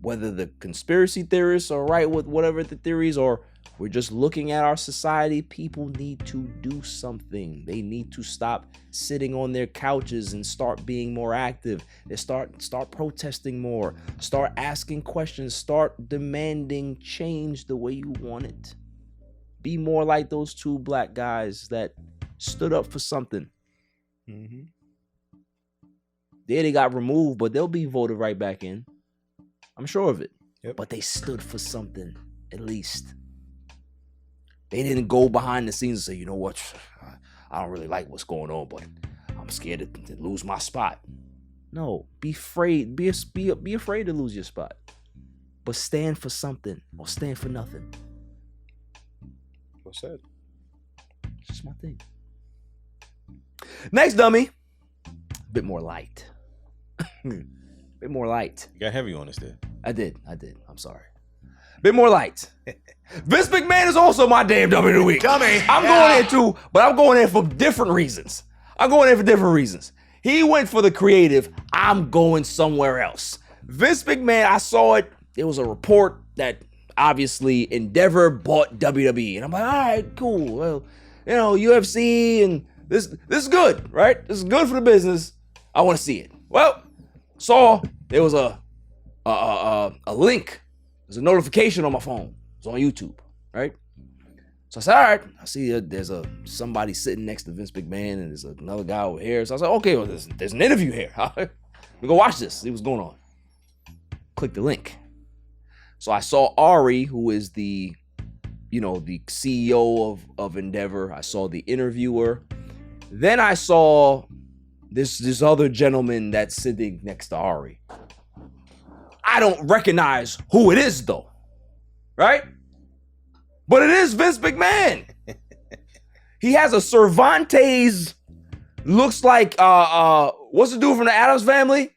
whether the conspiracy theorists are right with whatever the theories, or we're just looking at our society, people need to do something. They need to stop sitting on their couches and start being more active. They start protesting more, start asking questions, start demanding change the way you want it. Be more like those two black guys that stood up for something. Mm-hmm. Yeah, they got removed, but they'll be voted right back in. I'm sure of it. Yep. But they stood for something, at least. They didn't go behind the scenes and say, you know what, I don't really like what's going on, but I'm scared to lose my spot. No, be afraid. Be afraid to lose your spot. But stand for something or stand for nothing. Well said. It's just my thing. Next dummy. Bit more light. Bit more light. You got heavy on us there. I did. I'm sorry. Bit more light. Vince McMahon is also my damn dummy of the week. Dummy. I'm going in too, but I'm going in for different reasons. He went for the creative. I'm going somewhere else. Vince McMahon, I saw it. There was a report that obviously Endeavor bought WWE. And I'm like, all right, cool. Well, you know, UFC and this is good, right? This is good for the business. I want to see it. Well, saw there was a link. There's a notification on my phone. It's on YouTube, right? So I said, all right. I see there's somebody sitting next to Vince McMahon, and there's another guy over here. So I said, okay, well, there's an interview here. Let me go watch this. See what's going on. Click the link. So I saw Ari, who is the CEO of Endeavor. I saw the interviewer. Then I saw this other gentleman that's sitting next to Ari. I don't recognize who it is though, right? But it is Vince McMahon. He has a Cervantes, looks like what's the dude from the Addams Family?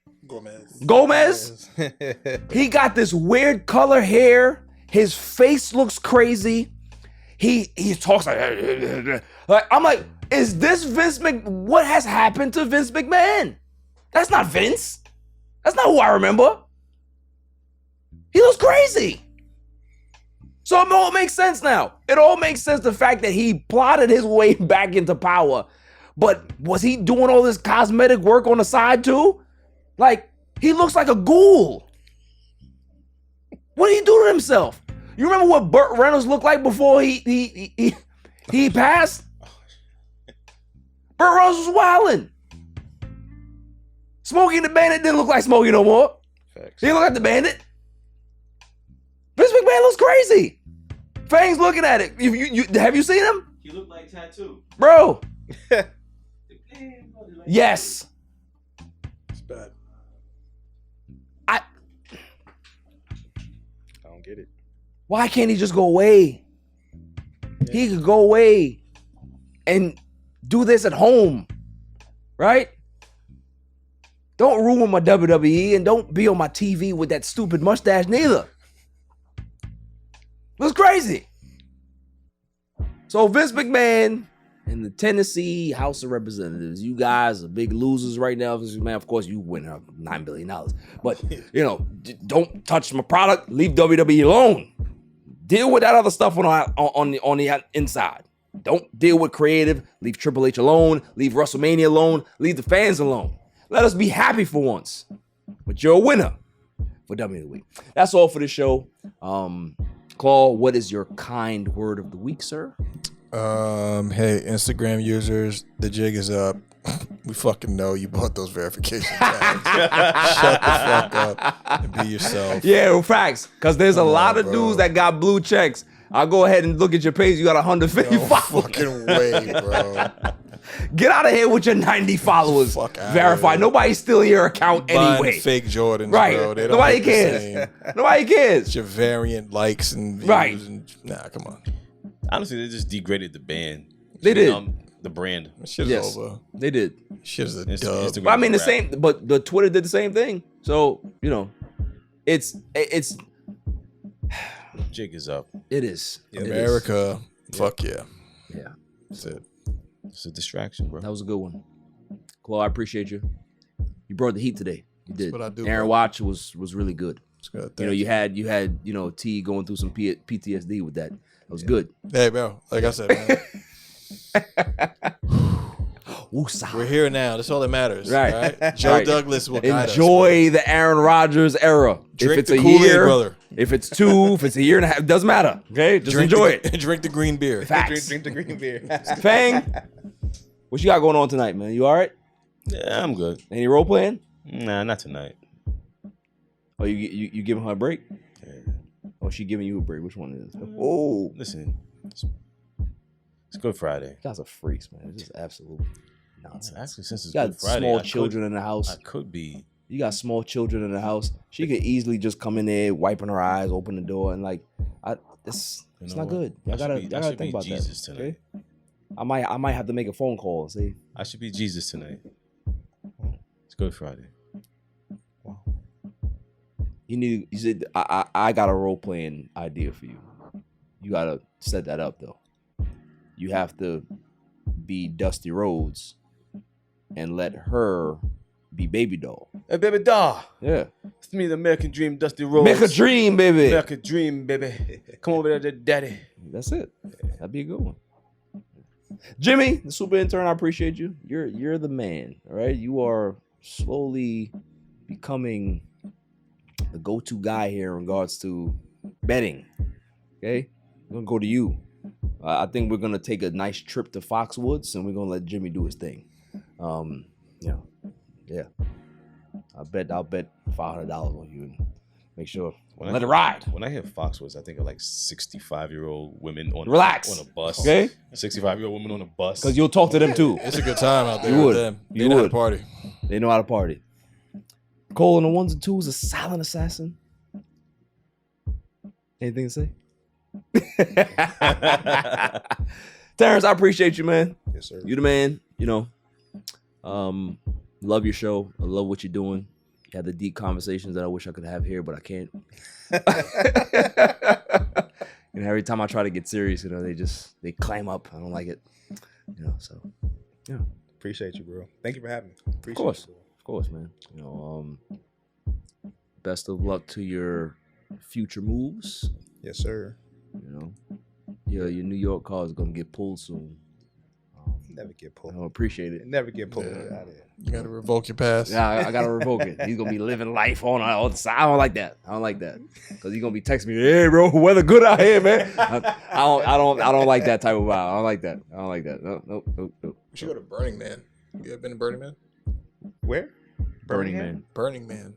Gomez. He got this weird color hair. His face looks crazy. He talks like I'm like, is this Vince what has happened to Vince McMahon? That's not Vince. That's not who I remember. He looks crazy. So it all makes sense now. It all makes sense. The fact that he plotted his way back into power. But was he doing all this cosmetic work on the side too? Like, he looks like a ghoul. What did he do to himself? You remember what Burt Reynolds looked like before he passed? Burt Reynolds was wilding. Smokey the Bandit didn't look like Smokey no more. Facts. He didn't look like the Bandit. Vince McMahon looks crazy. Fang's looking at it. Have you seen him? He looked like Tattoo. Bro. Yes. It's bad. I don't get it. Why can't he just go away? Yeah. He could go away and do this at home, right? Don't ruin my WWE and don't be on my TV with that stupid mustache neither. Looks crazy. So Vince McMahon and the Tennessee House of Representatives, you guys are big losers right now. Vince McMahon, of course, you win $9 billion. But, you know, don't touch my product. Leave WWE alone. Deal with that other stuff on the inside. Don't deal with creative. Leave Triple H alone. Leave WrestleMania alone. Leave the fans alone. Let us be happy for once. But you're a winner for Dummy of the Week. That's all for the show. Claw, what is your kind word of the week, sir? Hey, Instagram users, the jig is up. We fucking know you bought those verification tags. Shut the fuck up and be yourself. Yeah, well, facts. Because there's a lot of dudes that got blue checks. I'll go ahead and look at your page. You got 150 followers. Fucking way, bro. Get out of here with your 90 followers. Verified. Nobody's stealing your account anyway. Fake Jordans, right. bro. They don't Nobody cares. Nobody cares. It's your variant likes and views. Right. And, nah, come on. Honestly, they just degraded the band. They did. The brand. Shit's over. They did. Shit's a dub. But I mean, the same. But the Twitter did the same thing. So you know, it's. Jig is up. It is. In America, fuck yeah. Yeah. That's it. It's a distraction, bro. That was a good one. Chloe, I appreciate you. You brought the heat today. You did. That's what I do, Aaron bro. Watch was really good. It's good. You know, you had T going through some PTSD with that. That was good. Hey, bro. Like I said, man. We're here now. That's all that matters. Right. Joe Right. Douglas will guide us. Enjoy the Aaron Rodgers era. Drink if it's the a Kool-Aid, year, brother. if it's 2, if it's a year and a half, it doesn't matter. Okay, just enjoy it. Drink the green beer. Facts. Drink the green beer. Fang, what you got going on tonight, man? You all right? Yeah, I'm good. Any role playing? Nah, not tonight. Oh, you giving her a break? Yeah. Oh, she giving you a break. Which one is it? Oh, Listen, it's Good Friday. you guys are freaks, man. It's just absolute nonsense. Actually, since it's You got Good Friday, small children in the house. I could be. You got small children in the house. She could easily just come in there, wiping her eyes, open the door, and like, it's not what? good. Y'all gotta think about Jesus that. tonight. Okay? I might have to make a phone call. See, I should be Jesus tonight. It's Good Friday. you said I got a role playing idea for you. You gotta set that up though. You have to be Dusty Rhodes and let her be Baby Doll. Hey, baby doll. Yeah. It's me, the American Dream, Dusty Rhodes. Make a dream, baby. American Dream, baby. Come over there, daddy. That's it. That'd be a good one. Jimmy, the super intern, I appreciate you. You're the man. All right. You are slowly becoming the go-to guy here in regards to betting. Okay. I'm gonna go to you. I think we're gonna take a nice trip to Foxwoods and we're gonna let Jimmy do his thing. Yeah. I'll bet $500 on you and make sure. Let it ride. When I hear Foxwoods, I think of like 65-year-old women on Relax. on a bus. Okay. 65-year-old women on a bus. Because you'll talk to them too. It's a good time out there You would. with them. They You know how to would. party. They know how to party. Cole on the ones and twos, a silent assassin. Anything to say? Terrence, I appreciate you, man. Yes, sir. You the man. You know, love your show. I love what you're doing. You have the deep conversations that I wish I could have here, but I can't. And every time I try to get serious, you know, they climb up. I don't like it. You know, so yeah. Appreciate you, bro. Thank you for having me. Appreciate Of course, man. You know, best of luck to your future moves. Yes, sir. You know, your New York car is gonna get pulled soon. Never get pulled. I don't appreciate it. Never get pulled out of there. You gotta revoke your pass. Yeah, I gotta revoke it. He's gonna be living life on the side. I don't like that. Because he's gonna be texting me, "Hey, bro, weather good out here, man." I don't like that type of vibe. I don't like that. Nope. We should go to Burning Man. You ever been to Burning Man? Where? Burning Man. Burning Man.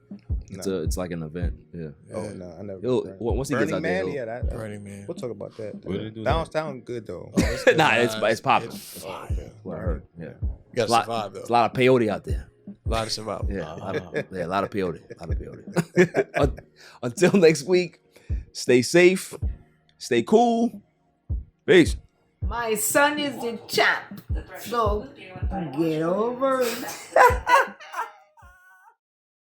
It's like an event. Yeah. Oh no, I never. Once he gets out there, yeah, Burning Man. We'll talk about that. Where do they do That sound good though. nah, it's popping. Okay. What I heard. Yeah. You gotta survive though. There's a lot of peyote out there. A lot of survival. Yeah, a lot of peyote. Until next week, stay safe, stay cool. Peace. My son is the champ, so get over it.